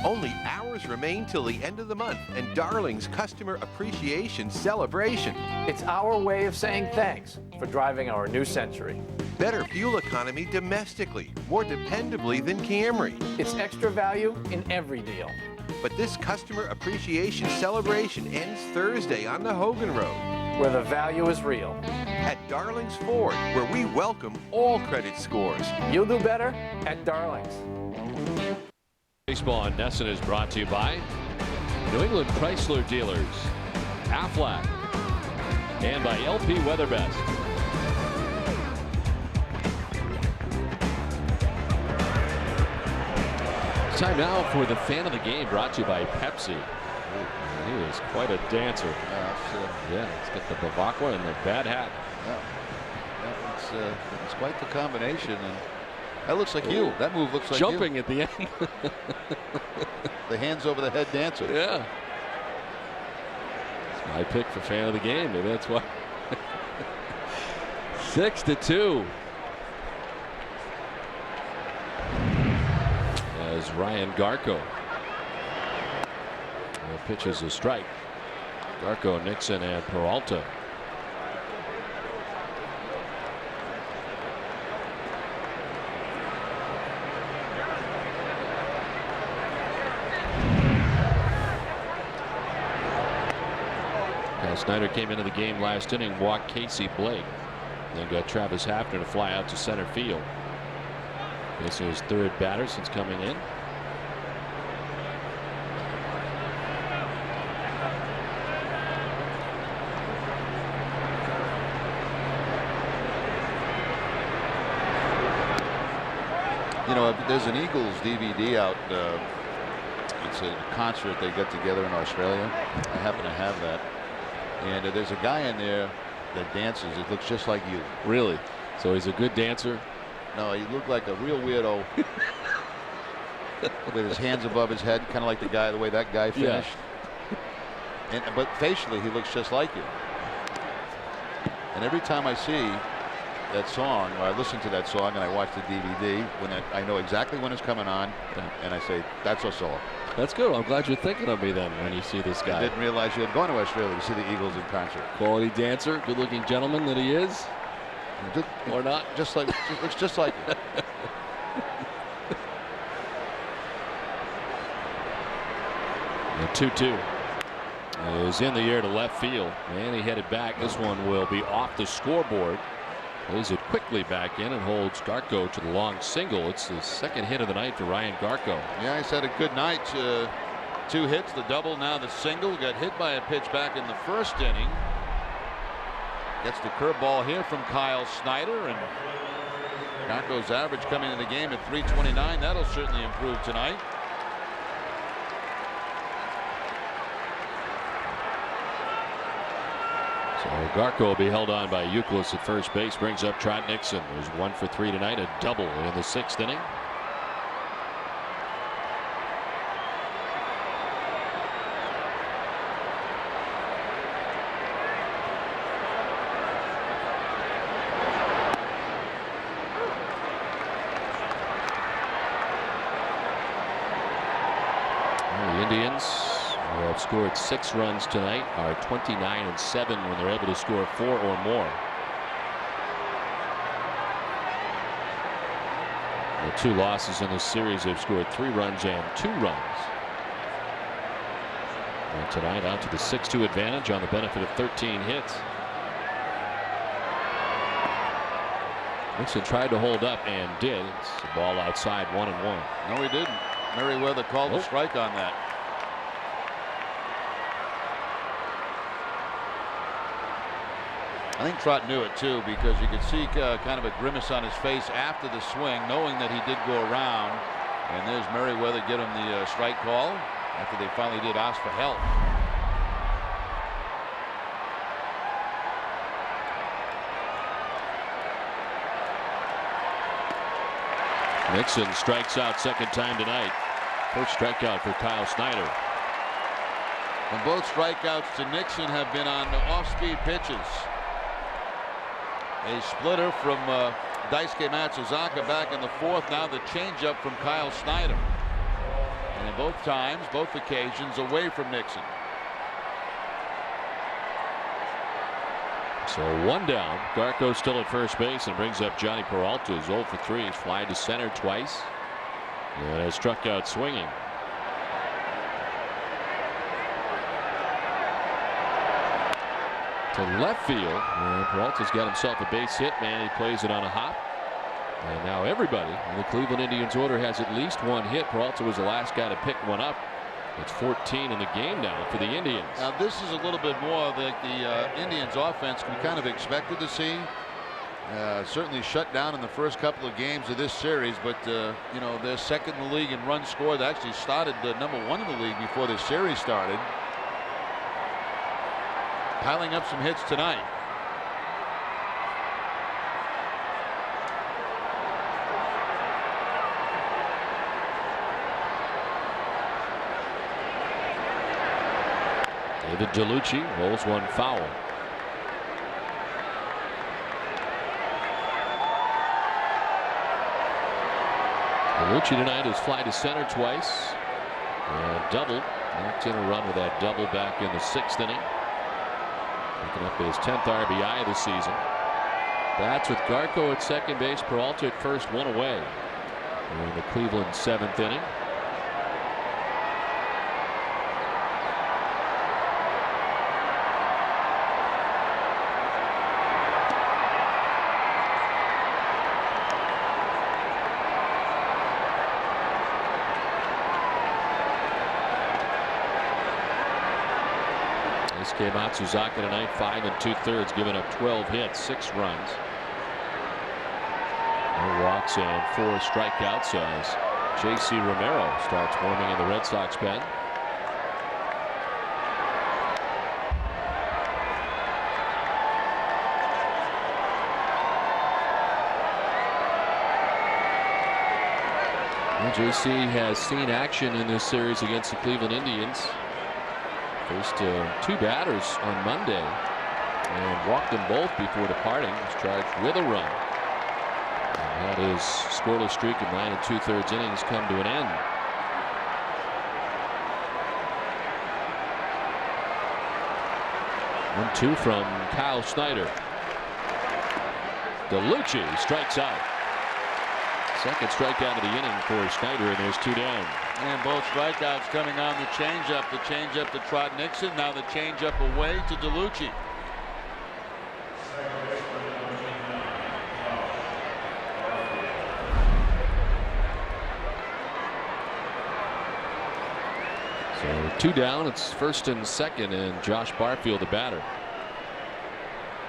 Only hours remain till the end of the month and Darling's Customer Appreciation Celebration. It's our way of saying thanks for driving our new Century. Better fuel economy domestically, more dependably than Camry. It's extra value in every deal. But this Customer Appreciation Celebration ends Thursday on the Hogan Road, where the value is real. At Darling's Ford, where we welcome all credit scores. You'll do better at Darling's. Baseball on Nesson is brought to you by New England Chrysler Dealers, Aflac, and by LP Weatherbest. It's time now for the fan of the game, brought to you by Pepsi. He is quite a dancer. Yeah, let's get the Bavacqua and the bad hat. Yeah, it's quite the combination. And that looks like you. That move looks like jumping you. At the end. The hands over the head dancer. Yeah. It's my pick for fan of the game. Maybe that's why. 6-2. As Ryan Garco pitches a strike. Garco, Nixon, and Peralta. Snyder came into the game last inning, walked Casey Blake, then got Travis Hafner to fly out to center field. This is his third batter since coming in. You know, there's an Eagles DVD out. It's a concert they got together in Australia. I happen to have that. And there's a guy in there that dances. It looks just like you. Really? So he's a good dancer? No, he looked like a real weirdo. With his hands above his head, kind of like the way that guy finished. Yeah. But facially, he looks just like you. And every time I see that song, or I listen to that song and I watch the DVD, I know exactly when it's coming on, and I say, that's Osola. That's good. I'm glad you're thinking of me then when you see this guy. I didn't realize you had gone to Australia to see the Eagles in concert. Quality dancer, good-looking gentleman that he is. Or not. Looks just like you. 2-2 is in the air to left field, and he headed back. This one will be off the scoreboard. Plays it quickly back in and holds Garco to the long single. It's the second hit of the night for Ryan Garco. Yeah, he's had a good night. 2 hits, the double, now the single. Got hit by a pitch back in the first inning. Gets the curveball here from Kyle Snyder, and Garco's average coming in the game at .329. That'll certainly improve tonight. So Garco will be held on by Euclid at first base. Brings up Trot Nixon, who's 1 for 3 tonight, a double in the 6th inning. The Indians have scored 6 runs tonight, are 29-7 when they're able to score 4 or more. The 2 losses in this series, they've scored 3 runs and 2 runs. And tonight out to the 6-2 advantage on the benefit of 13 hits. Nixon tried to hold up and did. It's a ball outside, 1-1. No, he didn't. Merriweather called a strike on that. I think Trot knew it too, because you could see kind of a grimace on his face after the swing, knowing that he did go around. And there's Merriweather get him the strike call after they finally did ask for help. Nixon strikes out second time tonight. First strikeout for Kyle Snyder. And both strikeouts to Nixon have been on off-speed pitches. A splitter from Daisuke Matsuzaka back in the fourth. Now the changeup from Kyle Snyder. And in both times, both occasions, away from Nixon. So one down. Garco still at first base and brings up Johnny Peralta, who's 0 for 3. He's flied to center twice and has struck out swinging. To left field. Peralta's got himself a base hit, man. He plays it on a hop. And now everybody in the Cleveland Indians order has at least one hit. Peralta was the last guy to pick one up. It's 14 in the game now for the Indians. Now this is a little bit more like the Indians offense we kind of expected to see. Certainly shut down in the first couple of games of this series, but you know, they're second in the league in runs scored. They actually started #1 in the league before this series started. Piling up some hits tonight. David DeLucci rolls one foul. DeLucci tonight has fly to center twice and doubled. Knocked in a run with that double back in the 6th inning. Picking up his 10th RBI of the season. Bats with Garco at second base, Peralta at first, one away. In the Cleveland 7th inning. Matsuzaka tonight, 5 2/3, giving up 12 hits, 6 runs. No walks and 4 strikeouts as J.C. Romero starts warming in the Red Sox pen. Well, J.C. has seen action in this series against the Cleveland Indians. Faced 2 batters on Monday and walked them both before departing. He's charged with a run. And had his scoreless streak of 9 2/3 innings come to an end. One, 2 from Kyle Snyder. DeLucci strikes out. Second strikeout of the inning for Snyder, and there's 2 down. And both strikeouts coming on the changeup. The changeup to Trot Nixon. Now the changeup away to DeLucci. So 2 down. It's first and second, and Josh Barfield, the batter.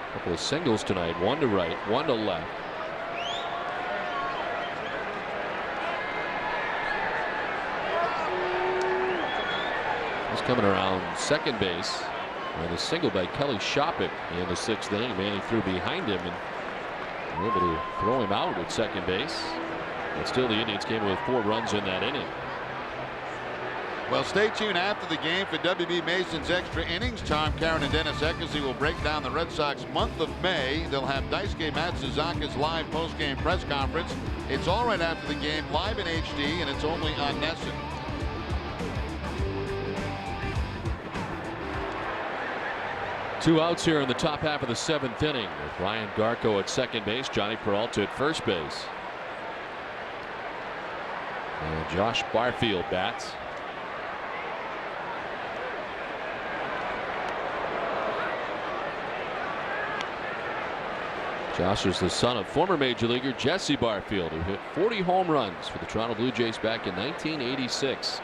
A couple of singles tonight. 1 to right, 1 to left. He's coming around second base, and a single by Kelly Shopick in the 6th inning. Manny threw behind him and were able to throw him out at second base. But still, the Indians came with 4 runs in that inning. Well, stay tuned after the game for WB Mason's Extra Innings. Tom Caron and Dennis Eckersley will break down the Red Sox month of May. They'll have Daisuke Matsuzaka's live post-game press conference. It's all right after the game, live in HD, and it's only on NESN. Two outs here in the top half of the 7th inning with Ryan Garco at second base, Johnny Peralta at first base. And Josh Barfield bats. Josh is the son of former major leaguer Jesse Barfield, who hit 40 home runs for the Toronto Blue Jays back in 1986.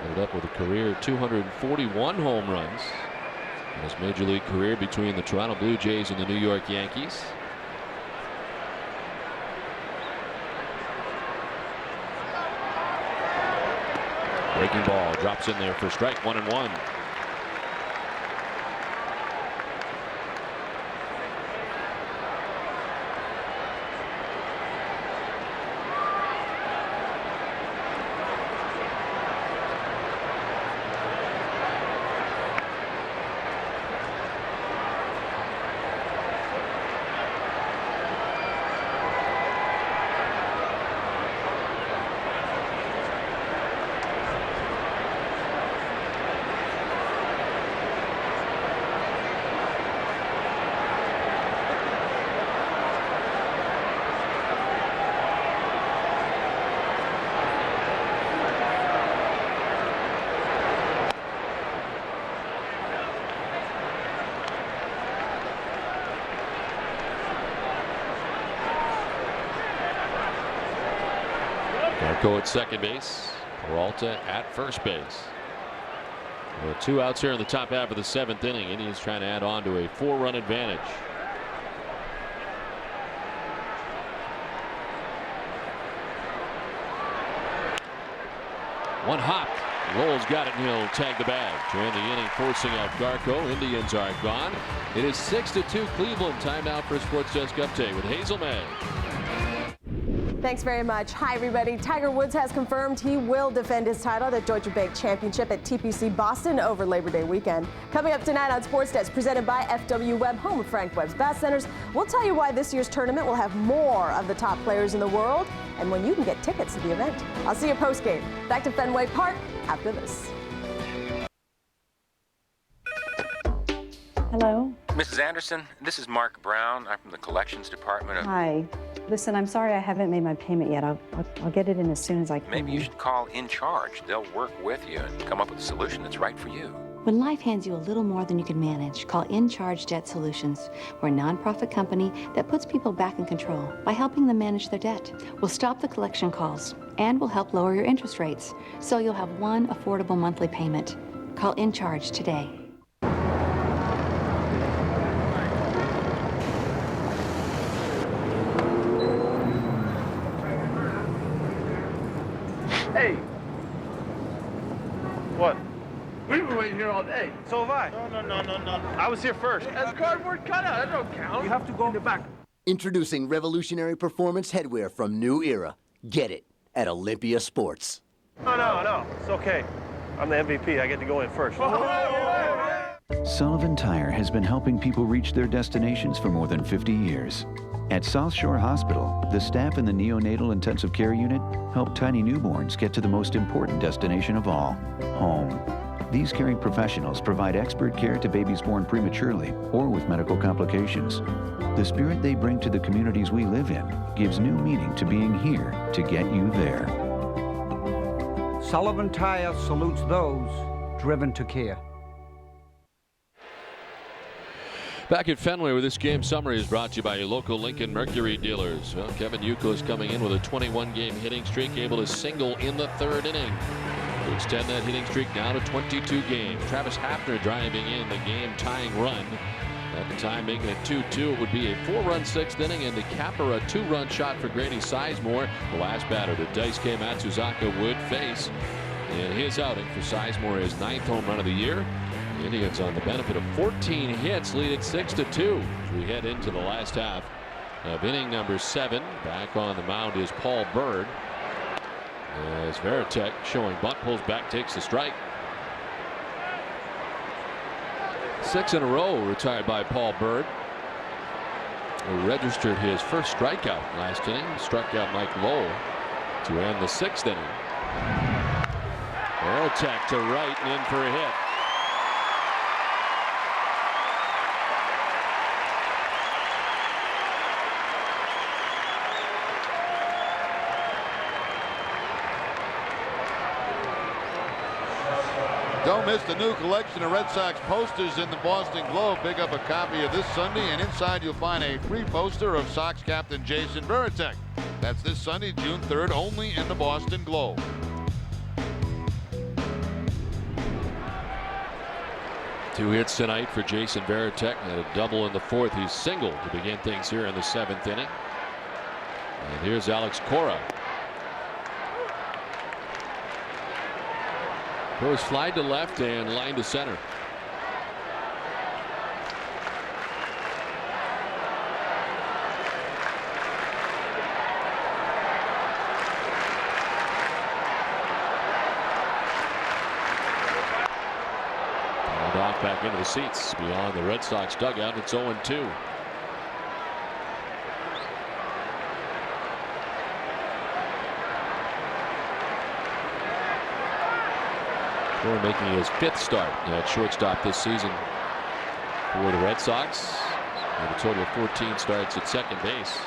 Ended up with a career 241 home runs in his major league career between the Toronto Blue Jays and the New York Yankees. Breaking ball drops in there for strike 1-1. Garco at second base. Peralta at first base. Well, 2 outs here in the top half of the 7th inning. Indians trying to add on to a 4-run advantage. One hop. Lowell's got it and he'll tag the bag to end the inning, forcing out Garco. Indians are gone. It is 6-2 Cleveland. Timeout for a Sports Desk update with Hazel May. Thanks very much. Hi, everybody. Tiger Woods has confirmed he will defend his title at the Deutsche Bank Championship at TPC Boston over Labor Day weekend. Coming up tonight on Sports Desk, presented by FW Webb, home of Frank Webb's Bass Centers, we'll tell you why this year's tournament will have more of the top players in the world and when you can get tickets to the event. I'll see you post-game. Back to Fenway Park after this. Hello? Mrs. Anderson, this is Mark Brown. I'm from the collections department of... Hi. Listen, I'm sorry I haven't made my payment yet. I'll get it in as soon as I can. Maybe you should call In Charge. They'll work with you and come up with a solution that's right for you. When life hands you a little more than you can manage, call In Charge Debt Solutions. We're a nonprofit company that puts people back in control by helping them manage their debt. We'll stop the collection calls and we'll help lower your interest rates so you'll have one affordable monthly payment. Call In Charge today. Hey! What? We were waiting here all day. So have I. No. I was here first. That's cardboard cutout. That don't count. You have to go in the back. Introducing revolutionary performance headwear from New Era. Get it at Olympia Sports. No. It's okay. I'm the MVP. I get to go in first. Sullivan Tire has been helping people reach their destinations for more than 50 years. At South Shore Hospital, the staff in the neonatal intensive care unit help tiny newborns get to the most important destination of all, home. These caring professionals provide expert care to babies born prematurely or with medical complications. The spirit they bring to the communities we live in gives new meaning to being here to get you there. Sullivan Tire salutes those driven to care. Back at Fenway, where this game summary is brought to you by your local Lincoln Mercury dealers. Well, Kevin Yuko is coming in with a 21-game hitting streak, able to single in the 3rd inning to extend that hitting streak now to 22 games. Travis Hafner driving in the game-tying run. At the time, making it 2-2. It would be a 4-run 6th inning, and to capper a 2-run shot for Grady Sizemore, the last batter that Daisuke Matsuzaka would face in his outing for Sizemore, his 9th home run of the year. The Indians on the benefit of 14 hits, lead it 6-2 as we head into the last half of inning number 7. Back on the mound is Paul Byrd. As Veritek showing bunt, pulls back, takes the strike. 6 in a row retired by Paul Byrd, who registered his first strikeout last inning. Struck out Mike Lowell to end the 6th inning. Veritek to right and in for a hit. Don't miss the new collection of Red Sox posters in the Boston Globe. Pick up a copy of this Sunday, and inside you'll find a free poster of Sox captain Jason Veritek. That's this Sunday, June 3rd, only in the Boston Globe. Two hits tonight for Jason Veritek. Had a double in the 4th. He's singled to begin things here in the 7th inning. And here's Alex Cora. Goes fly to left and line to center. And off back into the seats beyond the Red Sox dugout. It's 0-2. Cora making his 5th start at shortstop this season for the Red Sox, and a total of 14 starts at second base.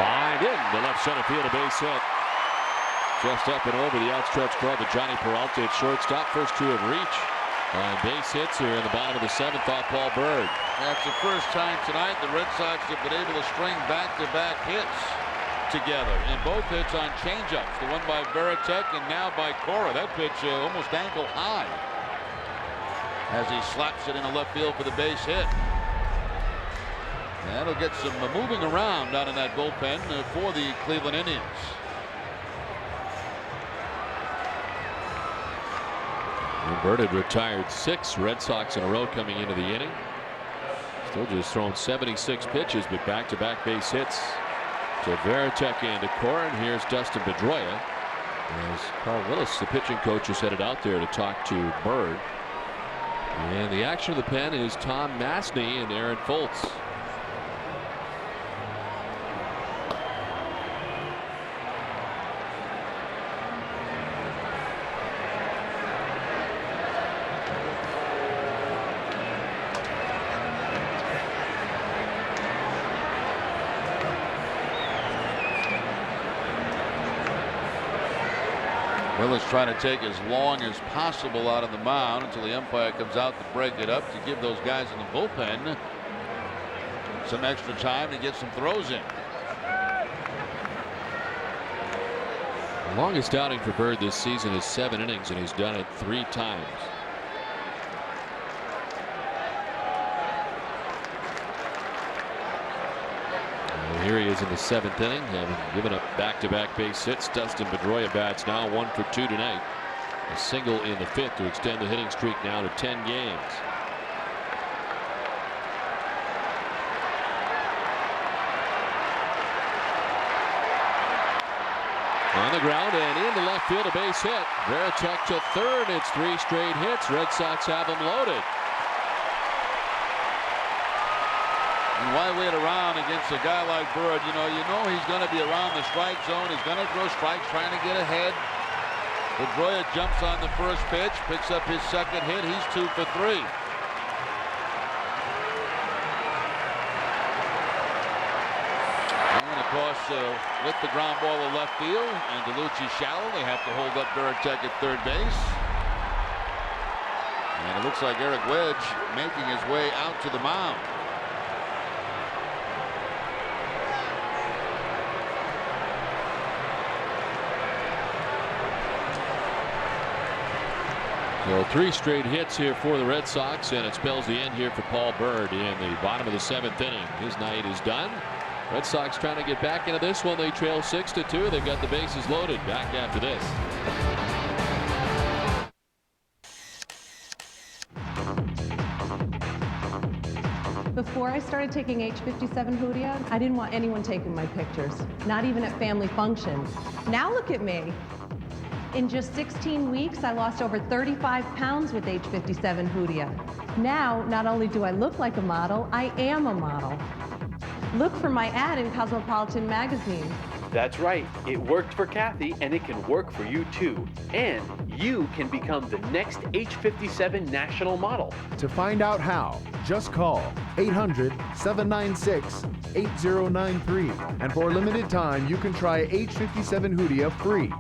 Lined in to left center field, a base hit. Just up and over the outstretched glove of Johnny Peralta at shortstop. First two of reach. On base hits here in the bottom of the seventh off Paul Byrd. That's the first time tonight the Red Sox have been able to string back-to-back hits together. And both hits on changeups. The one by Veritek and now by Cora. That pitch almost ankle high as he slaps it into left field for the base hit. That'll get some moving around down in that bullpen for the Cleveland Indians. Byrd had retired 6 Red Sox in a row coming into the inning. Still just thrown 76 pitches, but back-to-back base hits to Veritek and to Cora. And here's Dustin Pedroia as Carl Willis, the pitching coach, is headed out there to talk to Byrd. And the action of the pen is Tom Masney and Aaron Foltz. Willis trying to take as long as possible out of the mound until the umpire comes out to break it up to give those guys in the bullpen some extra time to get some throws in. The longest outing for Byrd this season is 7 innings, and he's done it 3 times. Here he is in the 7th inning, having given up back-to-back base hits. Dustin Pedroia bats now 1 for 2 tonight. A single in the 5th to extend the hitting streak now to 10 games. On the ground and into left field, a base hit. Veritek to third. It's 3 straight hits. Red Sox have them loaded. And why wait around against a guy like Byrd? You know he's going to be around the strike zone. He's going to throw strikes, trying to get ahead. Pedroia jumps on the first pitch, picks up his second hit. He's 2 for 3. And of course, with the ground ball to left field and DeLucci shallow, they have to hold up Veritek at third base. And it looks like Eric Wedge making his way out to the mound. So 3 straight hits here for the Red Sox, and it spells the end here for Paul Byrd in the bottom of the 7th inning. His night is done. Red Sox trying to get back into this one. They trail 6-2. They've got the bases loaded. Back after this. Before I started taking H57 Hoodia, I didn't want anyone taking my pictures, not even at family functions. Now look at me. In just 16 weeks, I lost over 35 pounds with H57 Hoodia. Now, not only do I look like a model, I am a model. Look for my ad in Cosmopolitan magazine. That's right. It worked for Kathy, and it can work for you too. And you can become the next H57 national model. To find out how, just call 800-796-8093. And for a limited time, you can try H57 Hoodia free.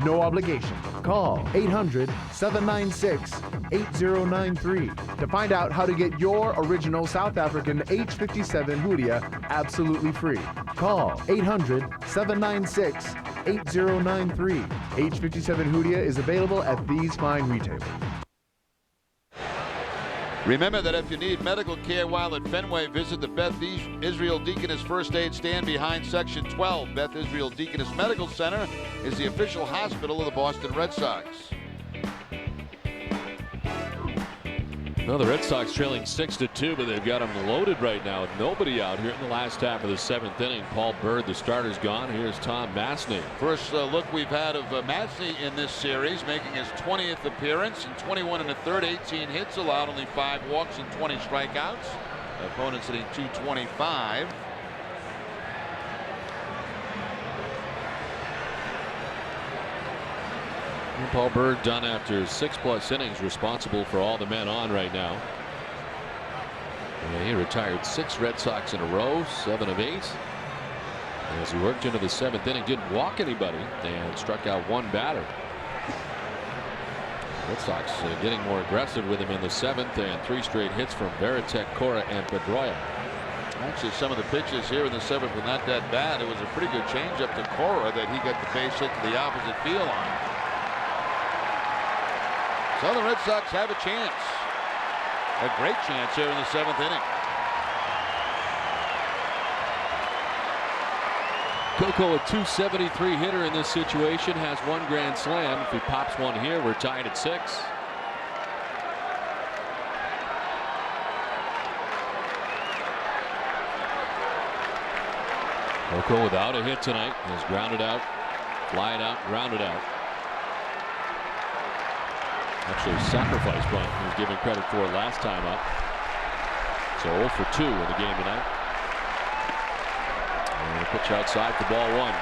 No obligation. Call 800-796-8093 to find out how to get your original South African H57 Hoodia absolutely free. Call 800-796-8093. H57 Hoodia is available at these fine retailers. Remember that if you need medical care while at Fenway, visit the Beth Israel Deaconess First Aid Stand behind Section 12. Beth Israel Deaconess Medical Center is the official hospital of the Boston Red Sox. Well, the Red Sox trailing 6-2, but they've got them loaded right now with nobody out here in the last half of the 7th inning. Paul Byrd, the starter's gone. Here's Tom Masney. First look we've had of Masney in this series, making his 20th appearance in 21 1/3, 18 hits allowed, only 5 walks and 20 strikeouts. Opponents hitting .225. Paul Byrd done after 6+ innings, responsible for all the men on right now. And he retired 6 Red Sox in a row, 7 of 8. As he worked into the 7th inning, didn't walk anybody and struck out one batter. Red Sox getting more aggressive with him in the 7th, and 3 straight hits from Byrd, Cora, and Pedroia. Actually, some of the pitches here in the 7th were not that bad. It was a pretty good changeup to Cora that he got the base hit to the opposite field on. So the Red Sox have a chance. A great chance here in the 7th inning. Coco, a .273 hitter in this situation, has 1 grand slam. If he pops one here, we're tied at 6. Coco without a hit tonight, is grounded out, flied out, grounded out. Actually, sacrifice bunt he was given credit for last time up. So 0 for 2 in the game tonight. And a pitch outside for ball 1.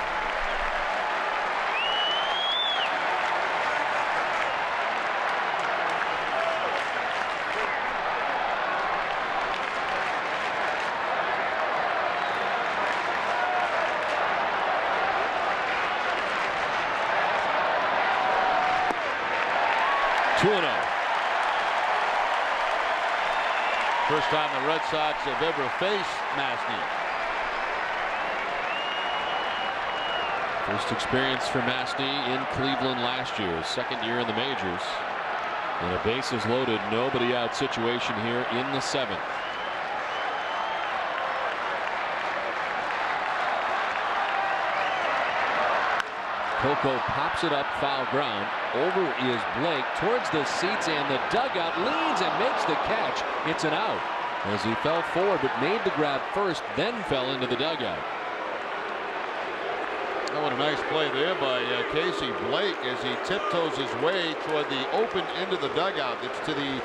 First time the Red Sox have ever faced Masny. First experience for Masny in Cleveland last year, 2nd year in the majors. In a bases loaded, nobody out situation here in the 7th. Coco pops it up, foul ground. Over is Blake towards the seats, and the dugout leads and makes the catch. It's an out as he fell forward but made the grab first, then fell into the dugout. Oh, what a nice play there by Casey Blake as he tiptoes his way toward the open end of the dugout. It's to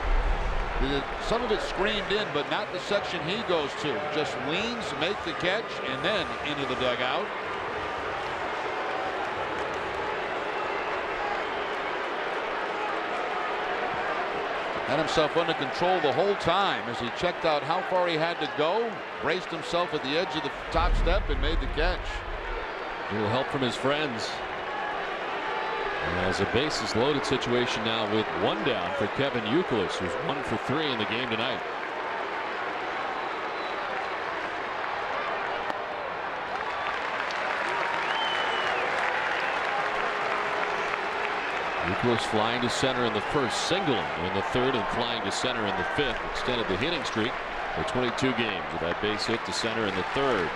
some of it screened in, but not the section he goes to. Just leans, make the catch, and then into the dugout. Had himself under control the whole time as he checked out how far he had to go, braced himself at the edge of the top step, and made the catch. A little help from his friends. As a bases loaded situation now with 1 down for Kevin Youkilis, who's 1 for 3 in the game tonight. Youkilis flying to center in the 1st, singling in the 3rd, and flying to center in the 5th. Extended the hitting streak for 22 games with that base hit to center in the 3rd.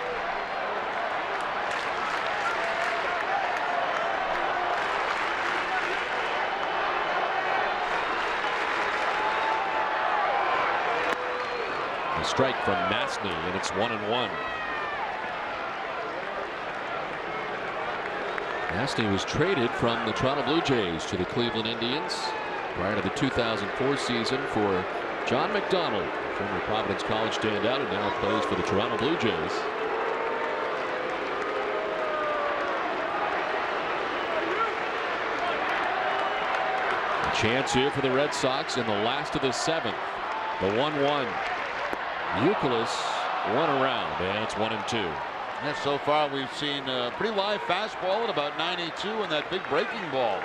A strike from Masny, and it's 1-1. Masny was traded from the Toronto Blue Jays to the Cleveland Indians prior to the 2004 season for John McDonald, former Providence College standout, who now plays for the Toronto Blue Jays. A chance here for the Red Sox in the last of the 7th. The 1-1. Youkilis one around, and it's 1-2. Yeah, so far we've seen a pretty live fastball at about 92 and that big breaking ball.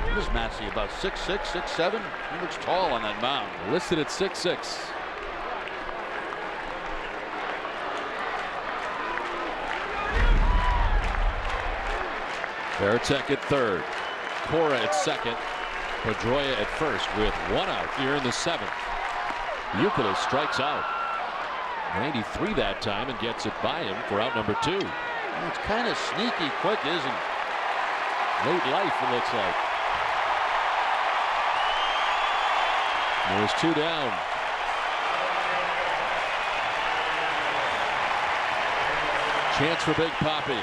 What is Matsy, about 6'6", 6'7"? He looks tall on that mound. Listed at 6'6". Veritek at 3rd. Cora at 2nd. Pedroia at 1st with 1 out here in the 7th. Youkilis strikes out. 93 that time and gets it by him for out number 2. It's kind of sneaky quick, isn't it? Late life, it looks like. There's 2 down. Chance for Big Papi.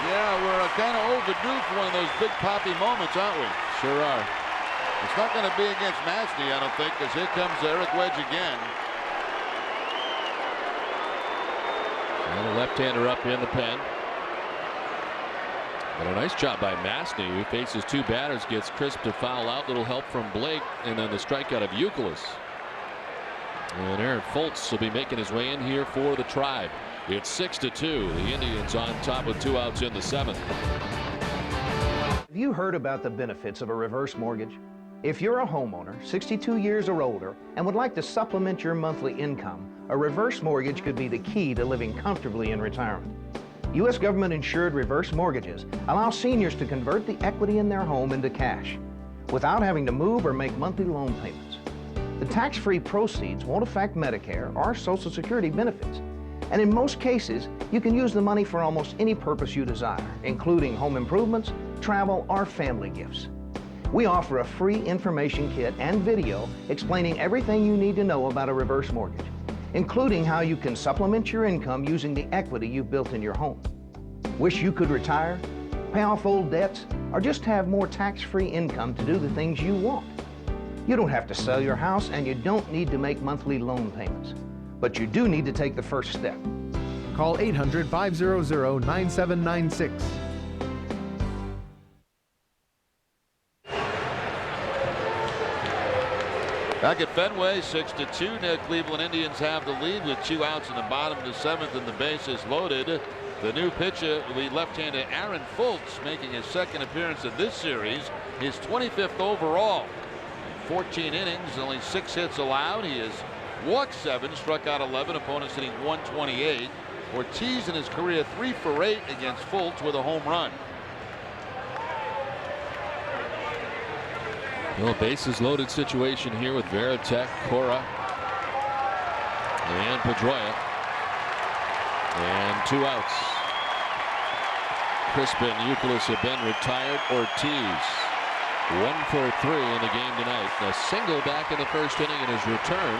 Yeah, we're kind of overdue for one of those Big Papi moments, aren't we? Sure are. It's not going to be against Masny, I don't think, because here comes Eric Wedge again. And a left-hander up in the pen. But a nice job by Masny, who faces 2 batters, gets crisp to foul out. Little help from Blake, and then the strikeout of Youkilis. And Aaron Foltz will be making his way in here for the Tribe. It's 6-2. The Indians on top with 2 outs in the 7th. Have you heard about the benefits of a reverse mortgage? If you're a homeowner, 62 years or older, and would like to supplement your monthly income, a reverse mortgage could be the key to living comfortably in retirement. U.S. government-insured reverse mortgages allow seniors to convert the equity in their home into cash without having to move or make monthly loan payments. The tax-free proceeds won't affect Medicare or Social Security benefits, and in most cases, you can use the money for almost any purpose you desire, including home improvements, travel, or family gifts. We offer a free information kit and video explaining everything you need to know about a reverse mortgage, including how you can supplement your income using the equity you've built in your home. Wish you could retire, pay off old debts, or just have more tax-free income to do the things you want? You don't have to sell your house, and you don't need to make monthly loan payments. But you do need to take the first step. Call 800-500-9796. Back at Fenway, 6-2. The Cleveland Indians have the lead with 2 outs in the bottom of the 7th and the bases loaded. The new pitcher, the left-hander Aaron Fultz, making his 2nd appearance of this series, his 25th overall. In 14 innings, only 6 hits allowed. He has walked 7, struck out 11, opponents hitting 128. Ortiz in his career 3 for 8 against Fultz with a home run. Well, bases loaded situation here with Veritek, Cora, and Pedroia. And 2 outs. Crispin, Youkilis have been retired. Ortiz 1 for 3 in the game tonight. A single back in the 1st inning in his return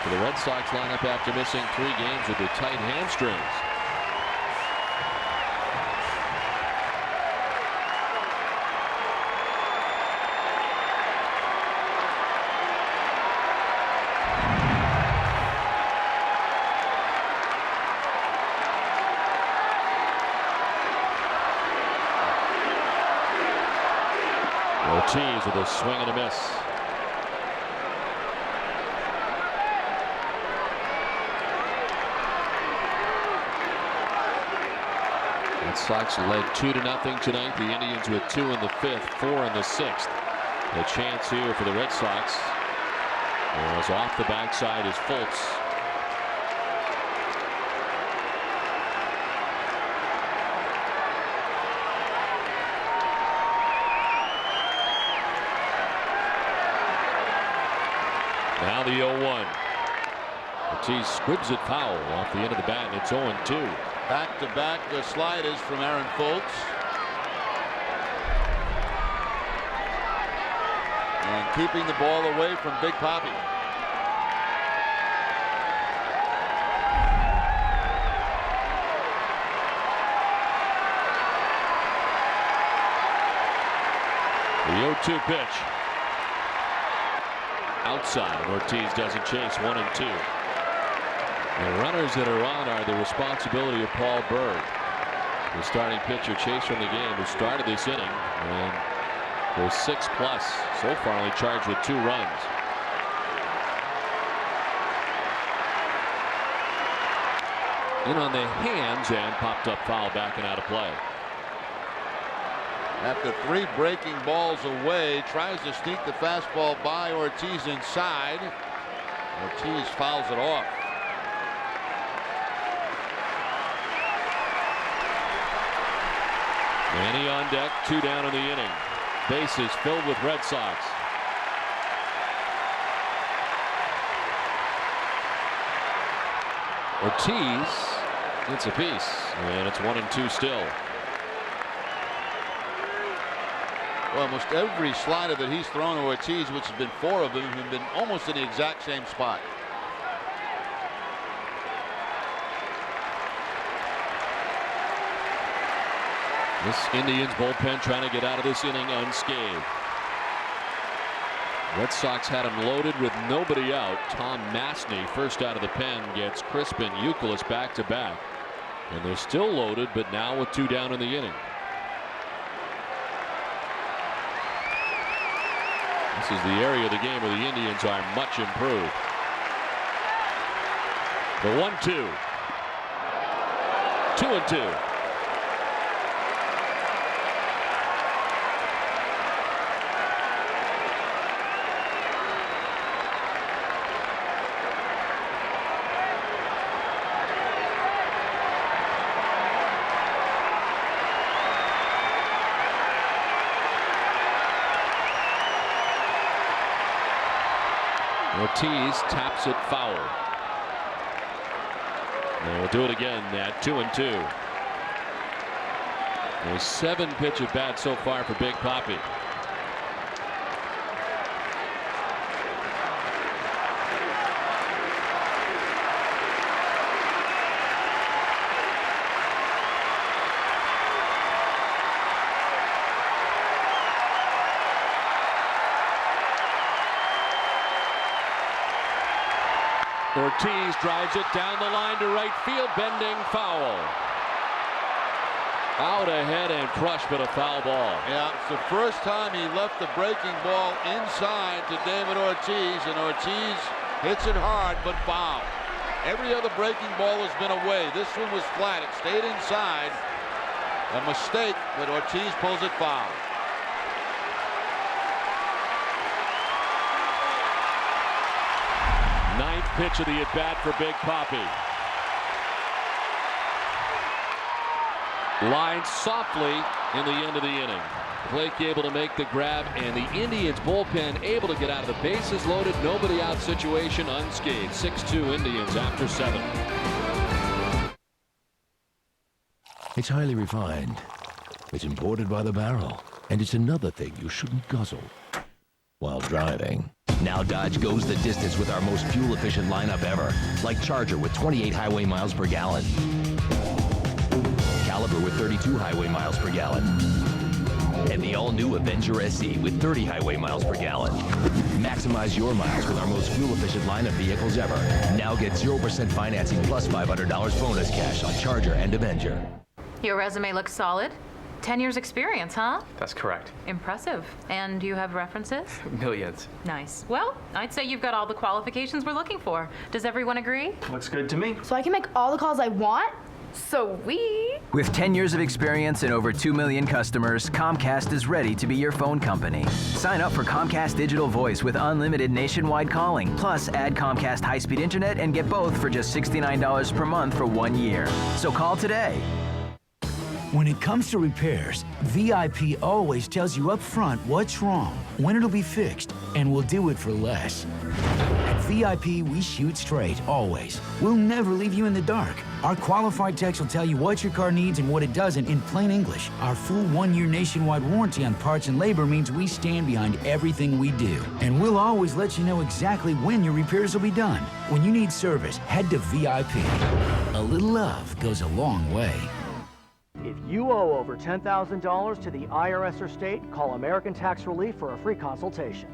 to the Red Sox lineup after missing 3 games with the tight hamstrings. Ortiz with a swing and a miss. Red Sox led 2-0 tonight. The Indians with 2 in the 5th, 4 in the 6th. A chance here for the Red Sox. As off the backside is Fultz. Now the 0-1. Ortiz squibs it foul off the end of the bat, and it's 0-2. Back-to-back sliders from Aaron Fultz. And keeping the ball away from Big Papi. The 0-2 pitch. Outside, Ortiz doesn't chase. 1-2. The runners that are on are the responsibility of Paul Byrd, the starting pitcher, chased from the game, who started this inning and goes 6+. So far, only charged with 2 runs. In on the hands and popped up foul, back and out of play. After 3 breaking balls away, tries to sneak the fastball by Ortiz inside. Ortiz fouls it off. Manny on deck, 2 down in the inning. Bases filled with Red Sox. Ortiz gets a piece, and it's 1-2 still. Well, almost every slider that he's thrown to Ortiz, which has been 4 of them, have been almost in the exact same spot. This Indians bullpen trying to get out of this inning unscathed. Red Sox had him loaded with nobody out. Tom Masney, first out of the pen, gets Crispin, Youkilis back-to-back. And they're still loaded, but now with 2 down in the inning. This is the area of the game where the Indians are much improved. The 1-2. 2-2. Ortiz taps it foul. And we'll do it again at 2-2. A 7-pitch at bat so far for Big Papi. Ortiz drives it down the line to right field, bending foul. Out ahead and crushed, but a foul ball. Yeah, it's the first time he left the breaking ball inside to David Ortiz, and Ortiz hits it hard, but foul. Every other breaking ball has been away. This one was flat. It stayed inside. A mistake, but Ortiz pulls it foul. Ninth pitch of the at-bat for Big Papi. Lined softly in the end of the inning. Blake able to make the grab, and the Indians bullpen able to get out of the bases loaded, nobody out situation unscathed. 6-2 Indians after 7. It's highly refined. It's imported by the barrel. And it's another thing you shouldn't guzzle while driving. Now Dodge goes the distance with our most fuel-efficient lineup ever. Like Charger with 28 highway miles per gallon. Caliber with 32 highway miles per gallon. And the all-new Avenger SE with 30 highway miles per gallon. Maximize your miles with our most fuel-efficient lineup vehicles ever. Now get 0% financing plus $500 bonus cash on Charger and Avenger. Your resume looks solid. 10 years experience, huh? That's correct. Impressive. And you have references? Millions. Nice. Well, I'd say you've got all the qualifications we're looking for. Does everyone agree? Looks good to me. So I can make all the calls I want? Sweet. With 10 years of experience and over 2 million customers, Comcast is ready to be your phone company. Sign up for Comcast Digital Voice with unlimited nationwide calling. Plus, add Comcast high-speed internet and get both for just $69 per month for 1 year. So call today. When it comes to repairs, VIP always tells you up front what's wrong, when it'll be fixed, and we'll do it for less. At VIP, we shoot straight, always. We'll never leave you in the dark. Our qualified techs will tell you what your car needs and what it doesn't in plain English. Our full 1-year nationwide warranty on parts and labor means we stand behind everything we do. And we'll always let you know exactly when your repairs will be done. When you need service, head to VIP. A little love goes a long way. If you owe over $10,000 to the IRS or state, call American Tax Relief for a free consultation.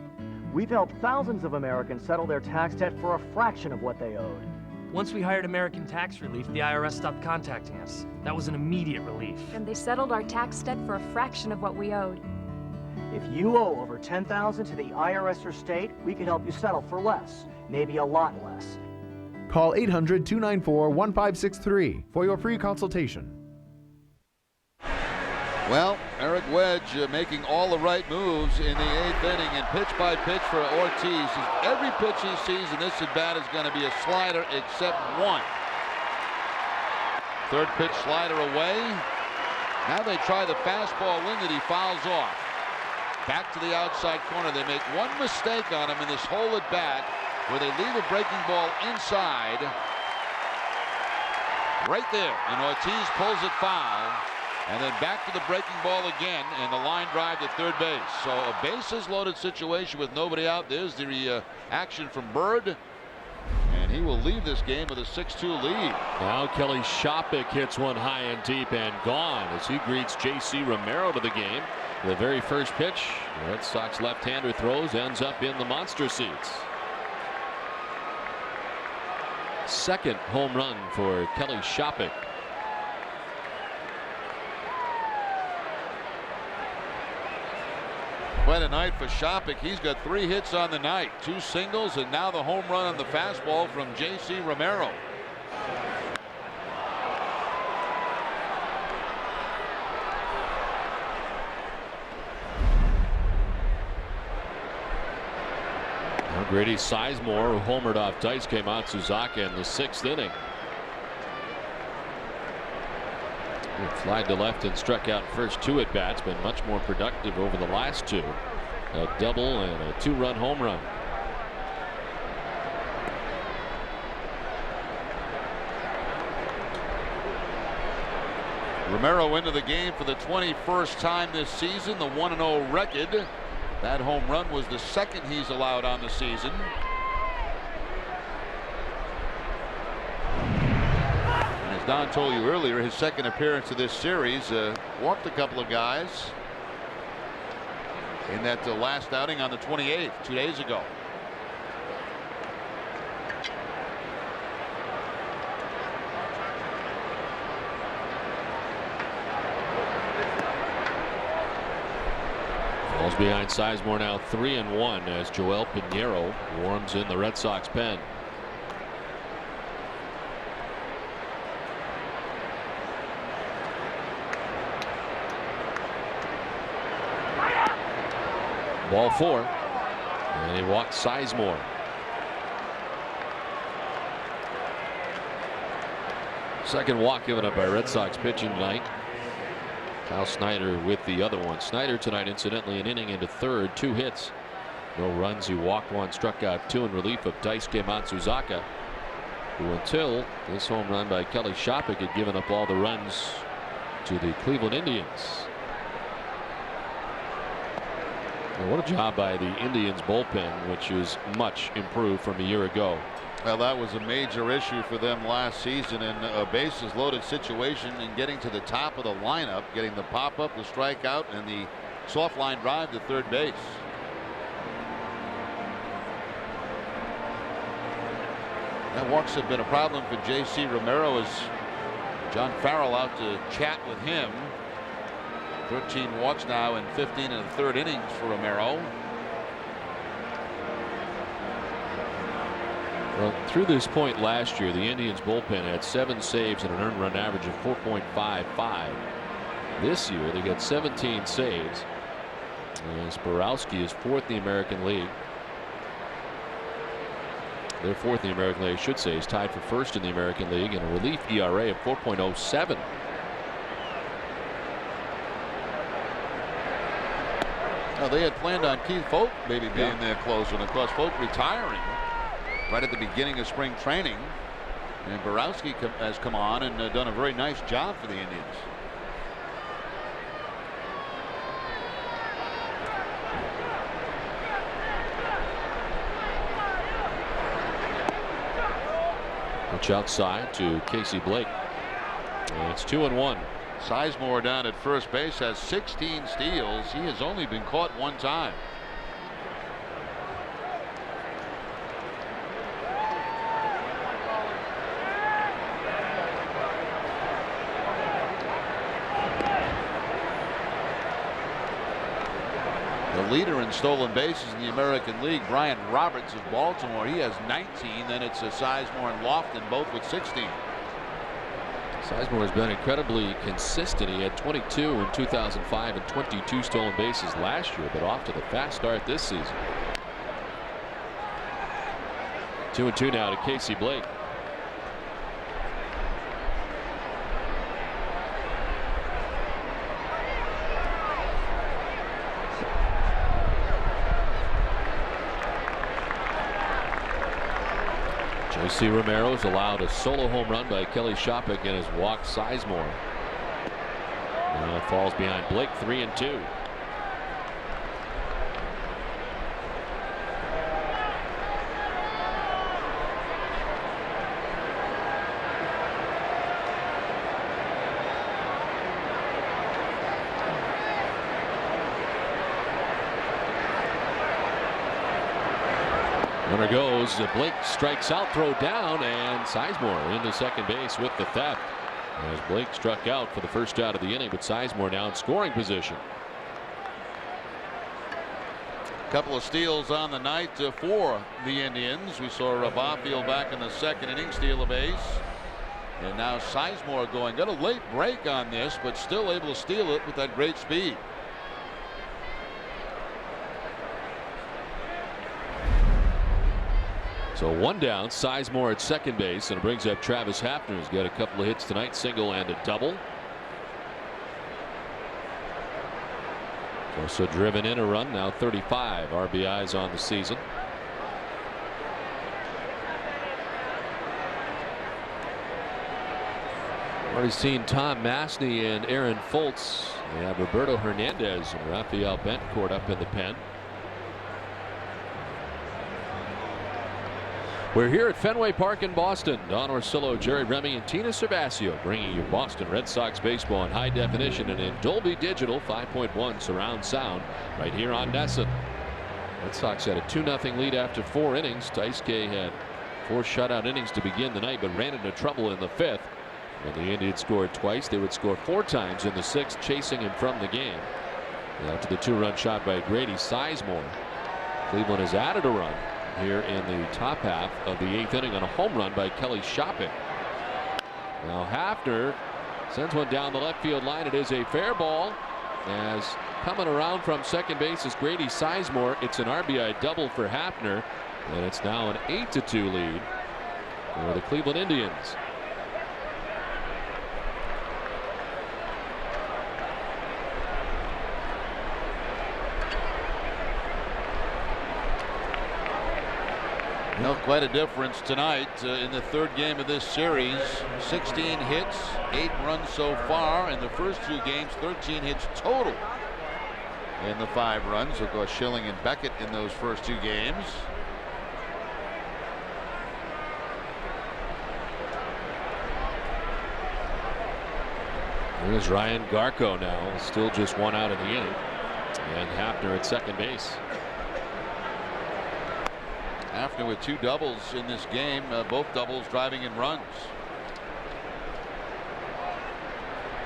We've helped thousands of Americans settle their tax debt for a fraction of what they owed. Once we hired American Tax Relief, the IRS stopped contacting us. That was an immediate relief. And they settled our tax debt for a fraction of what we owed. If you owe over $10,000 to the IRS or state, we can help you settle for less, maybe a lot less. Call 800-294-1563 for your free consultation. Well, Eric Wedge making all the right moves in the 8th inning, and pitch by pitch for Ortiz. Every pitch he sees in this at-bat is going to be a slider except one. Third pitch slider away. Now they try the fastball wing that he fouls off. Back to the outside corner. They make one mistake on him in this whole at-bat where they leave a breaking ball inside. Right there, and Ortiz pulls it foul. And then back to the breaking ball again, and the line drive to third base. So a bases loaded situation with nobody out. There's the action from Byrd, and he will leave this game with a 6-2 lead. Now Kelly Shopik hits one high and deep and gone as he greets J.C. Romero to the game. The very first pitch, the Red Sox left-hander throws, ends up in the monster seats. Second home run for Kelly Shopik. Quite a night for Shopik. He's got 3 hits on the night, 2 singles, and now the home run on the fastball from J.C. Romero. Grady Sizemore, who homered off Daisuke Matsuzaka in the 6th inning. He flied to left and struck out first 2 at bats, been much more productive over the last 2. A double and a 2-run home run. Romero into the game for the 21st time this season, the 1-0 record. That home run was the 2nd he's allowed on the season. And as Don told you earlier, his 2nd appearance of this series, walked a couple of guys in that last outing on the 28th, 2 days ago. Falls behind Sizemore now 3-1 as Joel Pinheiro warms in the Red Sox pen. Ball 4, and he walks Sizemore. Second walk given up by Red Sox pitching tonight. Kyle Snyder with the other one. Snyder tonight, incidentally, an inning into 3rd, 2 hits, no runs. He walked 1, struck out 2 in relief of Daisuke Matsuzaka, who until this home run by Kelly Shopik had given up all the runs to the Cleveland Indians. Well, what a job by the Indians bullpen, which is much improved from a year ago. Well, that was a major issue for them last season in a bases loaded situation and getting to the top of the lineup, getting the pop up, the strikeout, and the soft line drive to third base. That walks have been a problem for J.C. Romero as John Farrell out to chat with him. 13 walks now in 15 and a third innings for Romero. Well, through this point last year, the Indians bullpen had 7 saves and an earned run average of 4.55. This year, they got 17 saves. And Sporowski is 4th in the American League. They're 4th in the American League, I should say. He's tied for 1st in the American League and a relief ERA of 4.07. Now, they had planned on Keith Folk maybe being their closer, and of course Folk retiring right at the beginning of spring training, and Borowski has come on and done a very nice job for the Indians. Pitch outside to Casey Blake, and it's 2-1. Sizemore down at first base has 16 steals. He has only been caught 1 time. The leader in stolen bases in the American League, Brian Roberts of Baltimore, he has 19. Then it's Sizemore and Lofton, both with 16. Sizemore has been incredibly consistent. He had 22 in 2005 and 22 stolen bases last year, but off to the fast start this season. 2-2 now to Casey Blake. J.C. Romero's allowed a solo home run by Kelly Shopik and has walked Sizemore. Now falls behind Blake 3-2. Runner goes. Blake strikes out, throw down, and Sizemore into second base with the theft. As Blake struck out for the first out of the inning, but Sizemore now in scoring position. Couple of steals on the night for the Indians. We saw Barfield back in the second inning steal a base. And now Sizemore going. Got a late break on this, but still able to steal it with that great speed. So one down, Sizemore at second base, and it brings up Travis Hafner, who's got a couple of hits tonight, single and a double. Also driven in a run, now 35 RBIs on the season. Already seen Tom Masney and Aaron Foltz. They have Roberto Hernandez and Rafael Betancourt up in the pen. We're here at Fenway Park in Boston. Don Orsillo, Jerry Remy, and Tina Cervasio bringing you Boston Red Sox baseball in high definition and in Dolby Digital 5.1 surround sound right here on NESN. Red Sox had a 2-0 lead after 4 innings. Daisuke had 4 shutout innings to begin the night, but ran into trouble in the 5th. When the Indians scored twice, they would score 4 times in the 6th, chasing him from the game. After the 2-run shot by Grady Sizemore, Cleveland has added a run here in the top half of the 8th inning on a home run by Kelly Shopping. Now Hafner sends one down the left field line. It is a fair ball, as coming around from second base is Grady Sizemore. It's an RBI double for Hafner, and it's now an 8-2 lead for the Cleveland Indians. Well, quite a difference tonight in the 3rd game of this series. 16 hits, 8 runs so far. In the first 2 games, 13 hits total in the 5 runs. Of course, Schilling and Beckett in those first 2 games. Here's Ryan Garco now, still just 1 out in the inning, and Hafner at second base. Hafner with 2 doubles in this game, both doubles driving in runs.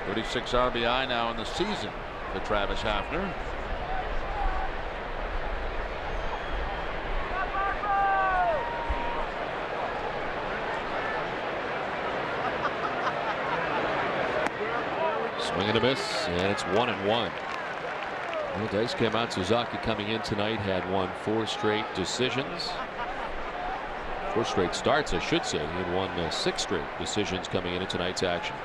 36 RBI now in the season for Travis Hafner. Swing and a miss, and it's 1-1. Well, Daisuke Matsuzaka coming in tonight had won 4 straight decisions. 4 straight starts, I should say. He had won 6 straight decisions coming into tonight's action.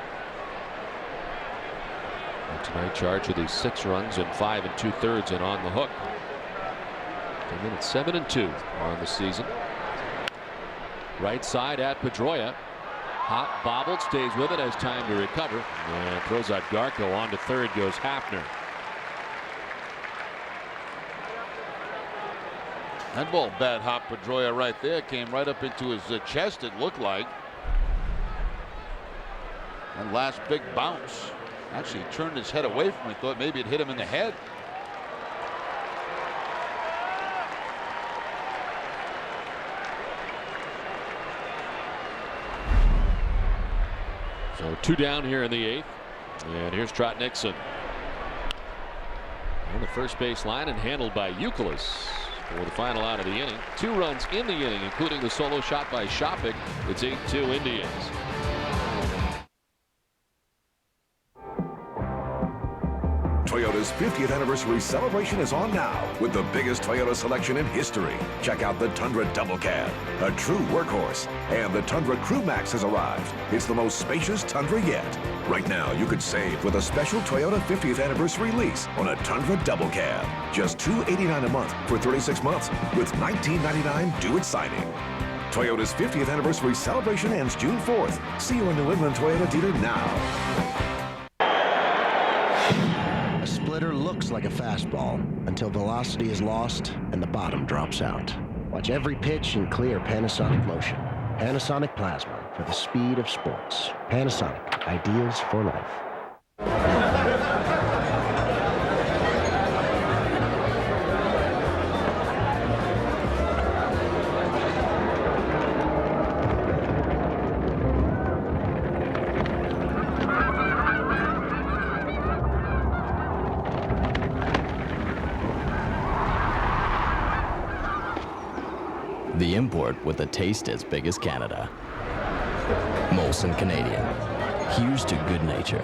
And tonight charged with 6 runs and 5 2/3 and on the hook. And then it's 7-2 on the season. Right side at Pedroia. Hot bobbled, stays with it, has time to recover, and throws out Garco. On to third goes Hafner. That ball bad hop Pedroia right there, came right up into his chest, it looked like. And last big bounce. Actually turned his head away from it, thought maybe it hit him in the head. So 2 down here in the 8th. And here's Trot Nixon on the first base line and handled by Youkilis for the final out of the inning. 2 runs in the inning, including the solo shot by Shopping. It's 8-2 Indians. Toyota's 50th anniversary celebration is on now with the biggest Toyota selection in history. Check out the Tundra Double Cab, a true workhorse, and the Tundra Crew Max has arrived. It's the most spacious Tundra yet. Right now, you could save with a special Toyota 50th anniversary lease on a Tundra Double Cab. Just $289 a month for 36 months with $19.99 due at signing. Toyota's 50th anniversary celebration ends June 4th. See your New England Toyota dealer now. A splitter looks like a fastball until velocity is lost and the bottom drops out. Watch every pitch in clear Panasonic motion. Panasonic Plasma for the speed of sports. Panasonic, ideas for life. The import with a taste as big as Canada. Molson Canadian. Here's to good nature.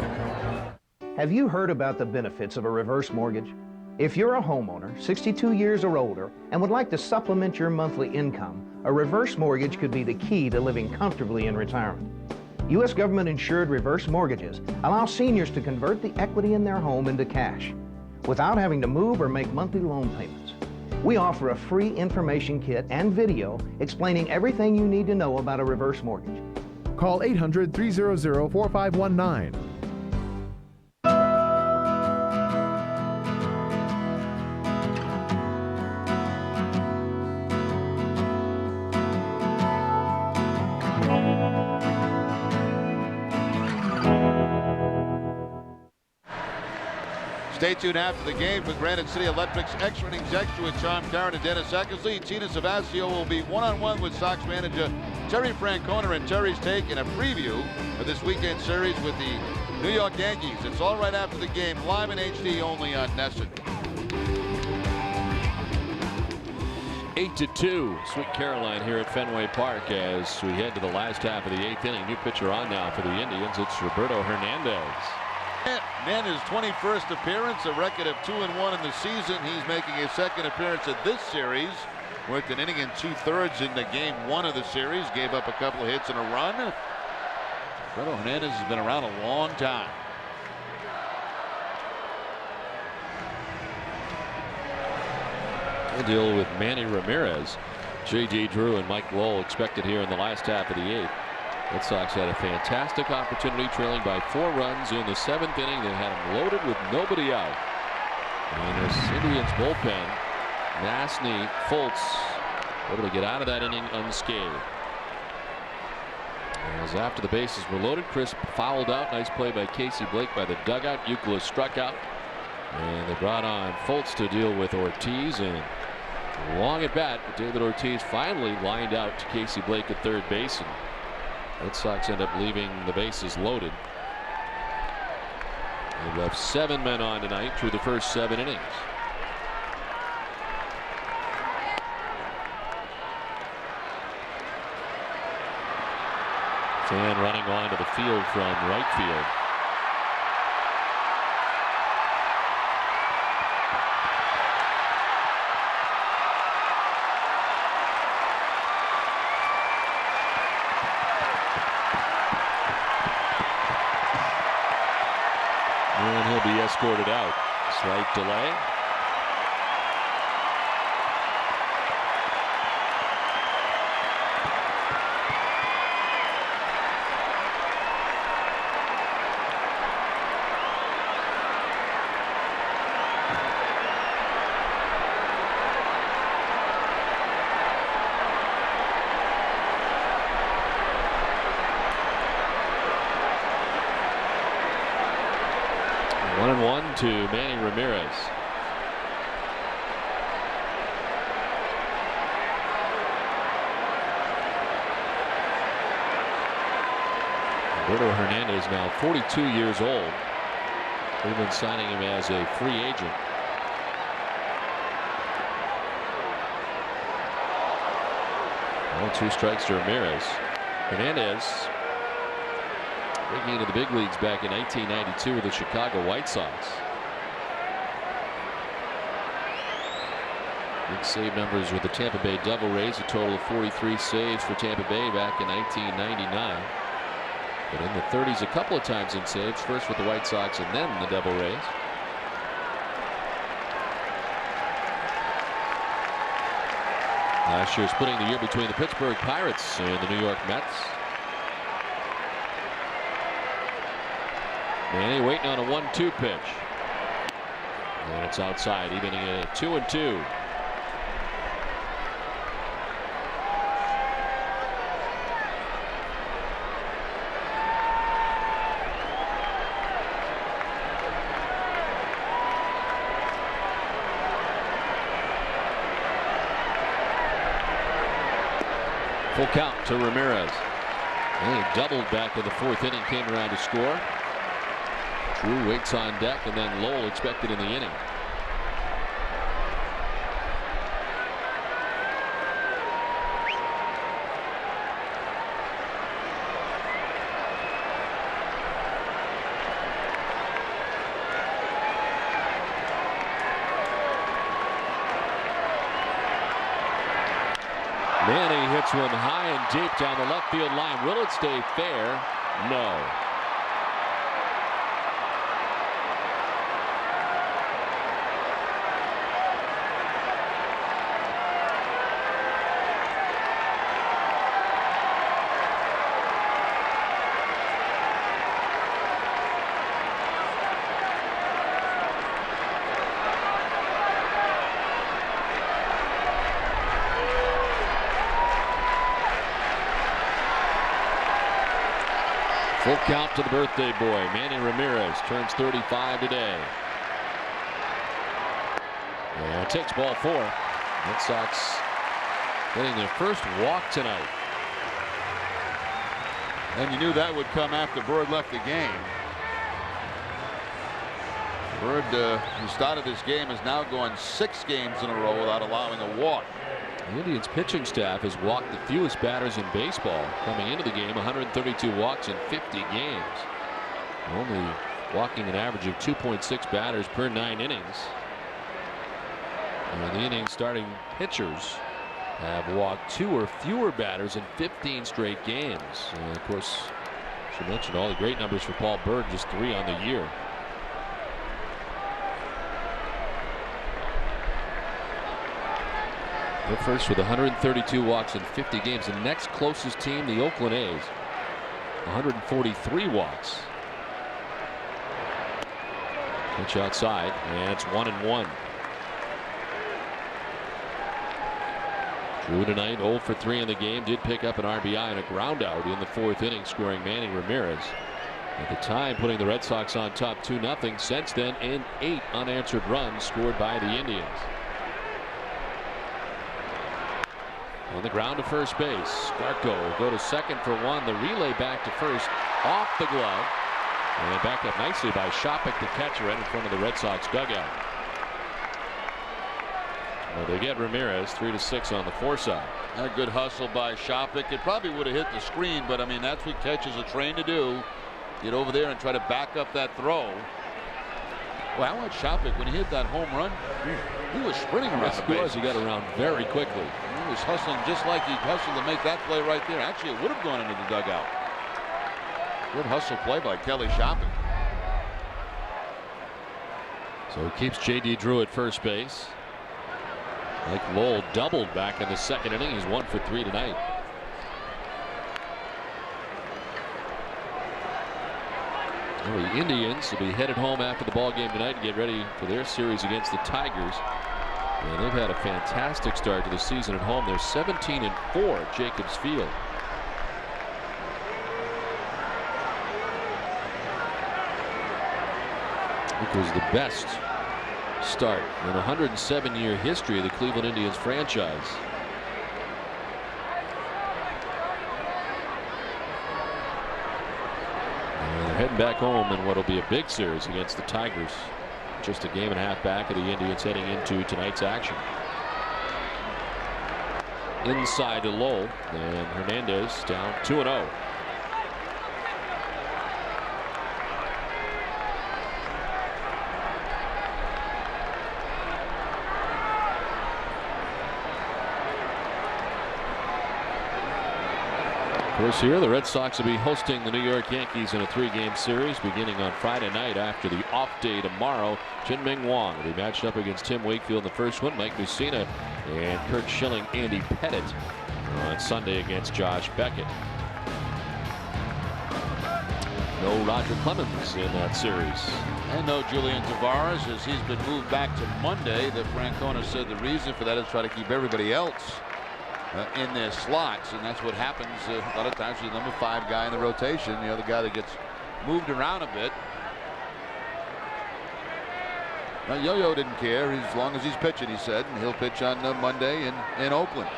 Have you heard about the benefits of a reverse mortgage? If you're a homeowner, 62 years or older, and would like to supplement your monthly income, a reverse mortgage could be the key to living comfortably in retirement. U.S. government-insured reverse mortgages allow seniors to convert the equity in their home into cash without having to move or make monthly loan payments. We offer a free information kit and video explaining everything you need to know about a reverse mortgage. Call 800-300-4519. Stay tuned after the game for Granite City Electric's Extra Innings Extra with Tom Curran and Dennis Eckersley. Tina Savasio will be one-on-one with Sox manager Terry Francona, and Terry's take in a preview of this weekend series with the New York Yankees. It's all right after the game, live in HD only on NESN. 8-2, Sweet Caroline here at Fenway Park as we head to the last half of the 8th inning. New pitcher on now for the Indians. It's Roberto Hernandez. And his 21st appearance, a record of 2-1 in the season. He's making his second appearance at this series. Worked an inning and 2/3 in the game 1 of the series. Gave up a couple of hits and a run. Roberto Hernandez has been around a long time. We'll deal with Manny Ramirez. J.J. Drew and Mike Lowell expected here in the last half of the 8th. Red Sox had a fantastic opportunity, trailing by 4 runs in the 7th inning. They had them loaded with nobody out. And this Indians bullpen, Masny, Fultz, able to get out of that inning unscathed. As after the bases were loaded, Chris fouled out. Nice play by Casey Blake by the dugout. Euclid struck out. And they brought on Fultz to deal with Ortiz. And long at bat, but David Ortiz finally lined out to Casey Blake at third base. And Red Sox end up leaving the bases loaded. They left 7 men on tonight through the first 7 innings. Fan running onto the field from right field. And he'll be escorted out. Slight delay. To Manny Ramirez. Roberto Hernandez now 42 years old. Cleveland signing him as a free agent. Well, 2 strikes to Ramirez. Hernandez breaking into the big leagues back in 1992 with the Chicago White Sox. Big save numbers with the Tampa Bay Devil Rays, a total of 43 saves for Tampa Bay back in 1999. But in the 30s a couple of times in saves, first with the White Sox and then the Devil Rays. Last year splitting the year between the Pittsburgh Pirates and the New York Mets. Manny waiting on a 1-2 pitch. And it's outside, evening at 2-2. Full count to Ramirez. And he doubled back in the 4th inning, came around to score. Drew waits on deck, and then Lowell expected in the inning. Manny hits one high and deep down the left field line. Will it stay fair? No. Full count to the birthday boy. Manny Ramirez turns 35 today. And takes ball 4. Red Sox getting their first walk tonight. And you knew that would come after Byrd left the game. Byrd, who started this game, is now going 6 games in a row without allowing a walk. The Indians pitching staff has walked the fewest batters in baseball coming into the game. 132 walks in 50 games. Only walking an average of 2.6 batters per 9 innings. And the Indians starting pitchers have walked 2 or fewer batters in 15 straight games. And of course, she mentioned all the great numbers for Paul Byrd, just 3 on the year. They're first with 132 walks in 50 games. The next closest team, the Oakland A's, 143 walks. Pitch outside, and it's 1-1. Drew tonight 0 for 3 in the game. Did pick up an RBI and a ground out in the 4th inning, scoring Manny Ramirez. At the time, putting the Red Sox on top 2-0. Since then, in 8 unanswered runs scored by the Indians. On the ground to first base. Scarco will go to second for 1. The relay back to first, off the glove, and backed up nicely by Shopik, the catcher, right in front of the Red Sox dugout. Well, they get Ramirez 3-6 on the 4 side. A good hustle by Shopik. It probably would have hit the screen, but I mean, that's what catchers are trained to do. Get over there and try to back up that throw. Well, I want Shopik, when he hit that home run, he was sprinting around the base. He got around very quickly. He was hustling just like he hustled to make that play right there. Actually, it would have gone into the dugout. Good hustle play by Kelly Shopik. So he keeps J.D. Drew at first base. Mike Lowell doubled back in the 2nd inning. He's 1 for 3 tonight. Well, the Indians will be headed home after the ball game tonight to get ready for their series against the Tigers. And they've had a fantastic start to the season at home. They're 17-4 at Jacobs Field. It was the best start in a 107-year history of the Cleveland Indians franchise. And they're heading back home in what will be a big series against the Tigers. Just a game and a half back of the Indians heading into tonight's action. Inside to Lowell, and Hernandez down 2-0. Of course, here the Red Sox will be hosting the New York Yankees in a 3-game series beginning on Friday night after the off day tomorrow. Jin-Ming Wong will be matched up against Tim Wakefield in the first one. Mike Mussina and Kurt Schilling, Andy Pettit on Sunday against Josh Beckett. No Roger Clemens in that series. And no Julian Tavares, as he's been moved back to Monday. That Francona said the reason for that is try to keep everybody else in their slots, and that's what happens a lot of times with the number 5 guy in the rotation, the other guy that gets moved around a bit. Now, Yo-Yo didn't care as long as he's pitching, he said, and he'll pitch on Monday in Oakland.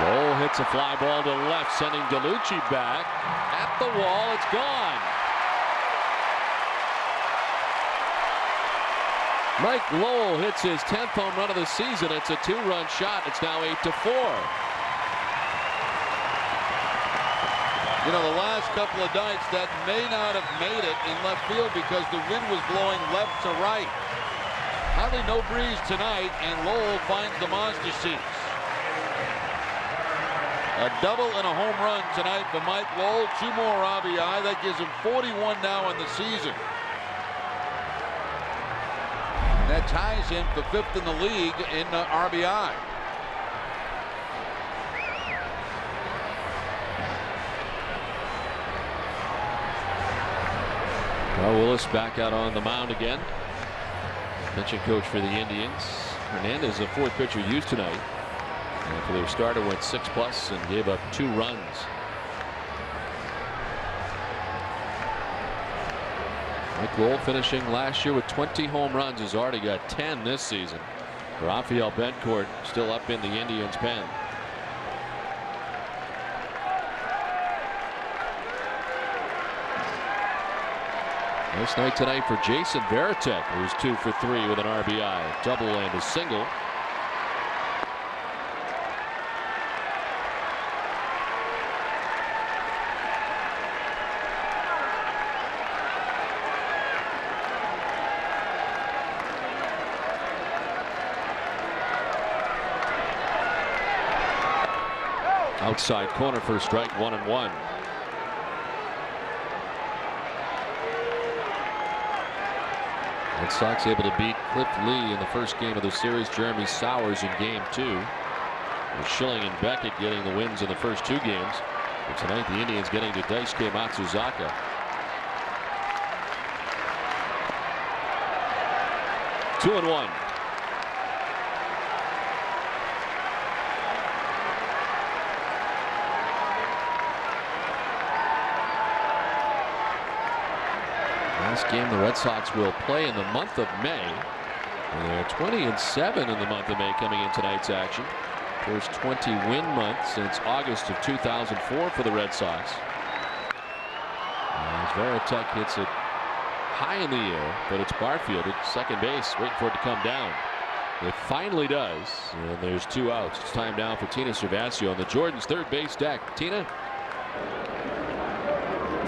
Lowell hits a fly ball to left, sending DeLucci back at the wall. It's gone. Mike Lowell hits his 10th home run of the season. It's a 2-run shot. It's now 8-4. You know, the last couple of nights that may not have made it in left field because the wind was blowing left to right. Hardly no breeze tonight, and Lowell finds the monster seats. A double and a home run tonight for Mike Lowell. 2 more RBI. That gives him 41 now in the season. And that ties him for 5th in the league in RBI. Well, Willis back out on the mound again. Pitching coach for the Indians. Hernandez, the 4th pitcher used tonight. And for their starter, went 6+ and gave up 2 runs. Mike Lowell finishing last year with 20 home runs. Has already got 10 this season. Rafael Bencourt still up in the Indians' pen. Nice night tonight for Jason Varitek, who's 2 for 3 with an RBI, double and a single. Outside corner for a strike, 1-1. Red Sox able to beat Cliff Lee in the first game of the series. Jeremy Sowers in game 2. With Schilling and Beckett getting the wins in the first 2 games. But tonight the Indians getting to Daisuke Matsuzaka. Two and one. Last game the Red Sox will play in the month of May. They're 20-7 in the month of May coming in tonight's action. First 20-win month since August of 2004 for the Red Sox. As Varitek hits it high in the air, but it's Barfield at second base waiting for it to come down. It finally does, and there's 2 outs. It's time now for Tina Cervasio on the Jordan's third base deck. Tina?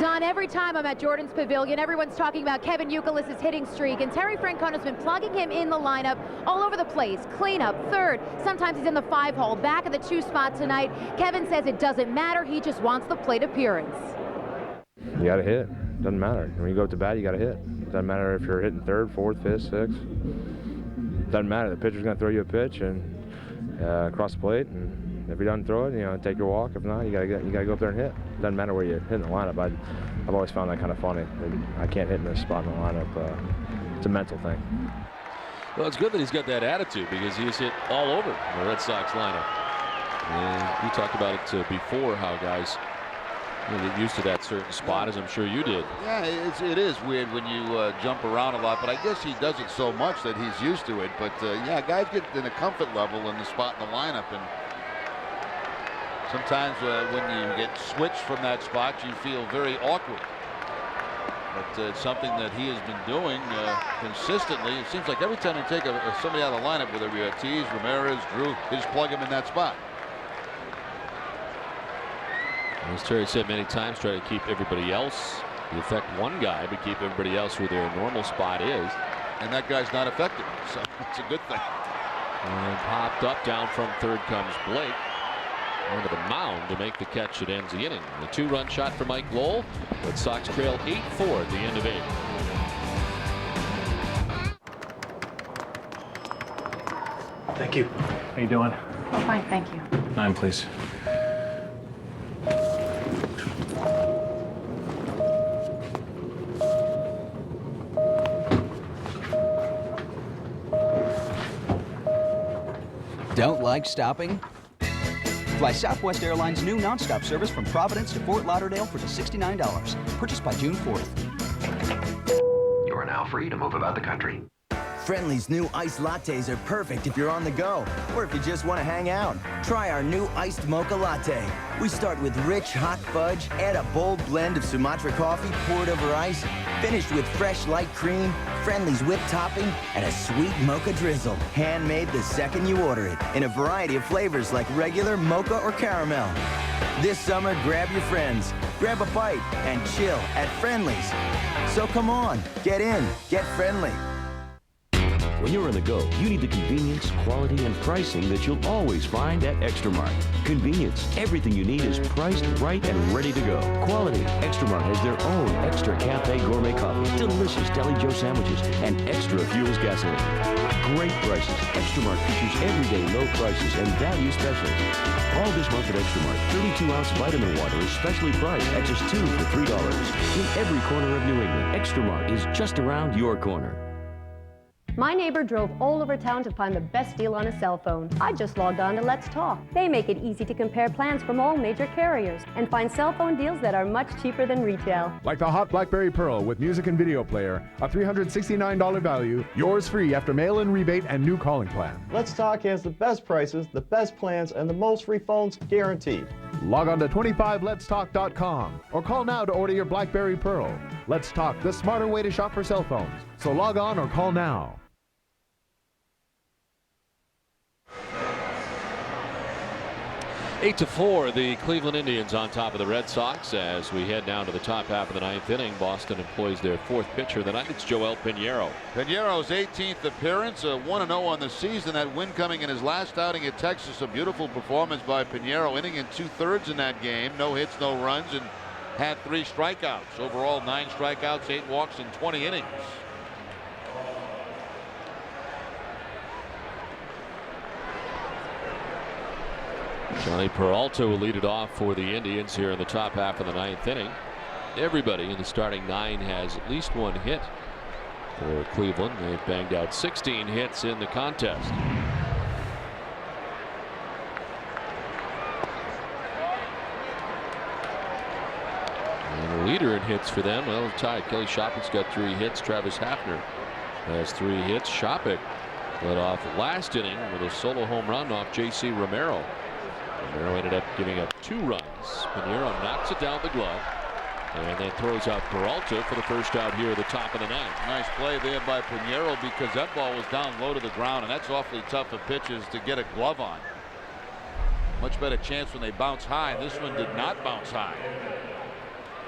Don, every time I'm at Jordan's Pavilion, everyone's talking about Kevin Youkilis's hitting streak, and Terry Francona's been plugging him in the lineup all over the place. Cleanup, third, sometimes he's in the 5 hole, back at the 2 spot tonight. Kevin says it doesn't matter, he just wants the plate appearance. You got to hit. Doesn't matter. When you go up to bat, you got to hit. Doesn't matter if you're hitting 3rd, 4th, 5th, 6th. Doesn't matter. The pitcher's going to throw you a pitch and across the plate, and if he doesn't throw it, take your walk. If not, you gotta go up there and hit. Doesn't matter where you hit in the lineup. I've always found that kind of funny. I can't hit in this spot in the lineup. It's a mental thing. Well, it's good that he's got that attitude because he's hit all over the Red Sox lineup. And we talked about it before, how guys get used to that certain spot, as I'm sure you did. Yeah, it is weird when you jump around a lot, but I guess he does it so much that he's used to it. But yeah, guys get in a comfort level in the spot in the lineup, and sometimes when you get switched from that spot, you feel very awkward. But it's something that he has been doing consistently. It seems like every time you take somebody out of the lineup, whether it be Ortiz, Ramirez, Drew, they just plug him in that spot. As Terry said many times, try to keep everybody else. You affect one guy, but keep everybody else where their normal spot is. And that guy's not affected, so it's a good thing. And popped up, down from 3rd comes Blake. Onto the mound to make the catch that ends the inning. The 2-run shot for Mike Lowell. Red Sox trail 8-4 at the end of 8. Thank you. How you doing? Oh, fine, thank you. 9, please. Don't like stopping? Fly Southwest Airlines' new nonstop service from Providence to Fort Lauderdale for just $69. Purchased by June 4th. You are now free to move about the country. Friendly's new iced lattes are perfect if you're on the go or if you just want to hang out. Try our new iced mocha latte. We start with rich hot fudge, add a bold blend of Sumatra coffee poured over ice, finished with fresh light cream, Friendly's whipped topping, and a sweet mocha drizzle. Handmade the second you order it in a variety of flavors like regular, mocha, or caramel. This summer, grab your friends. grab a bite, and chill at Friendly's. So come on, get in, get friendly. When you're on the go, you need the convenience, quality, and pricing that you'll always find at Extra Mart. Convenience. Everything you need is priced right and ready to go. Quality. Extra Mart has their own Extra Cafe Gourmet Coffee, delicious Deli Joe sandwiches, and Extra Fuels gasoline. Great prices. Extra Mart features everyday low prices and value specials. All this month at Extra Mart, 32-ounce vitamin water is specially priced at just $2 for $3. In every corner of New England, Extra Mart is just around your corner. My neighbor drove all over town to find the best deal on a cell phone. I just logged on to Let's Talk. They make it easy to compare plans from all major carriers and find cell phone deals that are much cheaper than retail. Like the hot BlackBerry Pearl with music and video player, a $369 value, yours free after mail-in rebate and new calling plan. Let's Talk has the best prices, the best plans, and the most free phones guaranteed. Log on to 25letstalk.com or call now to order your BlackBerry Pearl. Let's Talk, the smarter way to shop for cell phones. So log on or call now. 8-4, the Cleveland Indians on top of the Red Sox as we head down to the top half of the ninth inning. Boston employs their fourth pitcher of the night. It's Joel Pinheiro. Pinheiro's 18th appearance, 1-0 on the season. That win coming in his last outing at Texas. A beautiful performance by Pinheiro, inning in 2/3 in that game. No hits, no runs, and had 3 strikeouts. Overall, 9 strikeouts, 8 walks in 20 innings. Johnny Peralta will lead it off for the Indians here in the top half of the ninth inning. Everybody in the starting 9 has at least 1 hit for Cleveland. They've banged out 16 hits in the contest. And the leader in hits for them, well, tied. Kelly Shopping's got 3 hits. Travis Hafner has 3 hits. Shopping led off last inning with a solo home run off J.C. Romero. Romero ended up giving up 2 runs. Pinheiro knocks it down the glove and then throws out Peralta for the first out here at the top of the ninth. Nice play there by Pinheiro because that ball was down low to the ground, and that's awfully tough for pitchers to get a glove on. Much better chance when they bounce high. This one did not bounce high.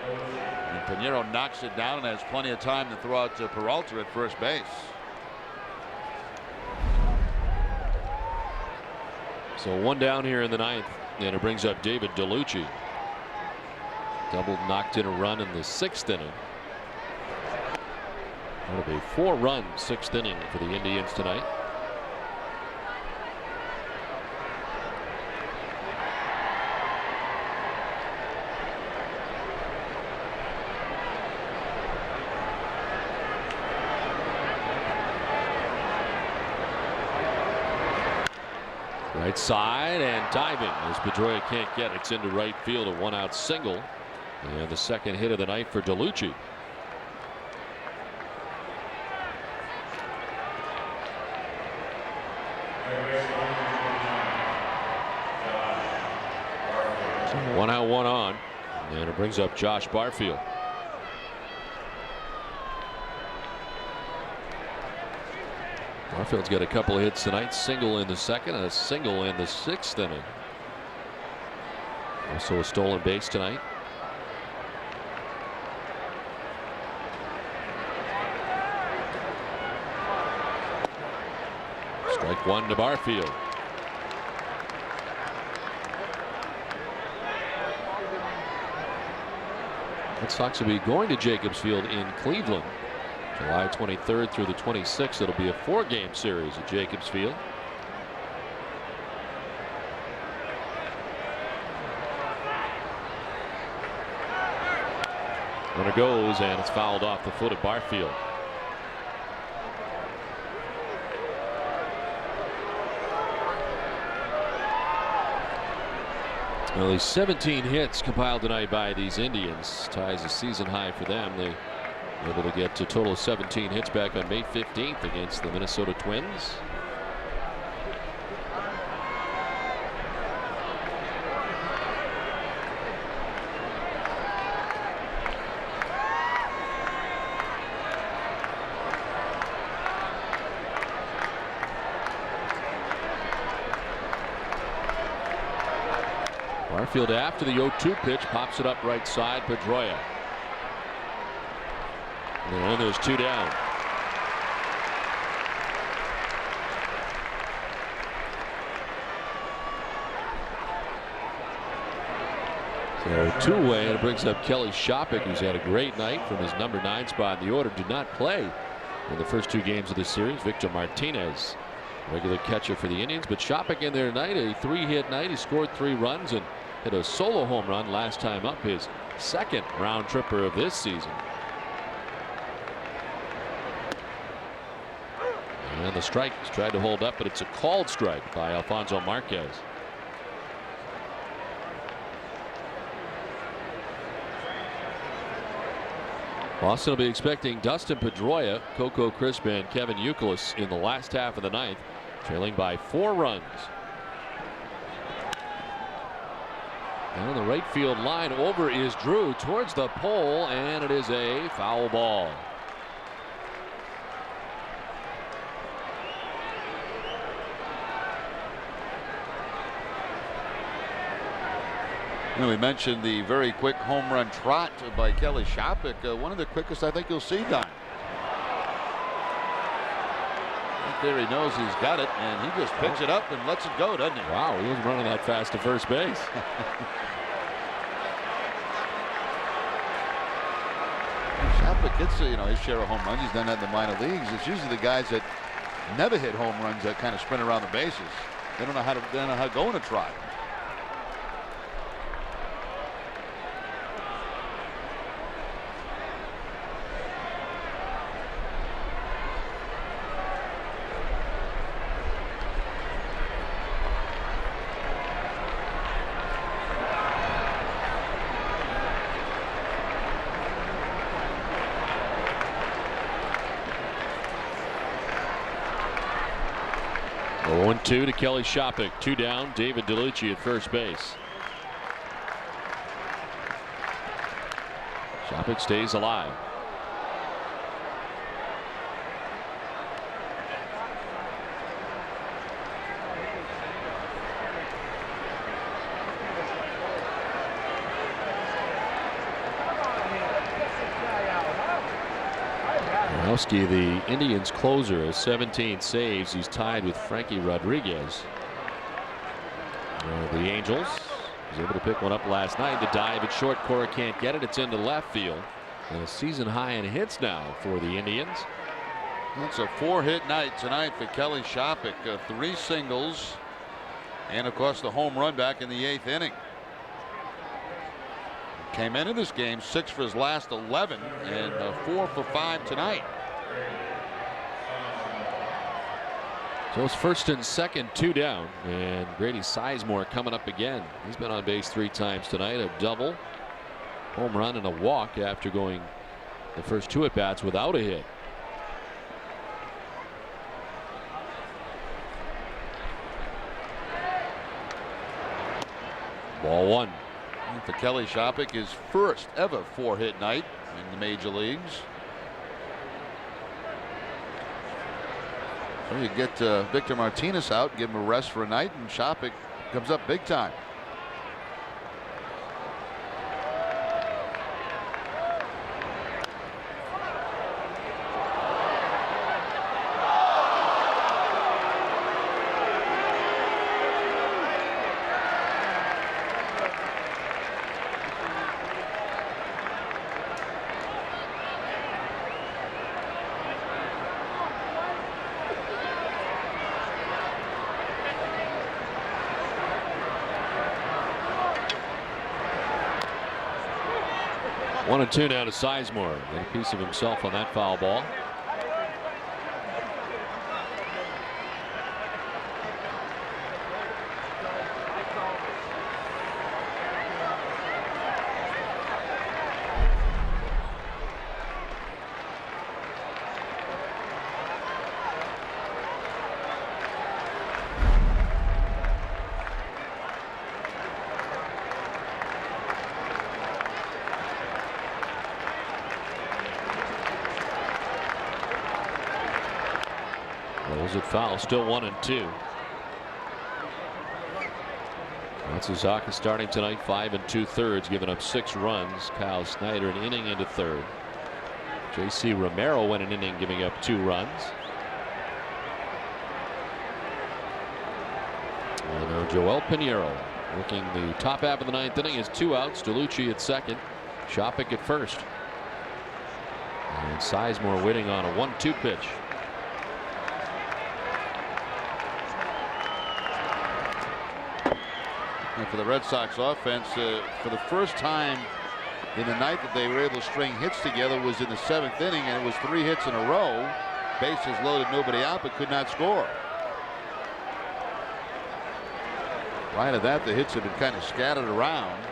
And Pinheiro knocks it down and has plenty of time to throw out to Peralta at first base. So 1 down here in the ninth, and it brings up David DeLucci. Double knocked in a run in the 6th inning. Out of a 4-run 6th inning for the Indians tonight. Right side and diving as Pedroia can't get it. It's into right field, a 1-out single, and the second hit of the night for DeLucci. So 1 out, 1 on, and it brings up Josh Barfield. Barfield's got a couple of hits tonight, single in the 2nd and a single in the 6th inning. Also a stolen base tonight. Strike 1 to Barfield. Red Sox will be going to Jacobs Field in Cleveland July 23rd through the 26th. It'll be a 4-game series at Jacobs Field. Runner goes, and it's fouled off the foot of Barfield. Well, these 17 hits compiled tonight by these Indians ties a season high for them. They were able to get a total of 17 hits back on May 15th against the Minnesota Twins. field after the 0-2 pitch, pops it up right side. Pedroia. And there's 2 down. So 2-away, and it brings up Kelly Shopik, who's had a great night from his number 9 spot in the order. Did not play in the first 2 games of the series. Victor Martinez, regular catcher for the Indians, but Shopik in there tonight, a 3-hit night. He scored 3 runs and hit a solo home run last time up, his second round tripper of this season. And the strike is tried to hold up, but it's a called strike by Alfonso Marquez. Boston will be expecting Dustin Pedroia, Coco Crisp, and Kevin Youkilis in the last half of the 9th, trailing by 4 runs. And on the right field line, over is Drew towards the pole, and it is a foul ball. You know, we mentioned the very quick home run trot by Kelly Shopik. One of the quickest I think you'll see done. Right there, he knows he's got it, and he just picks it up and lets it go, doesn't he? Wow, he wasn't running that fast to first base. Shopik gets his share of home runs. He's done that in the minor leagues. It's usually the guys that never hit home runs that kind of sprint around the bases. They don't know how to go in a trot. Two to Kelly Shopik. 2 down. David DeLucci at first base. Shopik stays alive. The Indians closer has 17 saves. He's tied with Frankie Rodriguez. The Angels was able to pick one up last night. The dive at short. Cora can't get it. It's into left field. And a season high in hits now for the Indians. It's a 4-hit night tonight for Kelly Shopik. 3 singles, and of course the home run back in the 8th inning. Came into this game 6 for his last 11 and 4 for 5 tonight. So it's first and second, 2 down, and Grady Sizemore coming up again. He's been on base 3 times tonight. A double, home run, and a walk after going the first 2 at-bats without a hit. Ball 1. And for Kelly Shopik, his first ever 4-hit night in the major leagues. So you get Victor Martinez out, give him a rest for a night, and Shopik comes up big time. One and 2 now to Sizemore. Got a piece of himself on that foul ball. Rolls it foul, still 1 and 2. Matsuzaka starting tonight, 5 2/3, giving up 6 runs. Kyle Snyder an inning into third. J.C. Romero went an inning, giving up 2 runs. And now Joel Pinheiro working the top half of the 9th inning is 2 outs. DeLucci at second, Shopik at first, and Sizemore waiting on a 1-2 pitch. And for the Red Sox offense, for the first time in the night that they were able to string hits together was in the 7th inning, and it was 3 hits in a row. Bases loaded, nobody out, but could not score. Prior to that, the hits have been kind of scattered around.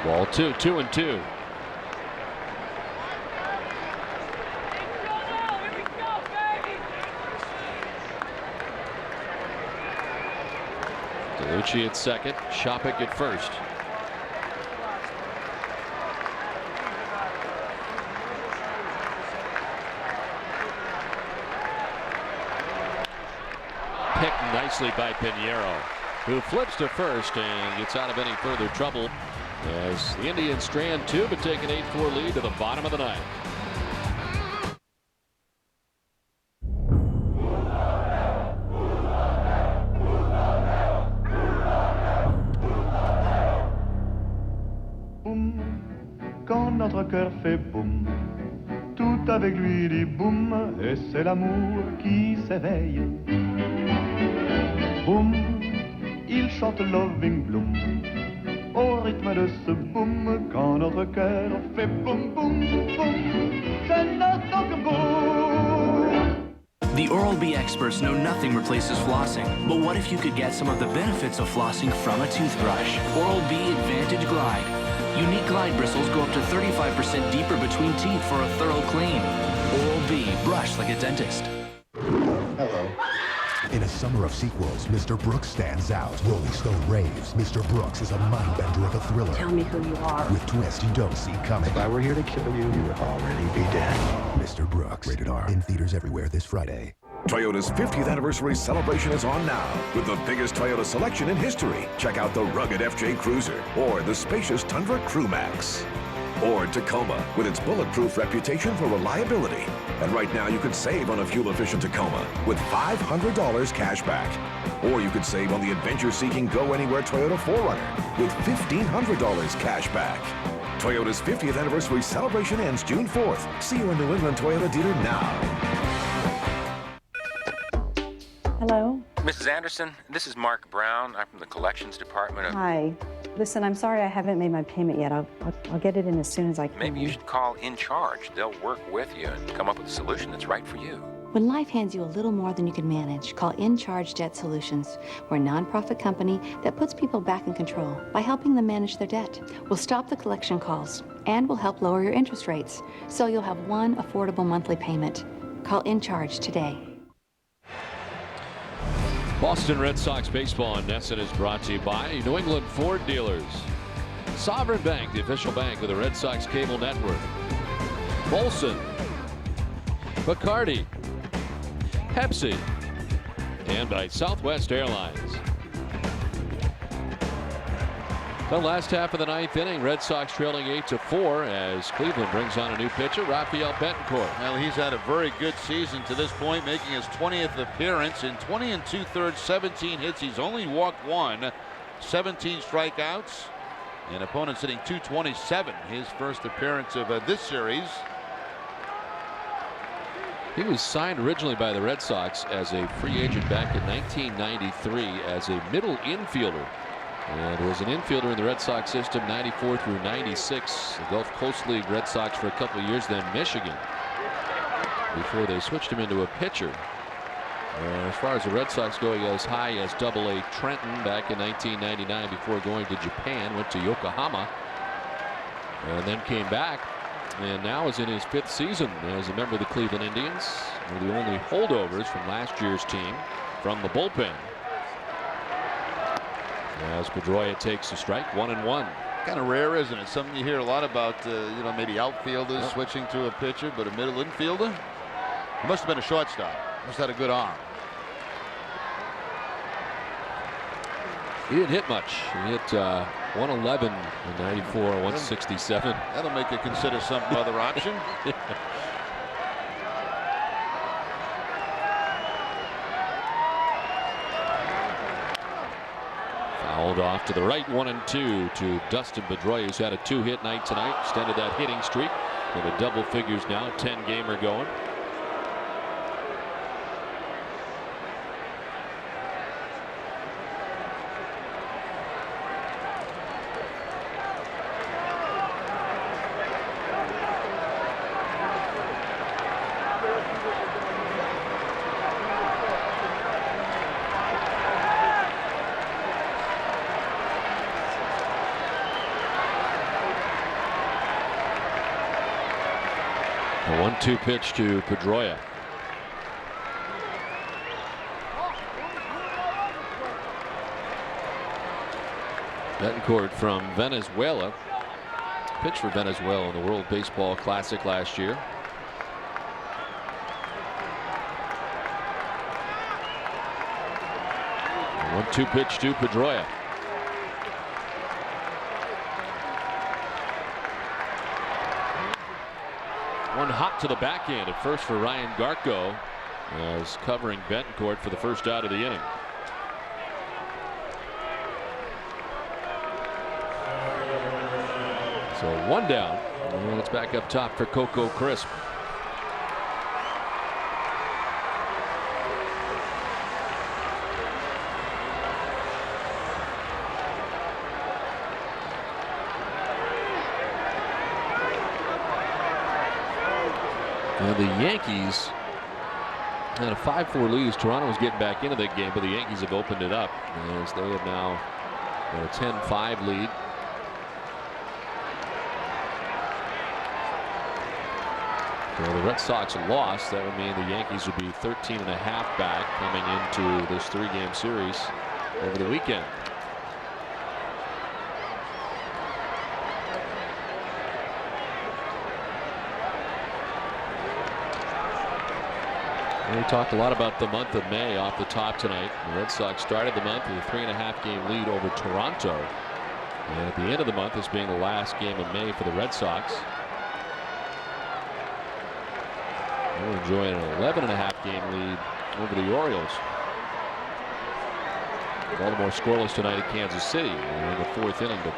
Ball 2, 2-2. DeLucci at second, Shopik at first. Picked nicely by Pinheiro, who flips to first and gets out of any further trouble as the Indians strand 2 but take an 8-4 lead to the bottom of the 9th. Quand notre cœur fait boum, tout avec lui dit boum, et c'est l'amour qui s'éveille. Boum, il chante Loving Bloom, au rythme de ce boum, quand notre cœur fait boum, boum, boum, c'est notre boum. The Oral-B experts know nothing replaces flossing, but what if you could get some of the benefits of flossing from a toothbrush? Oral-B Advantage Glide. Unique glide bristles go up to 35% deeper between teeth for a thorough clean. Oral-B, brush like a dentist. Hello. In a summer of sequels, Mr. Brooks stands out. Rolling Stone raves. Mr. Brooks is a mind-bender of a thriller. Tell me who you are. With twists you don't see coming. If I were here to kill you, you would already be dead. Mr. Brooks, rated R. In theaters everywhere this Friday. Toyota's 50th anniversary celebration is on now with the biggest Toyota selection in history. Check out the rugged FJ Cruiser or the spacious Tundra Crew Max. Or Tacoma with its bulletproof reputation for reliability. And right now you could save on a fuel-efficient Tacoma with $500 cash back. Or you could save on the adventure-seeking Go-Anywhere Toyota 4Runner with $1,500 cash back. Toyota's 50th anniversary celebration ends June 4th. See your New England Toyota dealer now. Hello? Mrs. Anderson, this is Mark Brown. I'm from the collections department of... Hi. Listen, I'm sorry I haven't made my payment yet. I'll get it in as soon as I can. Maybe you should call In Charge. They'll work with you and come up with a solution that's right for you. When life hands you a little more than you can manage, call In Charge Debt Solutions. We're a nonprofit company that puts people back in control by helping them manage their debt. We'll stop the collection calls and we'll help lower your interest rates so you'll have one affordable monthly payment. Call In Charge today. Boston Red Sox baseball on NESN is brought to you by New England Ford Dealers, Sovereign Bank, the official bank of the Red Sox cable network, Molson, Bacardi, Pepsi, and by Southwest Airlines. The last half of the 9th inning, Red Sox trailing 8-4 as Cleveland brings on a new pitcher, Rafael Betancourt. Well, he's had a very good season to this point, making his 20th appearance in 20 2/3, 17 hits. He's only walked 1, 17 strikeouts, and opponents hitting .227. His first appearance of this series. He was signed originally by the Red Sox as a free agent back in 1993 as a middle infielder. And was an infielder in the Red Sox system 94 through 96. The Gulf Coast League Red Sox for a couple of years, then Michigan, before they switched him into a pitcher. As far as the Red Sox go, he got as high as Double-A Trenton back in 1999 before going to Japan, went to Yokohama, and then came back, and now is in his 5th season as a member of the Cleveland Indians. One of the only holdovers from last year's team from the bullpen. As Pedroia takes a strike, 1-1. Kind of rare, isn't it? Something you hear a lot about, you know, maybe outfielders switching to a pitcher, but a middle infielder? It must have been a shortstop. Must have had a good arm. He didn't hit much. He hit 111 in 94, 167. That'll make you consider some other option. Fouled off to the right, 1-2 to Dustin Pedroia, who's had a 2-hit night tonight. Extended that hitting streak into double figures now. 10-gamer going. A 1-2 pitch to Pedroia. Betancourt from Venezuela. Pitched for Venezuela in the World Baseball Classic last year. A 1-2 pitch to Pedroia. One hot to the backhand at first for Ryan Garko, as covering Betancourt for the first out of the inning. So one down, and it's back up top for Coco Crisp. Now the Yankees had a 5-4 lead as Toronto was getting back into that game, but the Yankees have opened it up as they have now got a 10-5 lead. So the Red Sox lost. That would mean the Yankees would be 13.5 back coming into this 3-game series over the weekend. We talked a lot about the month of May off the top tonight. The Red Sox started the month with a 3.5-game lead over Toronto. And at the end of the month, this being the last game of May for the Red Sox. We're enjoying an 11.5-game lead over the Orioles. Baltimore scoreless tonight at Kansas City in the 4th inning, but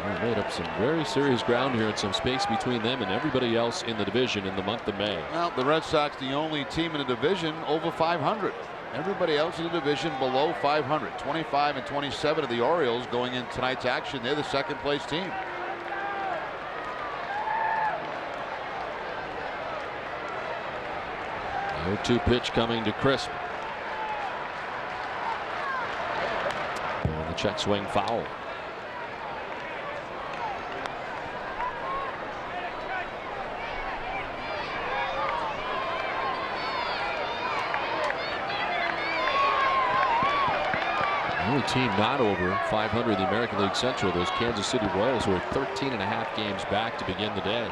they made up some very serious ground here and some space between them and everybody else in the division in the month of May. Well, the Red Sox, the only team in the division over 500. Everybody else in the division below 500. 25 and 27 of the Orioles going in tonight's action. They're the second-place team. The 0-2 pitch coming to Crisp. And the check swing foul. The only team not over 500 in the American League Central, those Kansas City Royals, who are 13.5 games back to begin the day.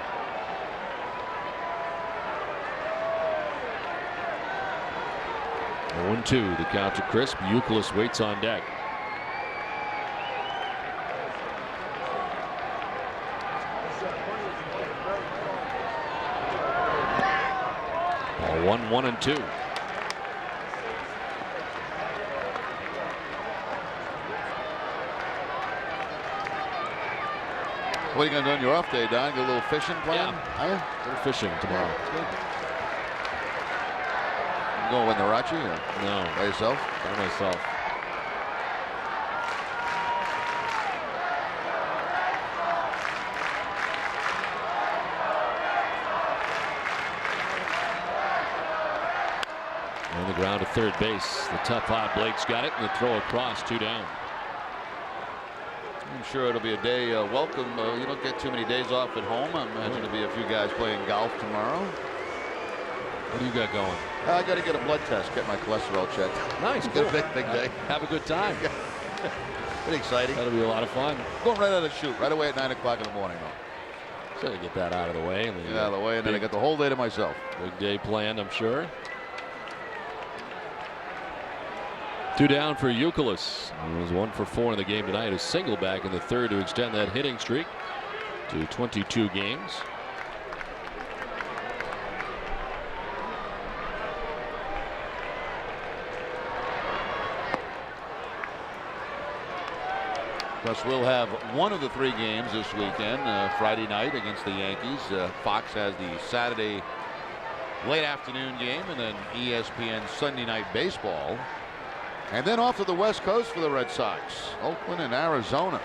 A 1-2, the count to Crisp. Youkilis waits on deck. Ball 1-1-2. What are you going to do on your off day, Don? Get a little fishing plan? Yeah, a little fishing tomorrow. Good. You going with Narachi or no? By yourself? By myself. On the ground to third base. The tough hot Blake's got it, and the throw across, 2 down. I'm sure it'll be a day welcome. You don't get too many days off at home. I imagine there'll be a few guys playing golf tomorrow. What do you got going? I got to get a blood test, get my cholesterol checked. Nice. Get a big day. Have a good time. Pretty exciting. That'll be a lot of fun. Going right out of the chute, right away at 9 o'clock in the morning, though. So to get that out of the way. And Get out of the way, and then I got the whole day to myself. Big day planned, I'm sure. 2 down for Youkilis. He was 1 for 4 in the game tonight. A single back in the third to extend that hitting streak to 22 games. Plus, we'll have one of the 3 games this weekend, Friday night against the Yankees. Fox has the Saturday late afternoon game, and then ESPN Sunday night baseball. And then off to the West Coast for the Red Sox, Oakland and Arizona.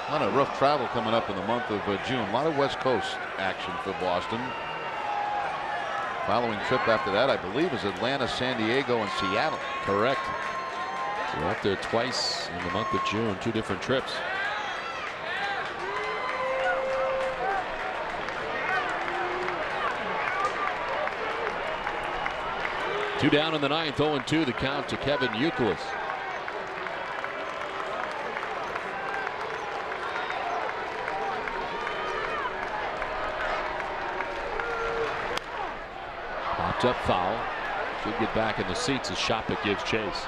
A lot of rough travel coming up in the month of June. A lot of West Coast action for Boston. Following trip after that, I believe, is Atlanta, San Diego, and Seattle. Correct. So we're up there twice in the month of June, 2 different trips. Two down in the 9th, 0-2 the count to Kevin Youkilis. Popped up foul. Should get back in the seats as Shopik gives chase.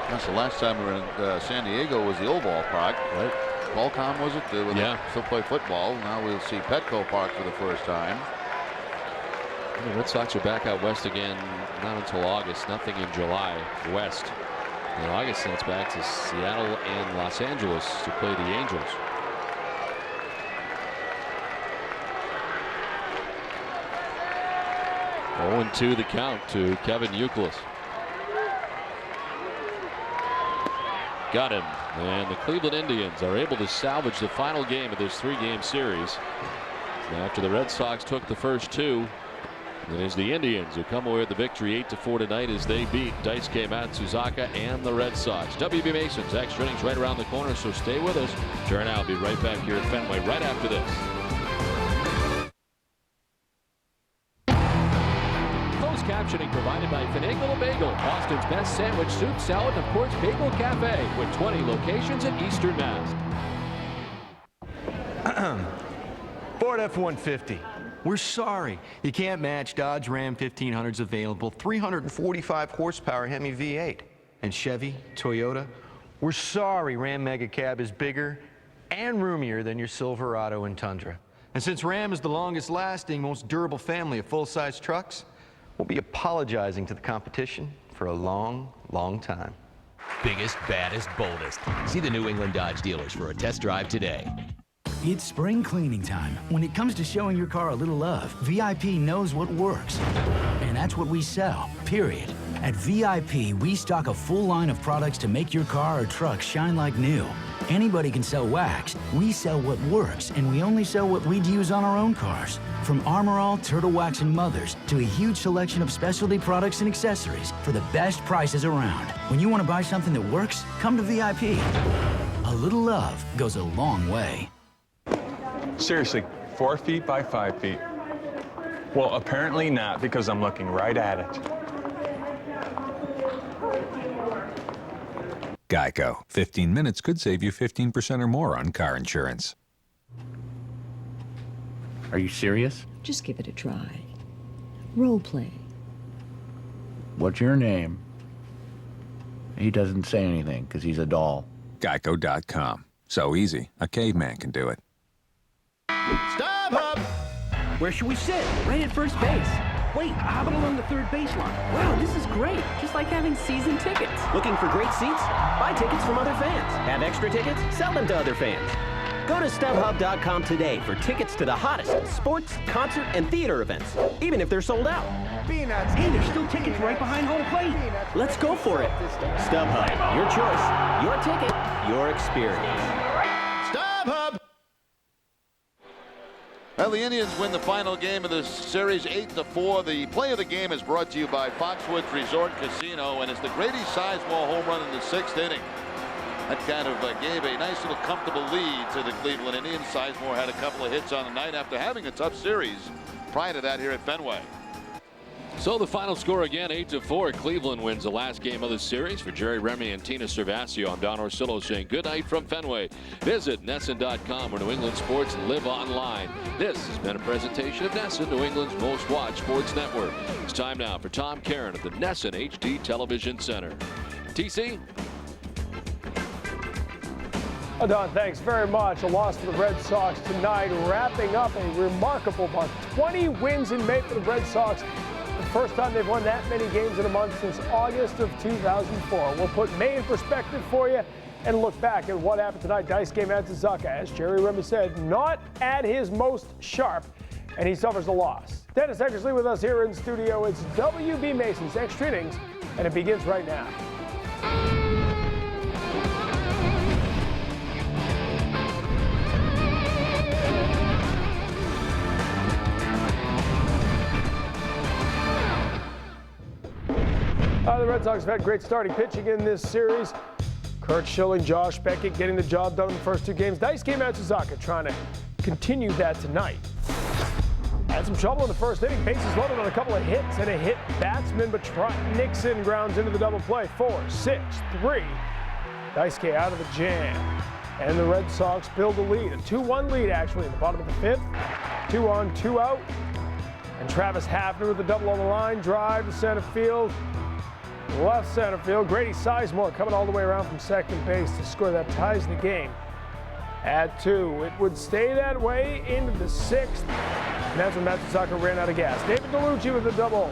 That's the last time we were in San Diego was the old ballpark, right? Qualcomm, was it? Where they still play football. Now we'll see Petco Park for the first time. The Red Sox are back out west again, not until August. Nothing in July west. In August, sends back to Seattle and Los Angeles to play the Angels. Oh, 0-2 the count to Kevin Youkilis. Got him. And the Cleveland Indians are able to salvage the final game of this 3-game series. After the Red Sox took the first 2, it is the Indians who come away with the victory 8-4 tonight as they beat Daisuke, Matsuzaka, and the Red Sox. WB Mason's extra innings right around the corner, so stay with us. Turn out. I'll be right back here at Fenway right after this. Closed captioning provided by Finagle Bagel, Boston's best sandwich, soup, salad, and of course Bagel Cafe, with 20 locations in Eastern Mass. Ford F-150. We're sorry. You can't match Dodge Ram 1500's available 345 horsepower Hemi V8. And Chevy, Toyota, we're sorry Ram Mega Cab is bigger and roomier than your Silverado and Tundra. And since Ram is the longest lasting, most durable family of full-size trucks, we'll be apologizing to the competition for a long, long time. Biggest, baddest, boldest. See the New England Dodge dealers for a test drive today. It's spring cleaning time. When it comes to showing your car a little love, VIP knows what works. And that's what we sell, period. At VIP, we stock a full line of products to make your car or truck shine like new. Anybody can sell wax. We sell what works, and we only sell what we'd use on our own cars. From Armor All, Turtle Wax, and Mothers, to a huge selection of specialty products and accessories for the best prices around. When you want to buy something that works, come to VIP. A little love goes a long way. Seriously, 4 feet by 5 feet. Well, apparently not, because I'm looking right at it. Geico. 15 minutes could save you 15% or more on car insurance. Are you serious? Just give it a try. Role play. What's your name? He doesn't say anything because he's a doll. Geico.com. So easy, a caveman can do it. Stop, Hub! Where should we sit? Right at first base. Wait, how about along the third baseline? Wow, this is great. Just like having season tickets. Looking for great seats? Buy tickets from other fans. Have extra tickets? Sell them to other fans. Go to StubHub.com today for tickets to the hottest sports, concert, and theater events, even if they're sold out. Peanuts. Hey, there's still tickets right behind home plate. Let's go for it. StubHub, your choice, your ticket, your experience. StubHub! Well, the Indians win the final game of the series 8-4. The play of the game is brought to you by Foxwoods Resort Casino, and it's the Grady Sizemore home run in the 6th inning. That kind of gave a nice little comfortable lead to the Cleveland Indians. Sizemore had a couple of hits on the night after having a tough series prior to that here at Fenway. So the final score again, 8-4. Cleveland wins the last game of the series. For Jerry Remy and Tina Cervasio, I'm Don Orsillo saying good night from Fenway. Visit NESN.com where New England sports live online. This has been a presentation of NESN, New England's most watched sports network. It's time now for Tom Caron at the NESN HD Television Center. TC? Oh, Don, thanks very much. A loss for the Red Sox tonight, wrapping up a remarkable month. 20 wins in May for the Red Sox. The first time they've won that many games in a month since August of 2004. We'll put May in perspective for you and look back at what happened tonight. Daisuke Matsuzaka, as Jerry Remy said, not at his most sharp, and he suffers a loss. Dennis Eckersley with us here in studio. It's WB Mason's Extra Innings, and it begins right now. The Red Sox have had great starting pitching in this series. Kurt Schilling, Josh Beckett getting the job done in the first 2 games. Daisuke Matsuzaka trying to continue that tonight. Had some trouble in the first inning. Bases loaded on a couple of hits and a hit batsman, but Trot Nixon grounds into the double play. 4-6-3. Daisuke out of the jam. And the Red Sox build a lead. A 2-1 lead, actually, in the bottom of the 5th. 2 on, 2 out. And Travis Hafner with the double on the line. Drive to center field. Left center field. Grady Sizemore coming all the way around from second base to score that ties the game at 2. It would stay that way into the 6th. And that's when Matsuzaka ran out of gas. David DeLucci with the double.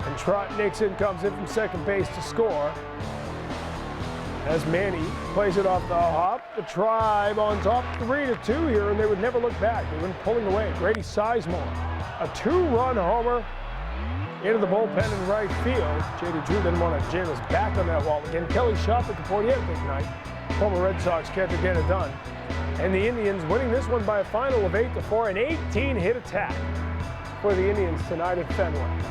And Trot Nixon comes in from second base to score. As Manny plays it off the hop. The Tribe on top 3-2 here, and they would never look back. They went pulling away. Grady Sizemore, a 2-run homer into the bullpen in right field. J.D. Drew didn't want to jam his back on that wall again. Kelly Shopper he had a big night. Former Red Sox catcher get it done. And the Indians winning this one by a final of 8-4, an 18-hit attack for the Indians tonight at Fenway.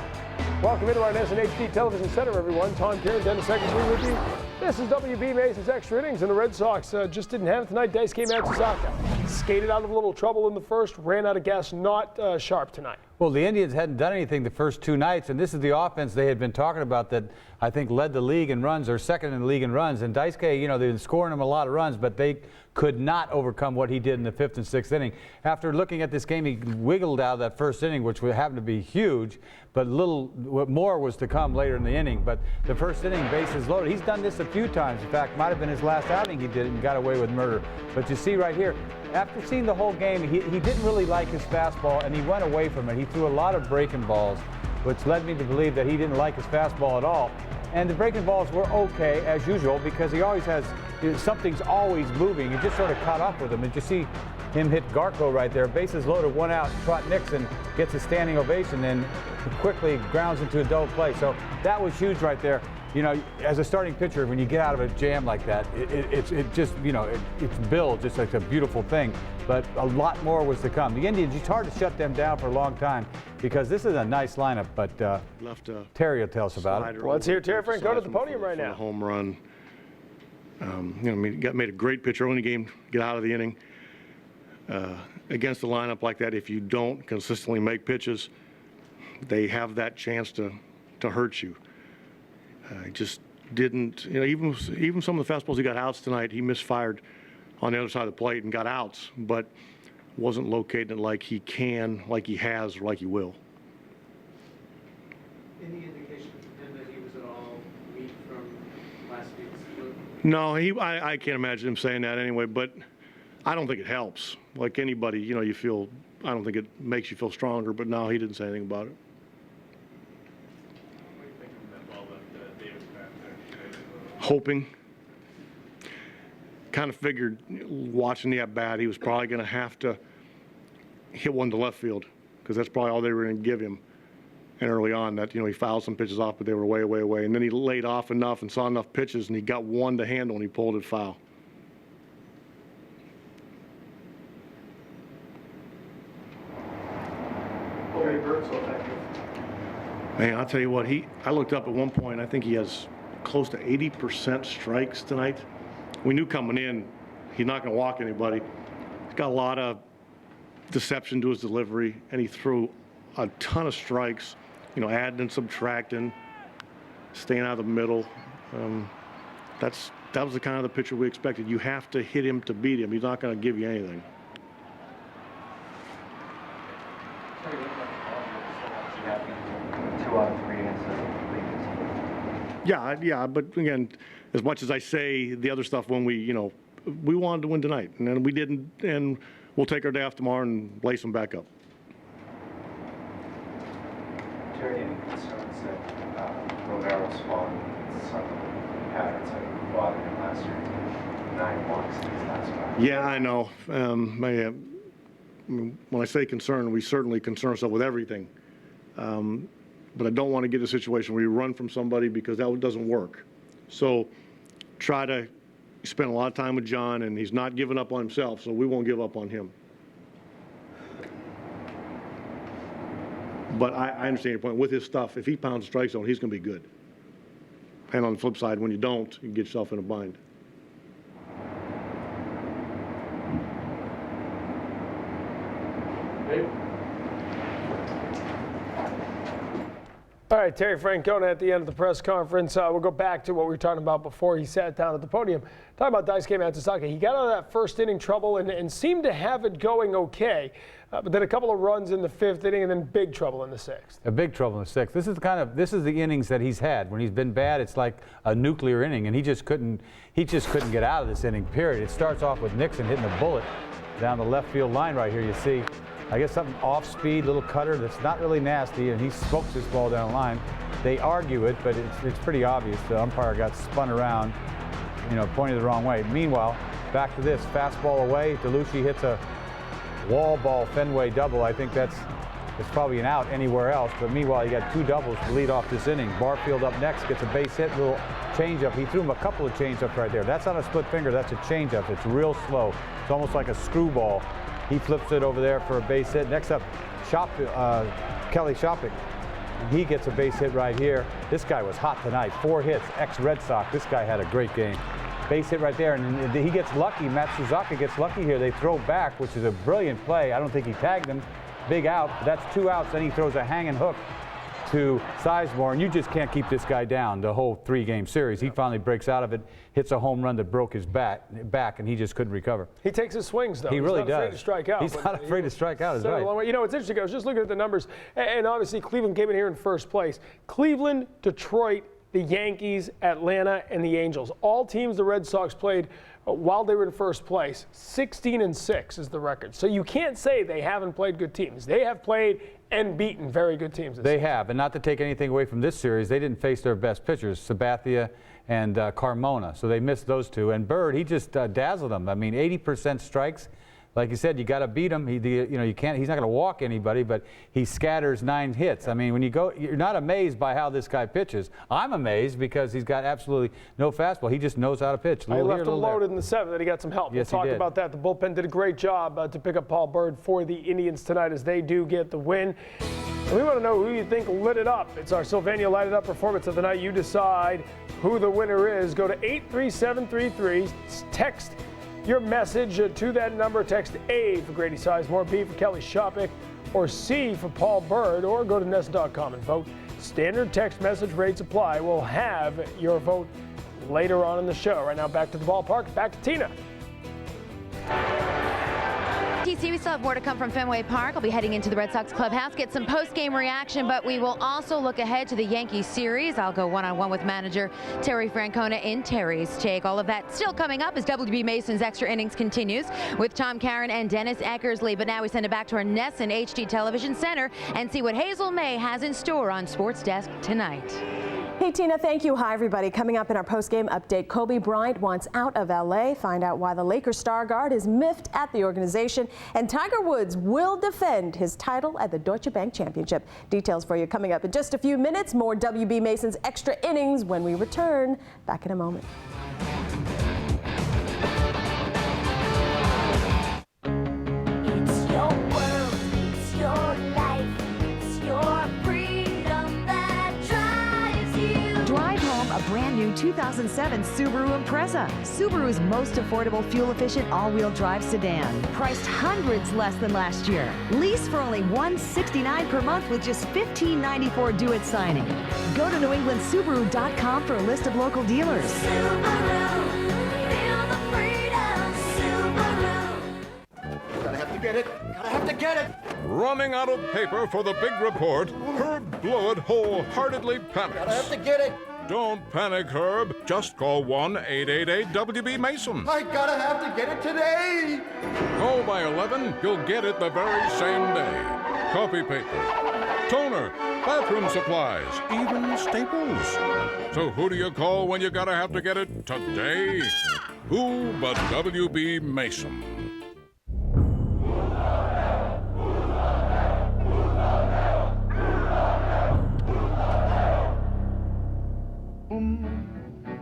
Welcome into our NESN HD Television Center, everyone. Tom Caron, Dennis Eckersley with you. This is WB Mason's Extra Innings, and the Red Sox just didn't have it tonight. Daisuke Matsuzaka skated out of a little trouble in the first, ran out of gas, not sharp tonight. Well, the Indians hadn't done anything the first 2 nights, and this is the offense they had been talking about that I think led the league in runs, or second in the league in runs. And Daisuke, you know, they've been scoring him a lot of runs, but they could not overcome what he did in the 5th and 6th inning. After looking at this game, he wiggled out of that first inning, which would happen to be huge, but more was to come later in the inning. But the first inning, bases loaded. He's done this a few times. In fact, might have been his last outing he did it and got away with murder. But you see right here, after seeing the whole game, he didn't really like his fastball, and he went away from it. He threw a lot of breaking balls, which led me to believe that he didn't like his fastball at all. And the breaking balls were okay, as usual, because he always has, something's always moving. It just sort of caught up with him. And you see him hit Garco right there. Bases loaded, 1 out. Trot Nixon gets a standing ovation, then quickly grounds into a double play. So that was huge right there. You know, as a starting pitcher, when you get out of a jam like that, it just, you know, it's built just like a beautiful thing. But a lot more was to come. The Indians, it's hard to shut them down for a long time because this is a nice lineup. But Terry will tell us about it. Well, let's hear Terry Franco to the podium right now. Home made a great pitch early in the game, get out of the inning. Against a lineup like that, if you don't consistently make pitches, they have that chance to hurt you. Just didn't, you know, even some of the fastballs he got outs tonight, he misfired on the other side of the plate and got outs, but wasn't locating it like he can, like he has, or like he will. Any indication from him that he was at all weak from last week's flu? No, I can't imagine him saying that anyway, but I don't think it helps. Like anybody, you know, you feel, I don't think it makes you feel stronger, but no, he didn't say anything about it. Hoping. Kind of figured, watching the at-bat, he was probably going to have to hit one to left field because that's probably all they were going to give him. And early on, that, you know, he fouled some pitches off, but they were way, way away. And then he laid off enough and saw enough pitches, and he got one to handle, and he pulled it foul. Terry Byrd so effective? Man, I'll tell you what, I looked up at one point, I think he has close to 80% strikes tonight. We knew coming in, he's not going to walk anybody. He's got a lot of deception to his delivery, and he threw a ton of strikes, you know, adding and subtracting, staying out of the middle. That was the kind of the pitcher we expected. You have to hit him to beat him. He's not going to give you anything. Yeah, but again, as much as I say the other stuff when we wanted to win tonight, and then we didn't, and we'll take our day off tomorrow and lace them back up. Terry, any concerns that Romero's fallen some patterns that bothered him last year? 9 walks in his last 5. Yeah, I know. When I say concern, we certainly concern ourselves with everything. But I don't want to get in a situation where you run from somebody, because that doesn't work. So try to spend a lot of time with John, and he's not giving up on himself, so we won't give up on him. But I understand your point. With his stuff, if he pounds the strike zone, he's going to be good. And on the flip side, when you don't, you get yourself in a bind. All right, Terry Francona at the end of the press conference. We'll go back to what we were talking about before he sat down at the podium. Talking about Daisuke Matsuzaka. He got out of that first inning trouble and seemed to have it going okay. But then a couple of runs in the 5th inning and then big trouble in the 6th. A big trouble in the 6th. This is the innings that he's had. When he's been bad, it's like a nuclear inning, and he just couldn't get out of this inning, period. It starts off with Nixon hitting a bullet down the left field line right here. You see, I guess something off speed, little cutter that's not really nasty, and he smokes this ball down the line. They argue it, but it's pretty obvious. The umpire got spun around, pointed the wrong way. Meanwhile, back to this, fastball away. DeLucia hits a wall ball Fenway double. I think it's probably an out anywhere else, but meanwhile, you got 2 doubles to lead off this inning. Barfield up next, gets a base hit, little changeup. He threw him a couple of changeups right there. That's not a split finger, that's a changeup. It's real slow. It's almost like a screwball. He flips it over there for a base hit. Next up, Kelly Shopik. He gets a base hit right here. This guy was hot tonight. 4 hits, ex-Red Sox. This guy had a great game. Base hit right there, and he gets lucky. Matsuzaka gets lucky here. They throw back, which is a brilliant play. I don't think he tagged him. Big out, but that's 2 outs. Then he throws a hanging hook to Sizemore, and you just can't keep this guy down the whole 3-game series. He finally breaks out of it, hits a home run that broke his back, and he just couldn't recover. He takes his swings, though. He really does. He's not afraid to strike out. He's not afraid to strike out, is right. It's interesting. I was just looking at the numbers, and obviously Cleveland came in here in first place. Cleveland, Detroit, the Yankees, Atlanta, and the Angels. All teams the Red Sox played while they were in first place. 16-6 is the record. So you can't say they haven't played good teams. They have played and beaten very good teams. They have, and not to take anything away from this series, they didn't face their best pitchers, Sabathia and Carmona. So they missed those 2. And Byrd, he just dazzled them. I mean, 80% strikes. Like you said, you got to beat him. You can't. He's not going to walk anybody, but he scatters 9 hits. I mean, when you go, you're not amazed by how this guy pitches. I'm amazed because he's got absolutely no fastball. He just knows how to pitch. He left him loaded in the 7th, and he got some help. Yes, we'll talk about that. The bullpen did a great job to pick up Paul Byrd for the Indians tonight, as they do get the win. And we want to know who you think lit it up. It's our Sylvania Light It Up performance of the night. You decide who the winner is. Go to 83733. Text your message to that number. Text A for Grady Sizemore, B for Kelly Shopik, or C for Paul Byrd, or go to Nest.com and vote. Standard text message rates apply. We'll have your vote later on in the show. Right now, back to the ballpark. Back to Tina. TC, we still have more to come from Fenway Park. I'll be heading into the Red Sox clubhouse, get some post-game reaction, but we will also look ahead to the Yankees series. I'll go one-on-one with manager Terry Francona in Terry's Take. All of that still coming up as WB Mason's Extra Innings continues with Tom Caron and Dennis Eckersley. But now we send it back to our NESN HD Television Center and see what Hazel May has in store on Sports Desk tonight. Hey, Tina, thank you. Hi, everybody. Coming up in our post-game update, Kobe Bryant wants out of L.A. Find out why the Lakers star guard is miffed at the organization. And Tiger Woods will defend his title at the Deutsche Bank Championship. Details for you coming up in just a few minutes. More WB Mason's Extra Innings when we return. Back in a moment. It's your world, it's your life. 2007 Subaru Impreza, Subaru's most affordable fuel-efficient all-wheel drive sedan. Priced hundreds less than last year. Lease for only $169 per month with just $15.94 due at signing. Go to NewEnglandSubaru.com for a list of local dealers. Gotta have to get it. Gotta have to get it. Running out of paper for the big report, Herb Blewett wholeheartedly panics. Gotta have to get it. Don't panic, Herb. Just call 1-888-WB-MASON. I gotta have to get it today. Call by 11, you'll get it the very same day. Copy paper, toner, bathroom supplies, even staples. So who do you call when you gotta have to get it today? Who but WB Mason?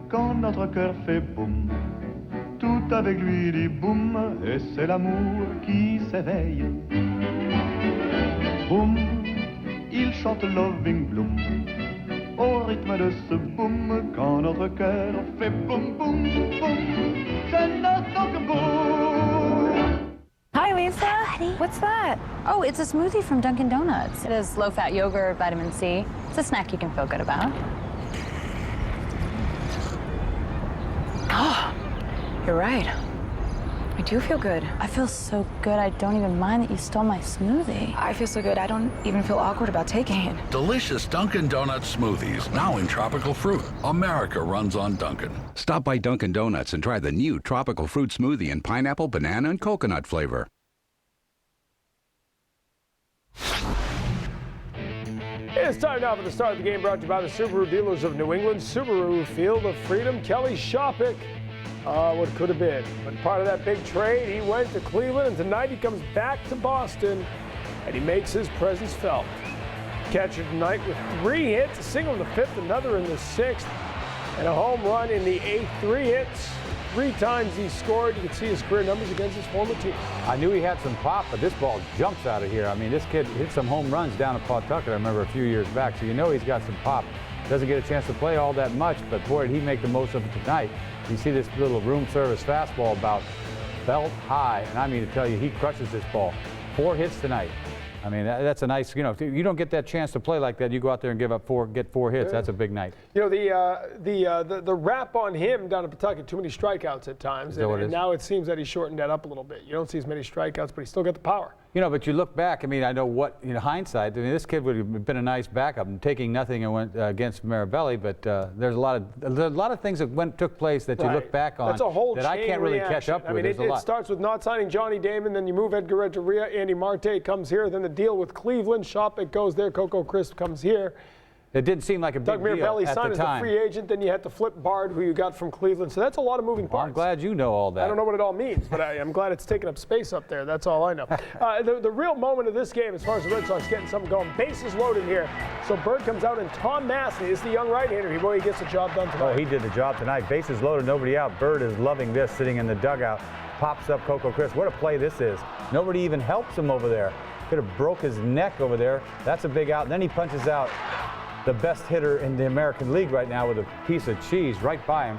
Quand notre cœur fait boum, tout avec lui dit boum, et c'est l'amour qui s'éveille. Boum, il chante Loving Bloom, au rythme de ce boum, quand notre cœur fait boum, boum, boum, je n'entends que boum. Hi, Lisa. Honey. What's that? Oh, it's a smoothie from Dunkin' Donuts. It has low-fat yogurt, vitamin C. It's a snack you can feel good about. Oh, you're right. I do feel good. I feel so good, I don't even mind that you stole my smoothie. I feel so good, I don't even feel awkward about taking it. Delicious Dunkin' Donuts smoothies, now in tropical fruit. America runs on Dunkin'. Stop by Dunkin' Donuts and try the new tropical fruit smoothie in pineapple, banana, and coconut flavor. It's time now for the start of the game, brought to you by the Subaru dealers of New England. Subaru Field of Freedom. Kelly Shopik, what could have been. But part of that big trade, he went to Cleveland, and tonight he comes back to Boston, and he makes his presence felt. Catcher tonight with 3 hits, a single in the 5th, another in the 6th, and a home run in the 8th. 3 hits. 3 times he scored. You can see his career numbers against his former team. I knew he had some pop, but this ball jumps out of here. I mean, this kid hit some home runs down at Pawtucket, I remember a few years back, so you know he's got some pop. Doesn't get a chance to play all that much, but boy, did he make the most of it tonight. You see this little room service fastball about belt high, and I mean to tell you, he crushes this ball. 4 hits tonight. I mean, that's a nice, you know, if you don't get that chance to play like that, you go out there and get 4 hits. Yeah. That's a big night. You know, the rap on him down at Pawtucket, too many strikeouts at times, and now it seems that he's shortened that up a little bit. You don't see as many strikeouts, but he's still got the power. You know, but you look back, I mean, I know what, in hindsight, I mean, this kid would have been a nice backup and taking nothing and went against Marabelli, but there's a lot of things that took place that you look back on. That's a whole that I can't really catch up with. I mean, it starts with not signing Johnny Damon, then you move Edgar Renteria, Andy Marte comes here, then the deal with Cleveland, Shopik goes there, Coco Crisp comes here. It didn't seem like a big deal Mirabelli at the time. signed as a free agent, then you had to flip Byrd, who you got from Cleveland. So that's a lot of moving parts. I'm glad you know all that. I don't know what it all means, but I'm glad it's taking up space up there. That's all I know. The real moment of this game, as far as the Red Sox getting something going, bases loaded here. So Byrd comes out, and Tom Massey is the young right-hander. He gets the job done tonight. Oh, he did the job tonight. Bases loaded, nobody out. Byrd is loving this, sitting in the dugout. Pops up Coco Crisp. What a play this is. Nobody even helps him over there. Could have broke his neck over there. That's a big out. And then he punches out the best hitter in the American League right now with a piece of cheese right by him.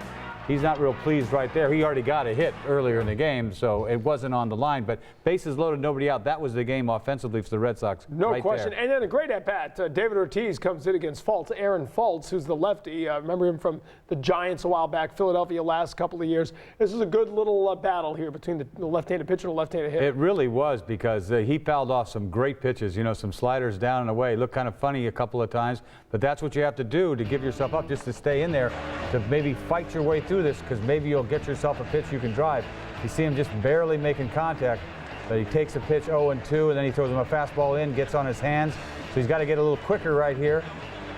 He's not real pleased right there. He already got a hit earlier in the game, so it wasn't on the line. But bases loaded, nobody out. That was the game offensively for the Red Sox. No question. There. And then a great at-bat. David Ortiz comes in against Fultz. Aaron Fultz, who's the lefty. Remember him from the Giants a while back, Philadelphia last couple of years. This is a good little battle here between the left-handed pitcher and the left-handed hitter. It really was, because he fouled off some great pitches. You know, some sliders down and away. Looked kind of funny a couple of times, but that's what you have to do to give yourself up, just to stay in there, to maybe fight your way through this, because maybe you'll get yourself a pitch you can drive. You see him just barely making contact, but he takes a pitch 0-2, and then he throws him a fastball in, gets on his hands. So he's got to get a little quicker right here.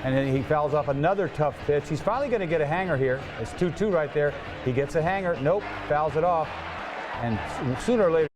And then he fouls off another tough pitch. He's probably going to get a hanger here. It's 2-2 right there. He gets a hanger. Nope, fouls it off. And sooner or later,